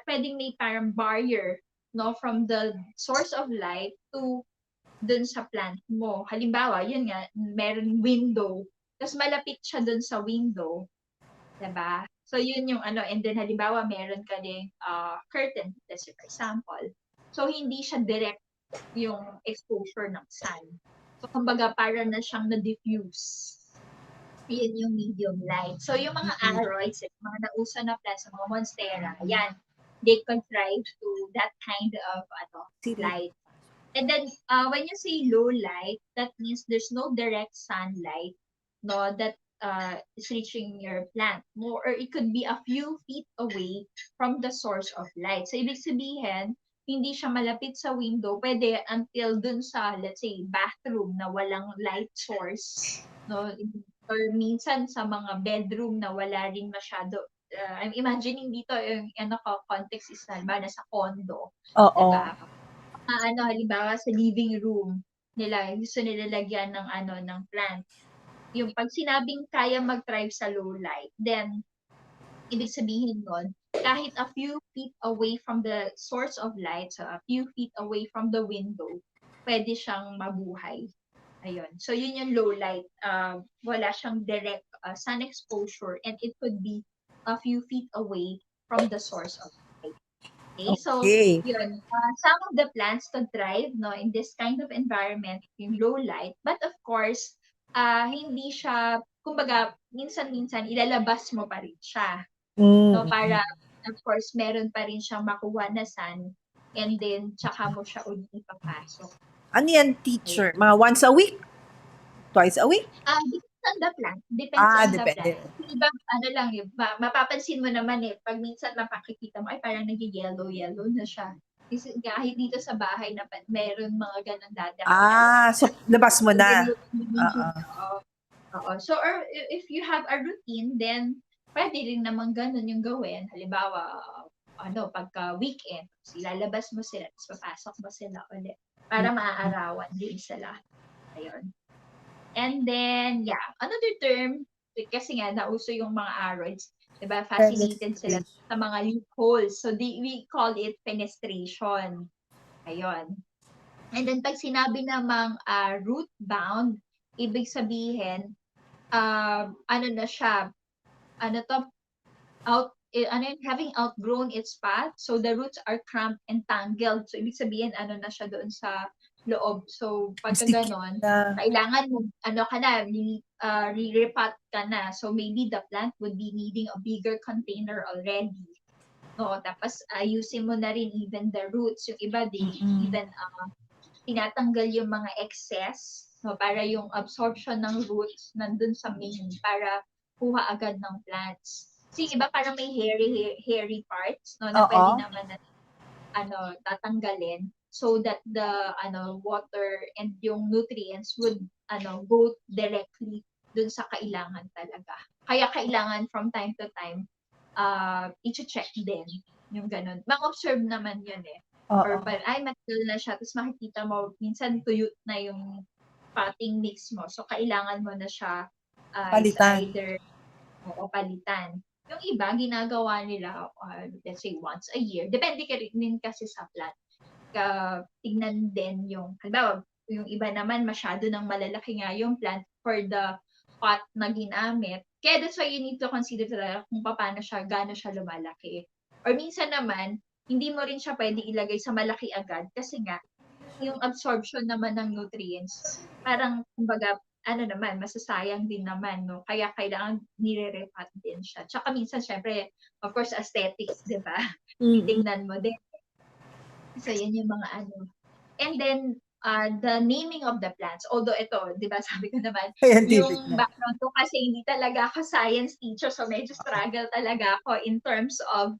pwedeng may parang barrier no from the source of light to dun sa plant mo. Halimbawa, yun nga, meron window, tapos malapit siya dun sa window, diba? So, yun yung and then halimbawa, meron ka ding curtain, let's say, for example. So, hindi siya direct yung exposure ng sun. So, kumbaga, para na siyang na-diffuse. Yun yung medium light. So, yung mga aroids, mga nauso na plants, mga monstera, yan, they can thrive to that kind of light. And then, when you say low light, that means there's no direct sunlight, no, that is reaching your plant. Or it could be a few feet away from the source of light. So, ibig sabihin, hindi siya malapit sa window, pwede until dun sa, let's say, bathroom na walang light source, no, or minsan sa mga bedroom na wala rin masyado. I'm imagining dito, yung context is nasa condo. Oo. Diba? Halimbawa sa living room nila, gusto nila lagyan ng plant. Yung pag sinabing kaya mag-thrive sa low light, then ibig sabihin nun, kahit a few feet away from the source of light, so a few feet away from the window, pwede siyang mabuhay. Ayun. So yun yung low light. Wala siyang direct sun exposure and it could be a few feet away from the source of light. Okay, so yun, some of the plants to thrive no in this kind of environment, yung low light, but of course, hindi siya, kumbaga, minsan-minsan ilalabas mo pa rin siya. No, para of course, meron pa rin siyang makuha na sun and then tsaka mo siya ulit ipapasok. Ano yan, teacher? Mga once a week? Twice a week? Depends on the plant. Depends on depende. the plant. Iba, lang yun, mapapansin mo naman pag minsan napakikita mo, ay parang nag-yellow na siya. Kasi kahit dito sa bahay na meron mga ganun dati. So labas mo na. Oo. So, or if you have a routine, then pwede rin naman ganun yung gawin. Halimbawa, pagka weekend, ilalabas mo sila, tapos papasok mo sila ulit para maaarawan din sila. Ayun. And then, yeah, another term, kasi nga, nauso yung mga aroids, diba? Fascinated sila sa mga loopholes. So, we call it fenestration. Ayun. And then, pag sinabi namang root-bound, ibig sabihin, na siya, having outgrown its path, so the roots are cramped and tangled. So, ibig sabihin, na siya doon sa loob. So, pagka ganon, kailangan mo, re-repot ka na. So, maybe the plant would be needing a bigger container already. No, tapos, ayusin mo na rin even the roots. Yung iba, even tinatanggal yung mga excess, no, para yung absorption ng roots nandun sa main, para kuha agad ng plants. Kasi iba parang may hairy parts, no, na pwede naman na, tatanggalin, so that the water and yung nutrients would go directly dun sa kailangan talaga. Kaya kailangan from time to time i-check din yung ganun. Mag-observe naman yun or matagal na siya, tapos makikita mo minsan tuyot na yung potting mix mo, so kailangan mo na siya palitan. Either palitan. Yung iba ginagawa nila let's say once a year, depende ka rin kasi sa plant. Tignan din yung, halimbawa, yung iba naman masyado nang malalaki nga yung plant for the pot na ginamit. Kaya that's why you need to consider talaga kung paano siya, gaano siya lumalaki. Or minsan naman, hindi mo rin siya pwede ilagay sa malaki agad kasi nga, yung absorption naman ng nutrients, parang kumbaga, ano naman, masasayang din naman, no? Kaya kailangan nire-repot din siya. Tsaka minsan, syempre, of course, aesthetics, di ba? Titingnan mo din. So, yun yung mga ano. And then, the naming of the plants. Although ito, di ba, sabi ko naman, yung background ko kasi hindi talaga ako science teacher, so medyo struggle talaga ako in terms of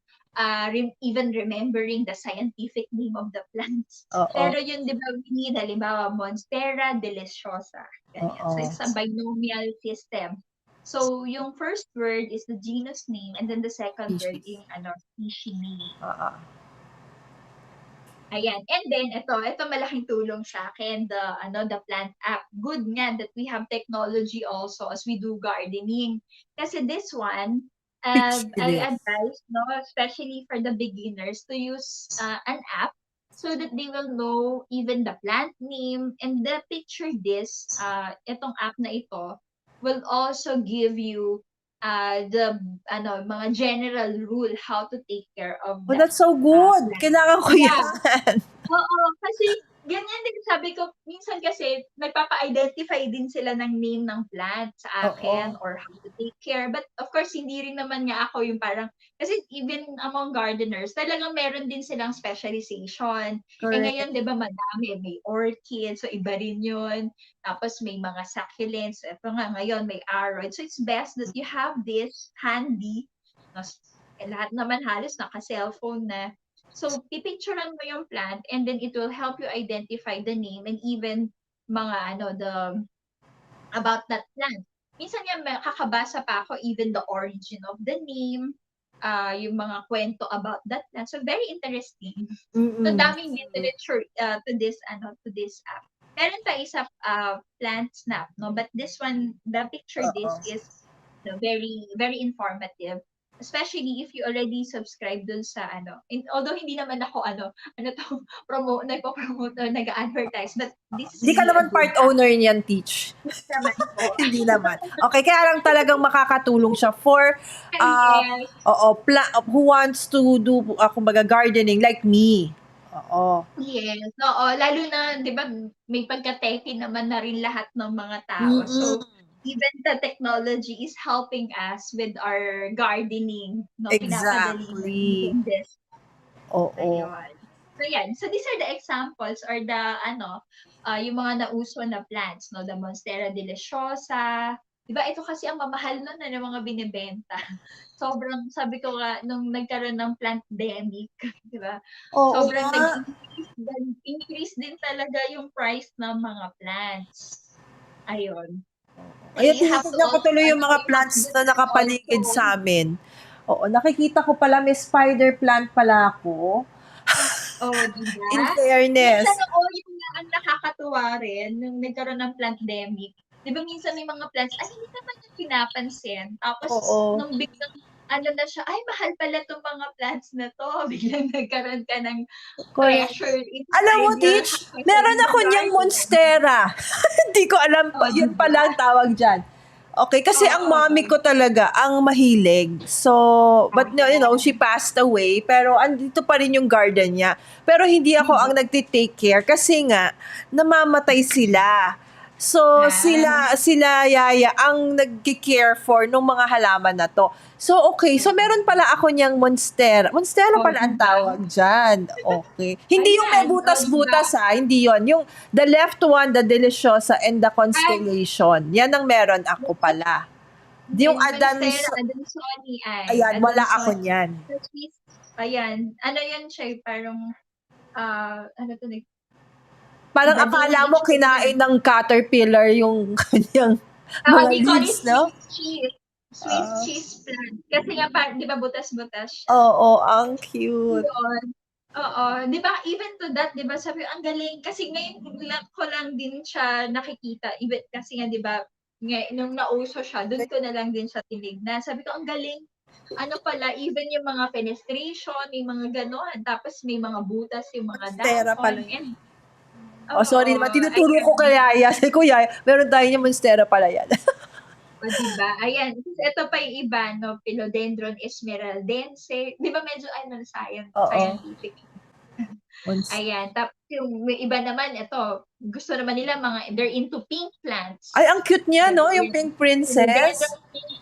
even remembering the scientific name of the plants. Pero yun, di ba, we halimbawa, Monstera deliciosa. Ganyan. So, it's a binomial system. So, yung first word is the genus name, and then the second word yung species name. Ayan. And then, ito malaking tulong sa akin, the plant app. Good nga that we have technology also as we do gardening. Kasi this one, I advise, no, especially for the beginners, to use an app so that they will know even the plant name and the picture this, itong app na ito, will also give you the mga general rule how to take care of that. That's so good. Kailangan ko yan. Oo, kasi ganyan din sabi ko, minsan kasi nagpapa-identify din sila ng name ng plant sa akin or how to take care. But of course, hindi rin naman nga ako yung parang, kasi even among gardeners, talagang meron din silang specialization. Correct. Ngayon, di ba, madami. May orchids, so iba rin yun. Tapos may mga succulents. Ito nga, ngayon may aroid. So it's best that you have this handy. Lahat naman halos naka-cellphone na. So, pipicturean mo yung plant and then it will help you identify the name and even mga about that plant. Minsan yan, kakabasa pa ako even the origin of the name, yung mga kwento about that plant. So, very interesting. So, daming literature to this app. Meron pa isa plant snap, no? But this one, the picture this is very, very informative. Especially if you already subscribe dun sa although hindi naman ako nagpo-promote or nag-advertise, but this is Hindi ka naman part owner niyan, Teach. naman po. Hindi naman. Okay, kaya lang talagang makakatulong siya for who wants to do kumbaga gardening like me. Yes, oo. Lalo na, di ba, may pagka-techy naman na rin lahat ng mga tao. So, even the technology is helping us with our gardening. No? Exactly. This. Ayun. So, yan. So, these are the examples or the, yung mga nauso na plants. No? The Monstera deliciosa. Diba, ito kasi ang mamahal nun na mga binibenta. Sobrang, sabi ko nga, nung nagkaroon ng plant-demic, diba? Sobrang nag-increase din talaga yung price ng mga plants. Ayun. Ayun, tinitignan ko tuloy yung mga plants na nakapaligid sa amin. Oo, nakikita ko pala may spider plant pala ako. Diba? In fairness. Minsan yung ang nakakatuwa rin, nung nagkaroon ng plant-demic, di ba minsan may mga plants, hindi naman yung pinapansin. Tapos, nung biglang, na siya, mahal pala itong mga plants na to. Biglang nagkaroon ka ng pressure. Alam mo, Teach, meron ako niyang Monstera. Hindi ko alam pa, yun pala ang tawag dyan. Okay, kasi ang mommy ko talaga ang mahilig. So, but she passed away, pero andito pa rin yung garden niya. Pero hindi ako ang nagti-take care kasi nga namamatay sila. So, sila yaya ang nagki-care for nung mga halaman na to. So, okay. So, meron pala ako niyang Monstera. Monstera pala ang tawag dyan. Okay. Hindi yung may butas-butas Hindi yon. Yung the left one, the deliciosa, and the constellation. Yan ang meron ako pala. Yung Adansoni ayan, wala ako niyan. Ayan. Ano yan siya? Parang, parang akala mo kinain ng caterpillar yung kanyang mga leaves, no? Swiss cheese plant. Kasi nga, di ba, butas-butas siya. Oo, ang cute. Yun. Oo. Di ba, even to that, di ba, sabi ang galing. Kasi ngayon ko lang din siya nakikita. Even, kasi nga, di ba, nung nauso siya, doon ko na lang din siya tinignan. Sabi ko, ang galing. Pala, even yung mga fenestration, may mga gano'n. Tapos may mga butas, yung mga dahon. Sorry naman. Tinuturo ko kay Yaya. Sabi ko, Yaya, meron tayo niya Monstera pala yan. O, diba? Ayan. Ito pa yung iba, no? Philodendron esmeraldense. Di ba medyo Oo. scientific? Once. Ayan. Tapos yung iba naman, ito, gusto naman nila they're into pink plants. Ay, ang cute niya, Diba? no? Yung Pink Princess. Philodendron pink,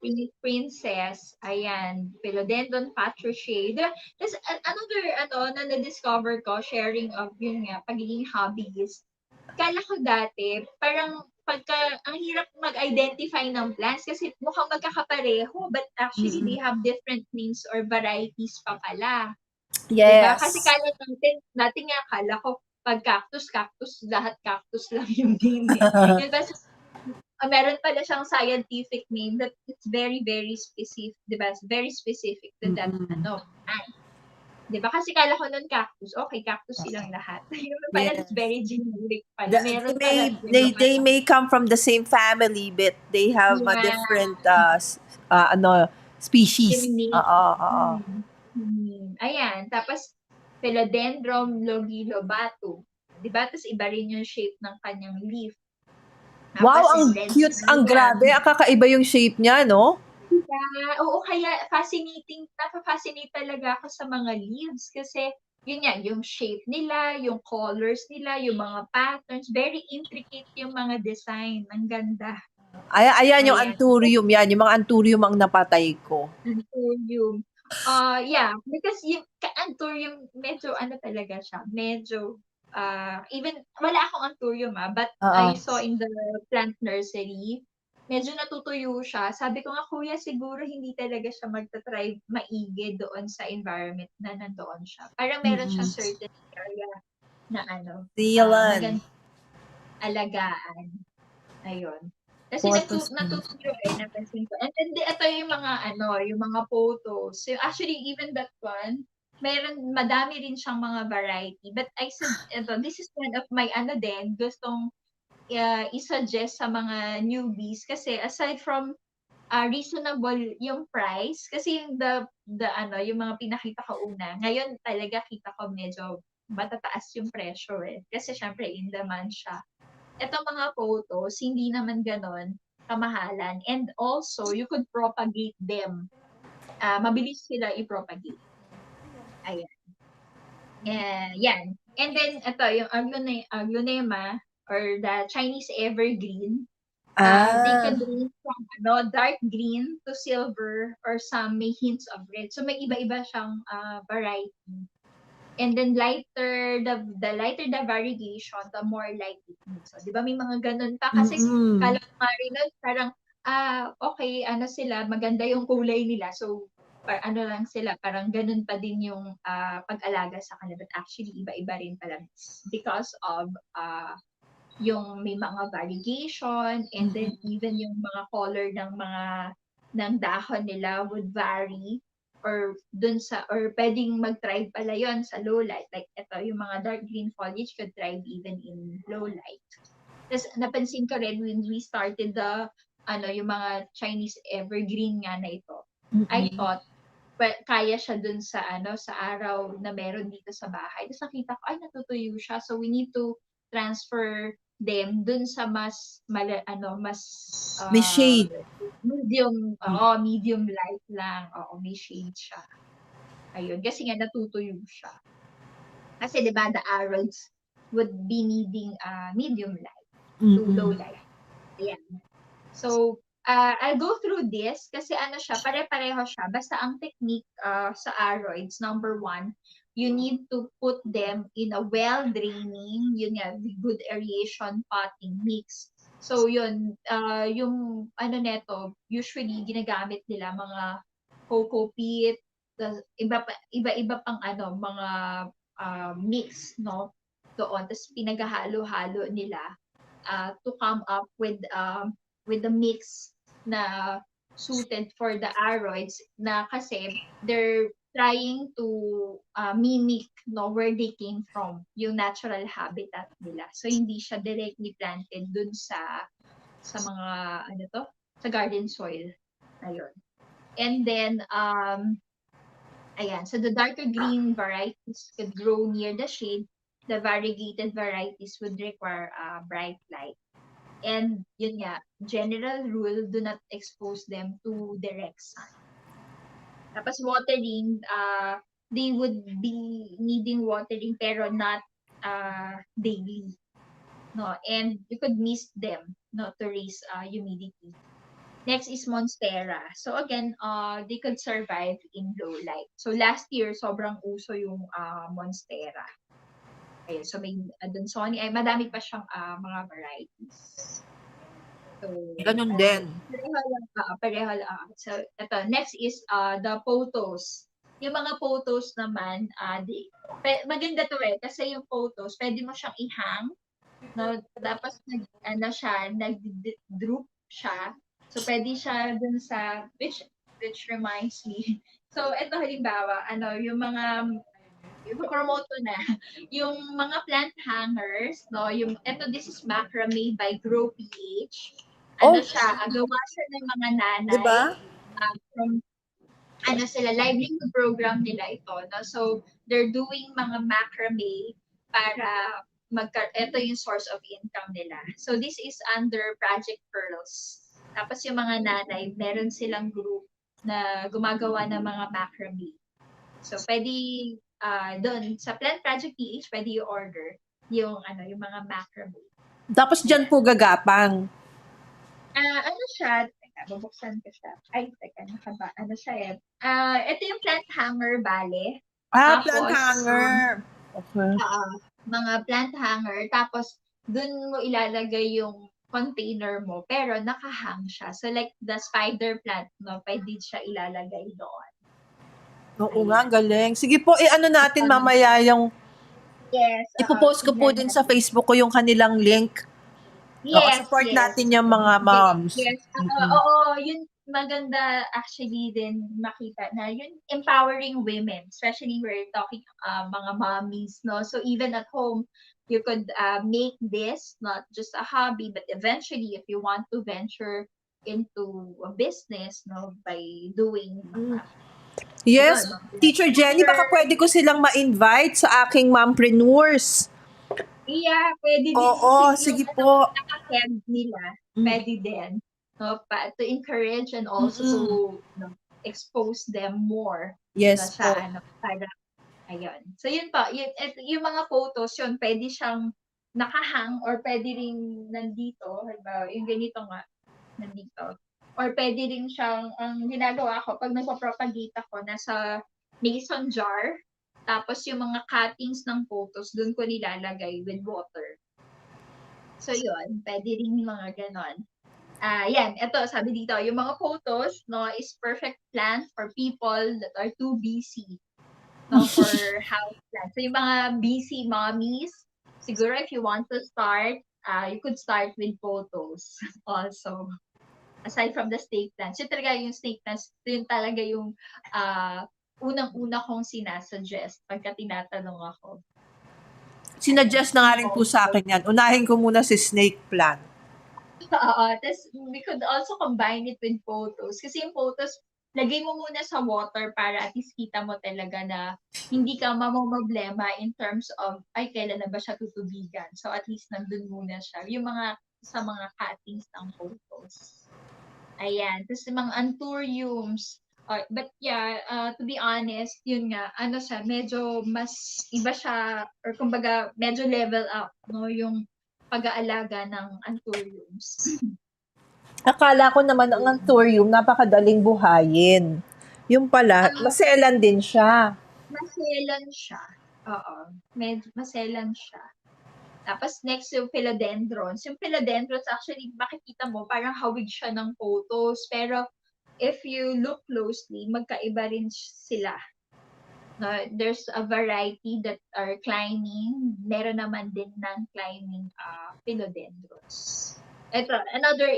pink princess. Ayan. Philodendron patriciae. Diba? Tapos another, na na-discover ko, sharing of yun nga, pagiging hobbyist. Kala ko dati, parang ang hirap mag-identify ng plants kasi mukhang magkakapareho, but actually they have different names or varieties pa pala. Diba? Kasi Yes. kala natin nga kala ko, pag cactus, lahat cactus lang yung name eh. Yun, kasi meron pala siyang scientific name that it's very, very specific, diba? Very specific to that, plant. Diba? Kasi kala ko nun cactus, okay, cactus silang lahat. Yung pala, Yes. it's very generic pala. Meron They pala talaga they may come from the same family, but they have a yeah, different species. Oo, oo. Ayan, tapos Philodendron logilobatum. Diba? Tapos iba rin yung shape ng kanyang leaf. Wow, Tapos ang red cute, ang grabe. Ang kakaiba yung shape niya, no? diba? Oo, kaya napaka-fascinate talaga ako sa mga leaves kasi yun nga, yung shape nila, yung colors nila, yung mga patterns, very intricate yung mga design. Ang ganda. Ayan yung Ayan. anthurium yan. Yung mga anthurium ang napatay ko. Anthurium. Yeah, because yung anthurium, medyo talaga siya, medyo, even, wala akong anthurium but I saw in the plant nursery, medyo natutuyo siya. Sabi ko nga, kuya, siguro hindi talaga siya magta-thrive maigi doon sa environment na nandoon siya. Parang meron siyang certain area na Sealan. magandang alagaan. Ayun. Kasi natutuyo napansin ko. And then, ito yung mga, yung mga photos. So, actually, even that one, madami rin siyang mga variety. But I said, this is one of my, gustong i-suggest sa mga newbies. Kasi aside from reasonable yung price, kasi yung yung mga pinakita ko una, ngayon talaga kita ko medyo matataas yung presyo eh. Kasi syempre, in demand siya. Etong mga photos, hindi naman ganon kamahalan. And also, you could propagate them. Mabilis sila i-propagate. Ayan. Yan. And then, ito, yung aglonema or the Chinese evergreen. They can range from dark green to silver or some may hints of red. So, may iba-iba siyang variety. And then lighter the lighter the variegation, the more light it needs. So, 'di ba may mga ganun pa kasi kala ko nga rin nun, parang okay, sila, maganda yung kulay nila. So lang sila, parang ganun pa din yung pag-alaga sa kanila. But actually iba-iba rin pala because of yung may mga variegation, and then even yung mga color ng dahon nila would vary or pwedeng mag-thrive pala yon sa low light. Like ito, yung mga dark green foliage could thrive even in low light. Tapos napansin ko rin when we started yung mga Chinese evergreen nga na ito, I thought kaya siya dun sa sa araw na meron dito sa bahay. Tapos nakita ko, ay, natutuyo siya. So we need to transfer them dun sa mas may shade. Medium light lang. Oo, may shade siya. Ayun, kasi nga natutuyo siya. Kasi 'di ba the arrows would be needing medium light to low light. Ayan. So, I'll go through this kasi siya, pare-pareho siya. Basta ang technique sa aroids, number 1, you need to put them in a well-draining, yun nga, good aeration potting mix. So, yun, yung neto, usually ginagamit nila mga coco peat, iba-iba pang mga mix, no? Doon. Tapos pinaghalo-halo nila to come up with the mix na suited for the aroids, na kasi they're trying to mimic where they came from, yung natural habitat nila. So hindi siya directly planted dun sa mga sa garden soil. Ayun. And then ayan, so the darker green varieties could grow near the shade. The variegated varieties would require bright light. And yun nga, general rule, do not expose them to direct sun. Tapos watering, they would be needing watering pero not daily. No, and you could mist them, no, to raise humidity. Next is monstera. So again, they could survive in low light. So last year, sobrang uso yung monstera. Ayun, so may Adansoni, ay madami pa siyang mga varieties. So, Ganun din. pareho lang. So, ito, next is the photos. Yung mga photos naman, maganda to kasi yung photos, pwede mo siyang i-hang, no? Tapos, nag-droop siya. So, pwede siya dun sa, which reminds me. So, ito halimbawa, yung mga promote ko na yung mga plant hangers, no, this is macrame by Grow PH. Siya, gawa siya ng mga nanay. Diba? From sila, livelihood program nila ito, no? So, they're doing mga macrame para ito yung source of income nila. So, this is under Project Pearls. Tapos yung mga nanay, meron silang group na gumagawa ng mga macrame. So, pwede doon sa Plant Project PH, pwede i-order yung mga macrame. Tapos dyan po gagapang. Siya, bubuksan ko siya. Ay, teka, siya ito yung plant hanger, bale. Tapos, plant hanger. Okay. Mga plant hanger. Tapos, dun mo ilalagay yung container mo, pero nakahang siya. So, like the spider plant, no, pwede siya ilalagay doon. Oo nga, galing. Sige po, natin mamaya yung ipopost ko po din sa Facebook ko yung kanilang link. Yes, support natin yung mga moms. Yes. Oo, yun maganda actually din makita na yun empowering women, especially we're talking mga mommies, no? So even at home, you could make this not just a hobby, but eventually if you want to venture into a business, no, by doing Yes, Teacher Jennie, baka pwede ko silang ma-invite sa aking mompreneurs. Yeah, pwede din. Oo, sige po. Naka-head nila, pwede din. No, to encourage and also to expose them more. Yes po. Para, ayun. So yun po, yung mga photos yun, pwede siyang nakahang or pwede rin nandito. Halimbawa, yung ganito nga, nandito. Or pwede rin siyang, ang ginagawa ko, pag nagpa-propagate ako, nasa mason jar, tapos yung mga cuttings ng photos, doon ko nilalagay with water. So yun, pwede rin yung mga ganon. Yan, ito, sabi dito, yung mga photos, no, is perfect plant for people that are too busy, no, for house plants. So yung mga busy mommies, siguro if you want to start, you could start with photos also. Aside from the snake plants. Yun talaga yung snake plants, yun talaga yung unang-una kong sinasuggest pagka tinatanong ako. Sinuggest na nga rin po sa akin yan. Unahin ko muna si snake plant. Tapos we could also combine it with photos. Kasi yung photos, lagay mo muna sa water para at least kita mo talaga na hindi ka mamomroblema in terms of, ay, kailan na ba siya tutubigan? So at least nandun muna siya. Yung sa mga cuttings ng photos. Ayan. Tapos yung mga anthuriums. But yeah, to be honest, yun nga, siya, medyo mas iba siya, or kumbaga, medyo level up, no, yung pag-aalaga ng anthuriums. Akala ko naman ang anthurium, napakadaling buhayin. Yung pala, maselan din siya. Maselan siya. Oo. Medyo maselan siya. Tapos next yung philodendrons. Yung philodendrons, actually, makikita mo, parang hawig siya ng photos. Pero if you look closely, magkaiba rin sila. No, there's a variety that are climbing. Meron naman din non-climbing philodendrons. Another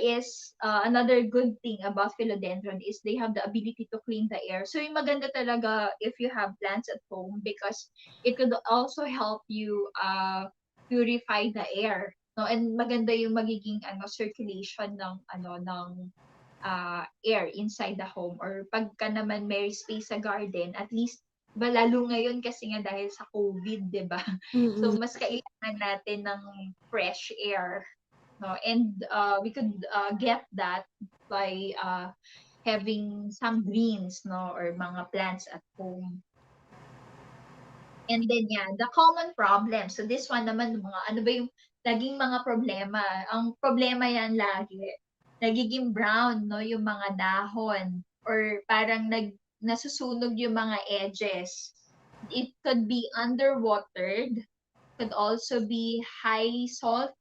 good thing about philodendron is they have the ability to clean the air. So yung maganda talaga if you have plants at home because it could also help you purify the air. No, and maganda yung magiging circulation ng air inside the home, or pagka naman may space sa garden, at least lalo ngayon kasi nga dahil sa COVID, 'di ba? So mas kailangan natin ng fresh air. no? And we could get that by having some greens, no, or mga plants at home. And then the common problem. So this one naman, mga ano ba yung naging mga problema? Ang problema yan lagi, nagiging brown, no, yung mga dahon, or parang nasusunog yung mga edges. It could be underwatered, could also be high salt,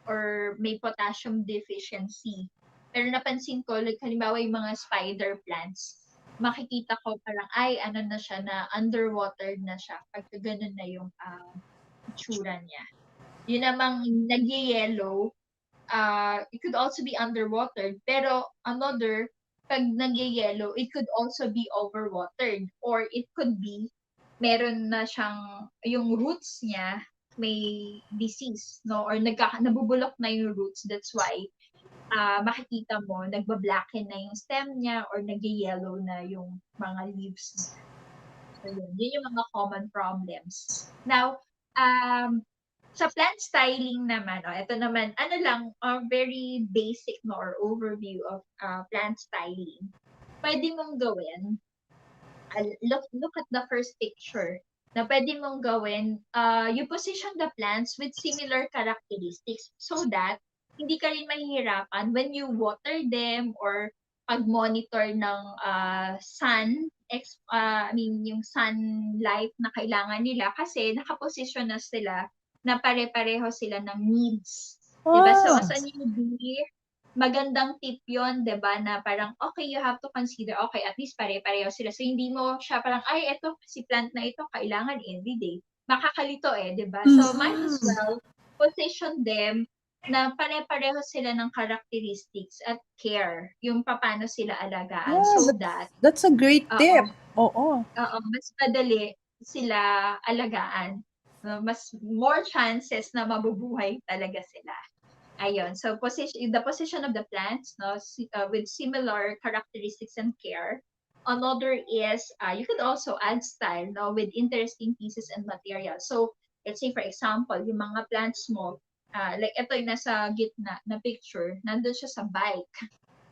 or may potassium deficiency. Pero napansin ko, like halimbawa yung mga spider plants, makikita ko parang, ay, ano na siya, na underwater na siya. Pagka ganun na yung itsura niya. Yun namang nag-yellow, it could also be underwater. Pero another, pag nag-yellow, it could also be overwatered. Or it could be, meron na siyang, yung roots niya, may disease, no? Or nabubulok na yung roots. That's why makikita mo, nagba-blacken na yung stem niya or nag-yellow na yung mga leaves niya. So, yun yung mga common problems. Now, sa plant styling naman, ito naman, ano lang, very basic no, or overview of plant styling. Pwede mong gawin, look at the first picture, na pwede mong gawin, you position the plants with similar characteristics so that hindi ka rin mahihirapan when you water them or pag-monitor ng sun, yung sunlight na kailangan nila kasi nakaposisyon na sila na pare-pareho sila ng needs. Diba? So as a newbie, magandang tip yon, 'di ba, na parang okay, you have to consider, okay, at least pare-pareho sila. So hindi mo siya parang, ay, eto si plant na ito kailangan everyday. Makakalito 'di ba? So might as well position them na pare-pareho sila ng characteristics at care, yung paano sila alagaan so that that's a great tip. Oo. mas madali sila alagaan. Mas more chances na mabubuhay talaga sila. Ayun. So the position of the plants, no, with similar characteristics and care. Another is you could also add style, no, with interesting pieces and materials. So let's say for example, yung mga plants mo, like ito yung nasa gitna na picture, nandun siya sa bike,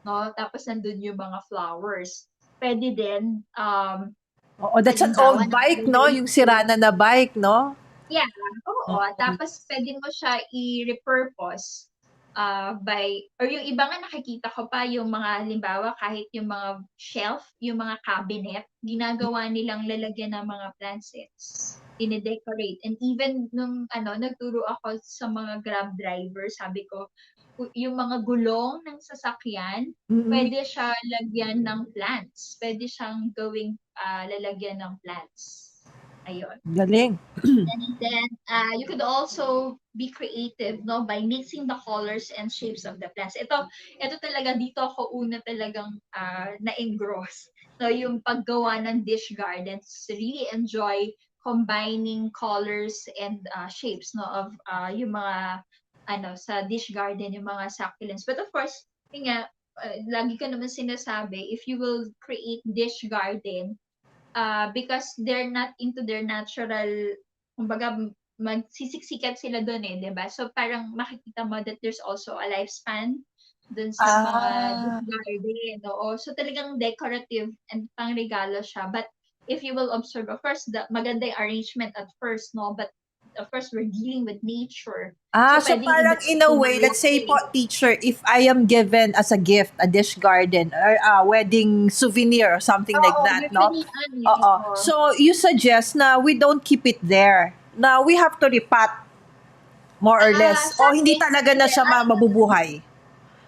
no? Tapos nandun yung mga flowers. Pwede din that's an old bike, no? Yung sira na bike, no? Yeah, oo. Tapos pwede mo siya i-repurpose or yung iba nga nakikita ko pa yung mga halimbawa kahit yung mga shelf, yung mga cabinet, ginagawa nilang lalagyan ng mga plant sets, dine-decorate. And even nung nagturo ako sa mga Grab driver, sabi ko, yung mga gulong ng sasakyan, pwede siya lagyan ng plants. Pwede siyang gawing lalagyan ng plants. Ayun. Galing. And then you could also be creative, no, by mixing the colors and shapes of the plants. Ito talaga dito ako una talagang na-engross. So yung paggawa ng dish gardens, really enjoy combining colors and shapes, no, of yung mga sa dish garden, yung mga succulents. But of course, lagi ko naman sinasabi, if you will create dish garden, because they're not into their natural, kumbaga magsisiksikat sila doon 'di ba? So parang makikita mo that there's also a lifespan doon sa mga garden, oo. So talagang decorative and pangregalo siya. But if you will observe, of course, maganda yung arrangement at first, no? But of course, we're dealing with nature. So parang in a way, let's say po, teacher, if I am given as a gift a dish garden or a wedding souvenir or something like that, no? So you suggest na we don't keep it there. Na we have to repot more or less. O hindi talaga na siya mabubuhay.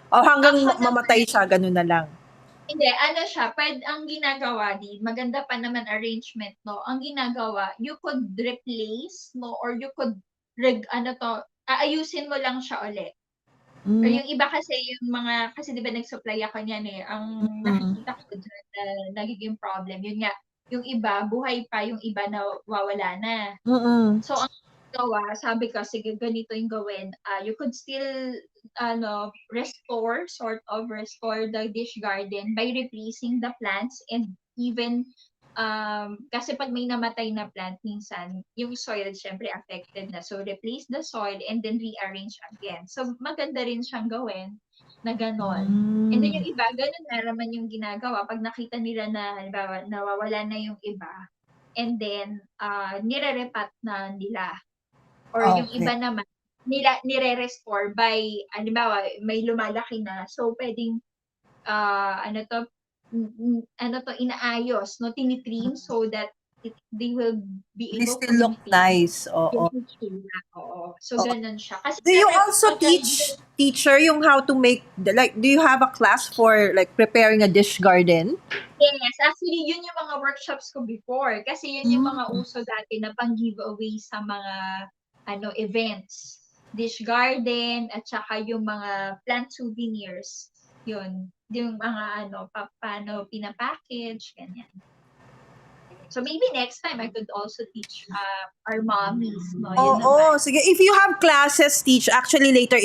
O hanggang mamatay siya, ganun na lang. Hindi, siya, ang ginagawa maganda pa naman arrangement, no? Ang ginagawa, you could replace, no, or you could, aayusin mo lang siya ulit. Or yung iba kasi, kasi di ba nag-supply ako niyan ang nakikita ko dyan na nagiging problem, yun nga, yung iba, buhay pa, yung iba na wawala na. So, ang gawa, sabi ko, sige, ganito yung gawin. You could still restore the dish garden by replacing the plants and even Kasi pag may namatay na plant, minsan, yung soil syempre affected na. So, replace the soil and then rearrange again. So, maganda rin siyang gawin na ganon. And then yung iba, ganun na naman yung ginagawa. Pag nakita nila na, halimbawa, nawawala na yung iba, and then, nire-repat na nila. Or yung iba naman, nire-restore by, halimbawa, may lumalaki na. So, pwedeng, inaayos, no? Tinitrim so that they will be They able to still look maintain nice. yung Oo. itsura. Oo. So, ganun siya. Kasi Do you syempre, also teach teacher yung how to make like do you have a class for like preparing a dish garden? yes, actually, yun yung mga workshops ko before. Kasi yun yung mga uso dati na pang giveaway sa mga events. Dish garden, at saka yung mga plant souvenirs. Yun. Yung mga paano pinapackage, ganyan. So maybe next time I could also teach our mommies, no? Yun naman. Sige. If you have classes, teach. Actually, later,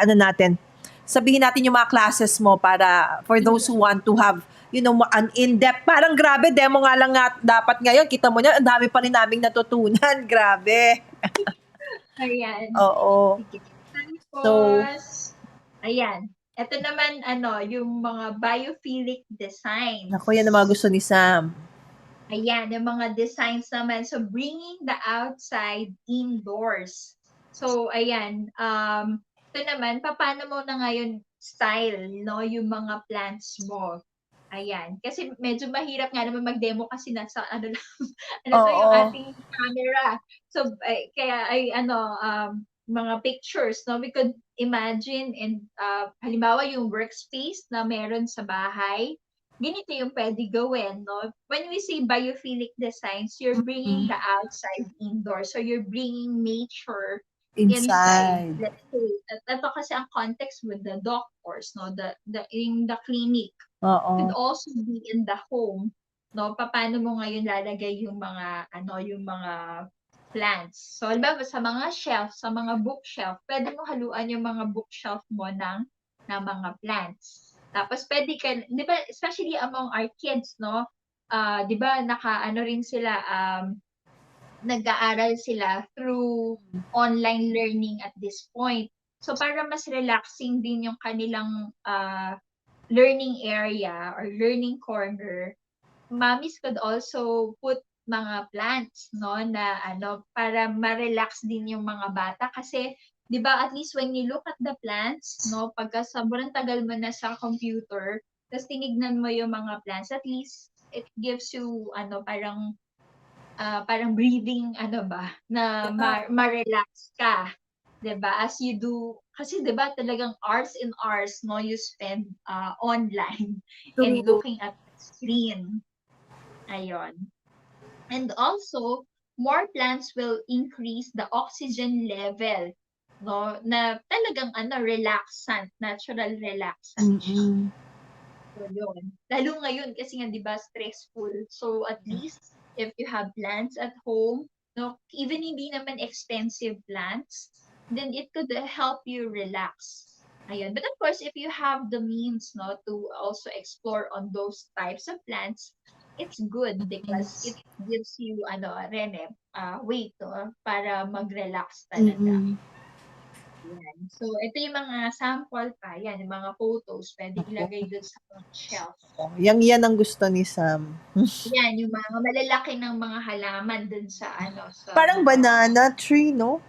ano natin. Sabihin natin yung mga classes mo para for those who want to have, an in-depth. Parang grabe, demo nga lang nga dapat ngayon. Kita mo niya, ang dami pa rin naming natutunan. Grabe. Ayan. Oo. Sige. So, Tapos, ayan. Ito naman, yung mga biophilic designs. naku, yan ang mga gusto ni Sam. Ayan, yung mga designs naman. So, bringing the outside indoors. So, ayan. Ito naman, paano mo na ngayon style, no? Yung mga plants mo. Ayan. Kasi medyo mahirap nga naman mag-demo kasi nasa, yung ating camera. So, mga pictures, no? We could imagine and, halimbawa yung workspace na meron sa bahay, ganito yung pwede gawin, no? When we say biophilic designs, you're bringing the outside indoors. So you're bringing nature inside. Let's say, ito kasi ang context with the doctors, no? In the clinic. Could also be in the home, no? Paano mo ngayon lalagay yung mga plants. So, halimbawa sa mga shelf, sa mga bookshelf, pwede mo haluan yung mga bookshelf mo ng mga plants. Tapos pwede ka, 'di ba, especially among our kids, no? 'Di ba rin sila, nag-aaral sila through online learning at this point. So para mas relaxing din yung kanilang learning area or learning corner, mommies could also put mga plants, no, na para ma-relax din yung mga bata kasi 'di ba, at least when you look at the plants, no, pagka sobrang tagal mo na sa computer, tapos tinignan mo yung mga plants, at least it gives you parang breathing na ma-relax ka, 'di ba? As you do, kasi 'di ba talagang hours and hours, no, you spend online and looking at the screen. Ayun. And also, more plants will increase the oxygen level, no? Na talagang relaxant, natural relaxant siya. So, yun. Lalo ngayon kasi nga 'di ba stressful. So, at least if you have plants at home, no, even hindi naman expensive plants, then it could help you relax. Ayun. But of course, if you have the means, no, to also explore on those types of plants, it's good because it gives you way to para mag-relax talaga. Yan. So, ito yung mga sample pa. Yan, yung mga photos. Pwede ilagay dun sa mga shelf. Yan ang gusto ni Sam. Yan, yung mga malalaki ng mga halaman dun sa Parang banana tree, no?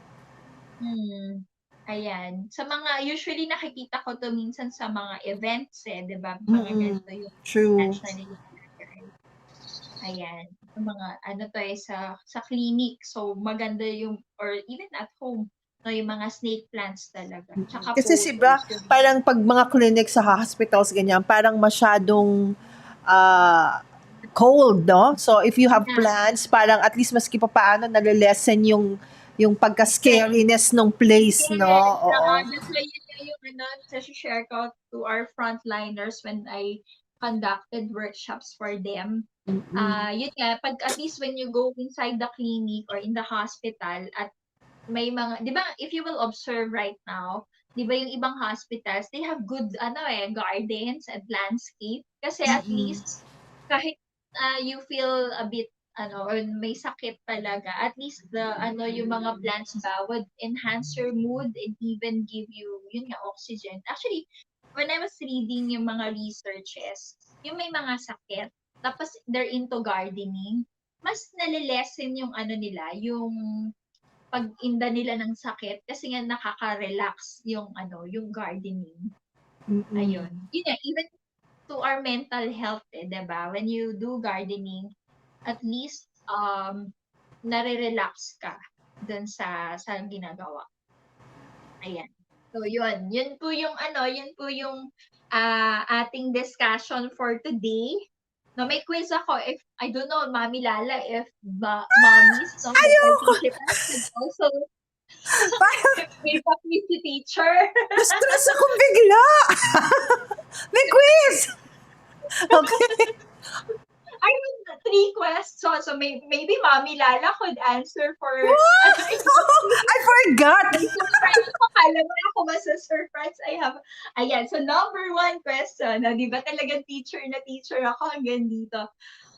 Ayan. Sa mga, usually nakikita ko to minsan sa mga events di ba? Mga ganito yung plants na nilalagay. Ayan. Yung mga, sa clinic. So, maganda yung, or even at home, no, yung mga snake plants talaga. Tsaka Kasi parang pag mga clinic sa hospitals, ganyan, parang masyadong cold, no? So, if you have plants, parang at least maski pa paano, nalilesen yung pagka-scariness ng place, no? Oo. That's why yun yung share ko to our frontliners when I conducted workshops for them. Yun nga, pag at least when you go inside the clinic or in the hospital at may mga, 'di ba, if you will observe right now, 'di ba yung ibang hospitals, they have good gardens and landscape kasi at least kahit you feel a bit or may sakit talaga, at least yung mga plants ba would enhance your mood and even give you, yun nga, oxygen. Actually, when I was reading yung mga researches, yung may mga sakit, tapos they're into gardening, mas nalilesen yung nila, yung pag-inda nila ng sakit kasi nga nakaka-relax yung gardening. Ayun. Yun nga, even to our mental health, 'di ba? When you do gardening, at least nare-relax ka dun sa ginagawa. Ayan. So yun po yung ating discussion for today. No, may quiz ako. If I don't know, Mami Lala, if mommies participants could also may pa-quiz si teacher. Na-stress akong bigla. May quiz. Okay. I mean, 3 questions. So maybe Mami Lala could answer for... I forgot! Akala mo ako masa-surprise. Ayan, so number 1 question. Di ba talagang teacher na teacher ako hanggang dito?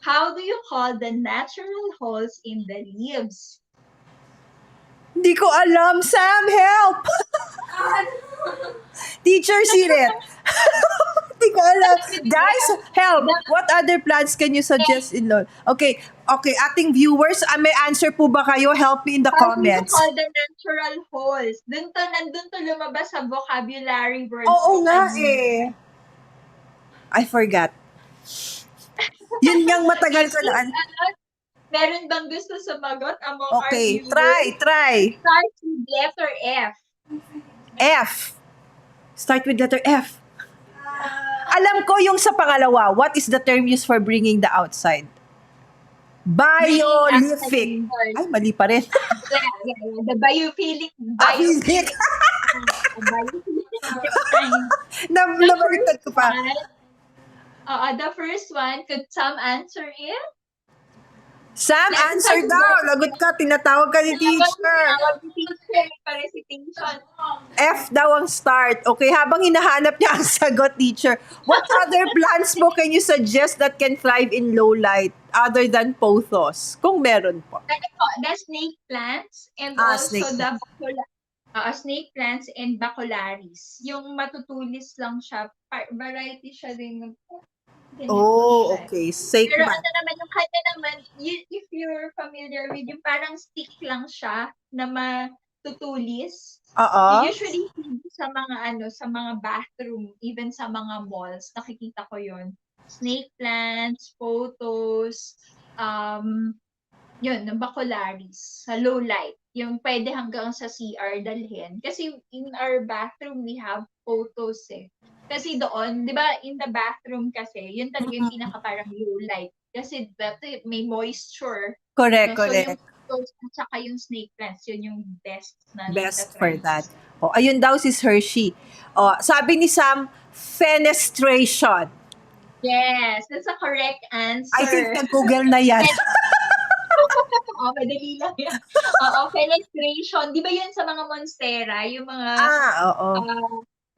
How do you call the natural holes in the leaves? Hindi ko alam. Sam, help! Teacher Siret. Hindi ko alam. Guys, help! What other plants can you suggest in lawn? Okay, ating viewers, may answer po ba kayo? Help me in the comments. How do you call the natural holes? Nandun to lumabas sa vocabulary words. Oo nga eh. I forgot. Yun ngang matagal ko na. Meron bang gusto sumagot among our viewers? Okay, try. Start with letter F. F. Start with letter F. Alam ko yung sa pangalawa. What is the term used for bringing the outside? Biolific. Ay, mali pa rin. The biophilic. Biolific. Nabaliktad ko pa. The first one, could Sam answer it? Sam, answer daw. Lagot ka, tinatawag ka ni teacher. F daw ang start. Okay, habang hinahanap niya ang sagot, teacher, what other plants mo can you suggest that can thrive in low light other than pothos? Kung meron po. The snake plants and also snake. the snake plants and bacularis. Yung matutulis lang siya. Variety siya din. Okay. Safe pero man. Naman yung kanya naman, if you're familiar with yung parang stick lang siya na matutulis. Usually sa mga bathroom, even sa mga malls, nakikita ko yon. Snake plants, photos, yun, ng bacularis, sa low light. Yung pwede hanggang sa CR dalhin. Kasi in our bathroom, we have photos eh. Kasi doon, di ba, in the bathroom kasi, yun talaga yung pinaka parang low light. Kasi dati may moisture. Correct. So yung photos at saka yung snake plants, yun yung best na for that. Ayun daw si Hershey. Sabi ni Sam, fenestration. Yes, that's a correct answer. I think nag-google na yan. Madali lang yan. Fenestration. Di ba yun sa mga monstera? Yung mga...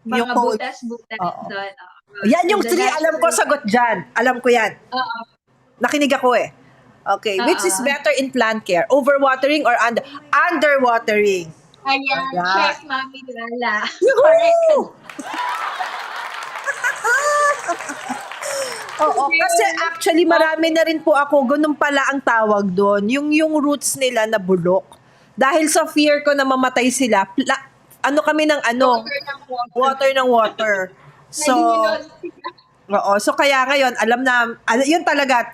mga butas-butas doon. Yan yung 3, alam ko sagot dyan. Alam ko yan. Nakinig ako eh. Okay, which is better in plant care? Overwatering or underwatering? Ayan, check Mami Lala. Correct. Kasi actually marami na rin po ako, ganun pala ang tawag doon. Yung roots nila na bulok. Dahil sa fear ko na mamatay sila, kami ng water ng water. So, so kaya ngayon, alam na, yun talaga,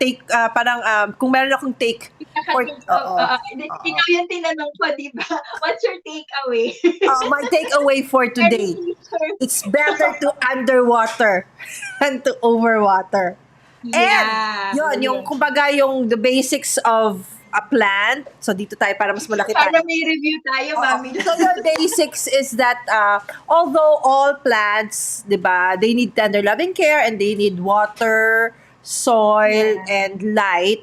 parang, kung meron akong take. Ikaw yung tinanong ko, di ba? What's your takeaway? My takeaway for today, it's better to underwater than to overwater. Yeah. And, yung kumbaga, yung the basics of a plant. So, dito tayo para mas malaki tayo. Para may review tayo, Mami. So, the basics is that although all plants, di ba, they need tender loving care and they need water, soil, and light.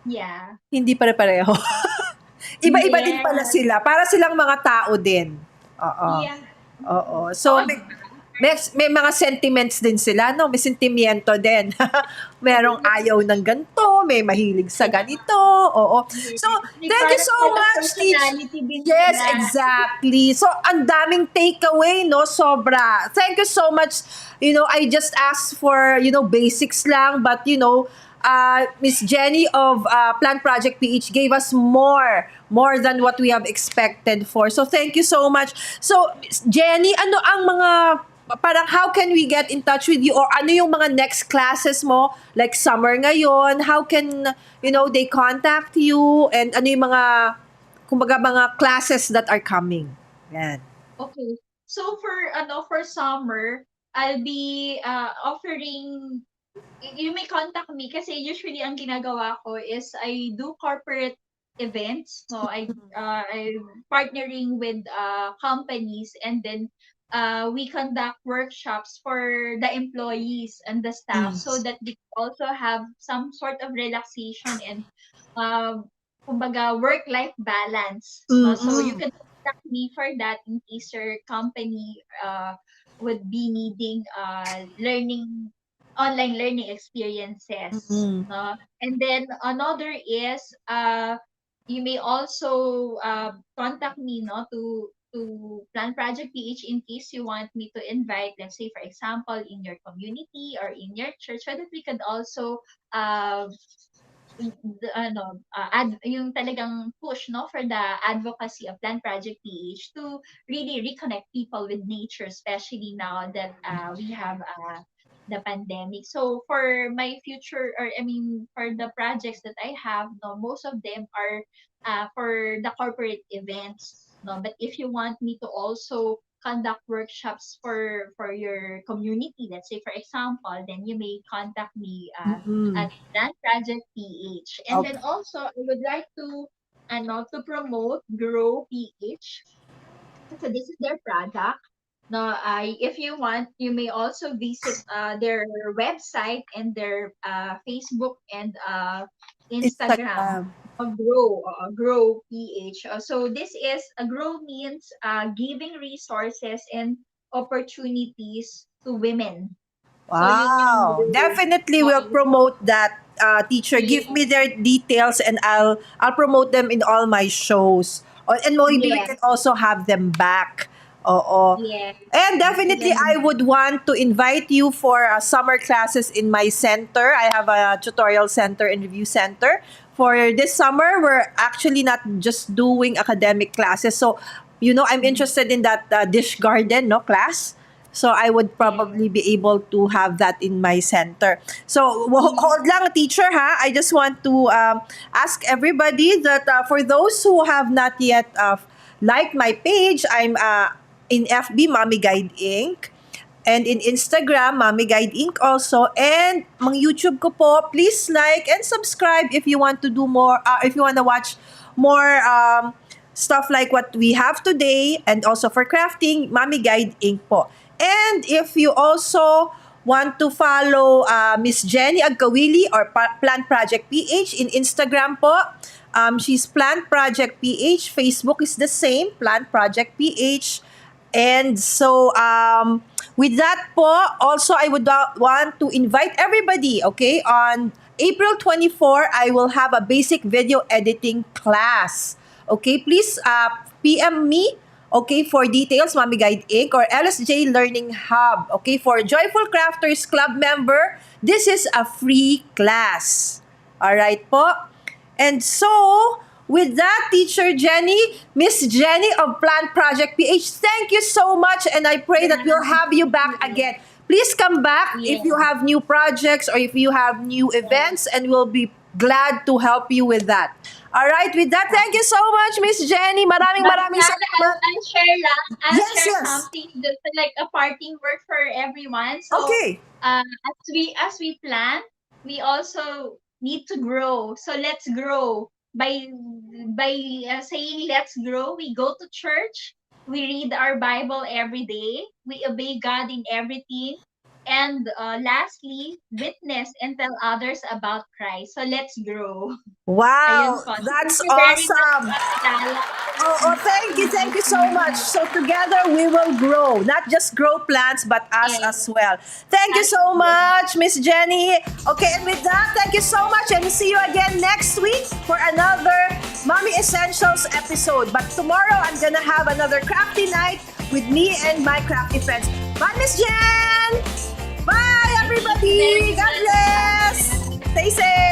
Yeah. Hindi pare-pareho. Iba-iba din pala sila. Para silang mga tao din. Yeah. So, may mga sentiments din sila, no? May sentimiento din. Merong ayaw ng ganito, may mahilig sa ganito. Oo. So, May thank you parang so set of much, Teach. personality din Yes, sila. exactly. So, ang daming takeaway, no? Sobra. Thank you so much. I just asked for, basics lang, but, Miss Jennie of Plant Project PH gave us more than what we have expected for. So, thank you so much. So, Miss Jennie, ano ang mga parang how can we get in touch with you or ano yung mga next classes mo like summer ngayon, how can they contact you and ano yung mga kumbaga mga classes that are coming. Yan. Okay. So for summer, I'll be offering, you may contact me kasi usually ang ginagawa ko is I do corporate events. So I'm partnering with companies, and then we conduct workshops for the employees and the staff so that they also have some sort of relaxation and uh, kumbaga work-life balance. No? So you Mm-mm. can contact me for that in case your company would be needing online learning experiences. Mm-mm. No? And then another is you may also contact me, no, to Plan Project PH in case you want me to invite, let's say for example, in your community or in your church, so that we could also uh, yung talagang push, no, for the advocacy of Land Project PH to really reconnect people with nature, especially now that we have the pandemic. So for my future, or I mean for the projects that I have, no, most of them are for the corporate events, no. But if you want me to also conduct workshops for your community, let's say for example, then you may contact me Mm-mm. at that project PH. And then Okay. also, I would like to promote Grow PH. So this is their product. No, if you want, you may also visit their website and their Facebook and Instagram. Instagram. Grow PH. So this is Grow means giving resources and opportunities to women. So yun yung Wow. Grow. Definitely will promote that, teacher. Give me Yes. their details and I'll promote them in all my shows. And maybe we Yes. can also have them back. Oo. Yes. And Yes. definitely Even I would want to invite you for summer classes in my center. I have a tutorial center and review center. For this summer, we're actually not just doing academic classes. So, I'm interested in that dish garden, no, class. So I would yes. probably be able to have that in my center. So hold lang, teacher, ha. I just want to ask everybody that for those who have not yet liked my page, I'm in FB Mommy Guide Inc. And in Instagram, Mommy Guide Inc. also. And mga YouTube ko po, please like and subscribe if you want to do more, if you want to watch more stuff like what we have today. And also for crafting, Mommy Guide Inc. po. And if you also want to follow Miss Jennie Agcaoili or Plant Project PH in Instagram po, she's Plant Project PH. Facebook is the same, Plant Project PH. And so, with that po, also I would want to invite everybody, okay? On April 24, I will have a basic video editing class. Okay, please PM me, okay, for details, Mommy Guide Inc. or LSJ Learning Hub. Okay, for Joyful Crafters Club member, this is a free class. Alright po? And so, with that, Teacher Jennie, Miss Jennie of Plant Project PH, thank you so much, and I pray that we'll have you back again. Please come back if you have new projects or if you have new events, and we'll be glad to help you with that. All right, with that, thank you so much, Miss Jennie. Maraming maraming salamat. I'll Yes, share yes. something just like a parting word for everyone. So Okay. as we plan, we also need to grow. So let's grow. By saying let's grow, we go to church, we read our Bible every day, we obey God in everything, And lastly, witness and tell others about Christ. So let's grow. Ayun Wow, po. So thank that's you very much, awesome. Lala. Oh, thank you so much. So together we will grow, not just grow plants, but us Yes. as well. Thank you so much, Miss Jenny. Okay, and with that, thank you so much, and see you again next week for another Mommy Essentials episode. But tomorrow, I'm gonna have another crafty night with me and my crafty friends. Bye, Miss Jen. Bye, everybody. God bless. Stay safe.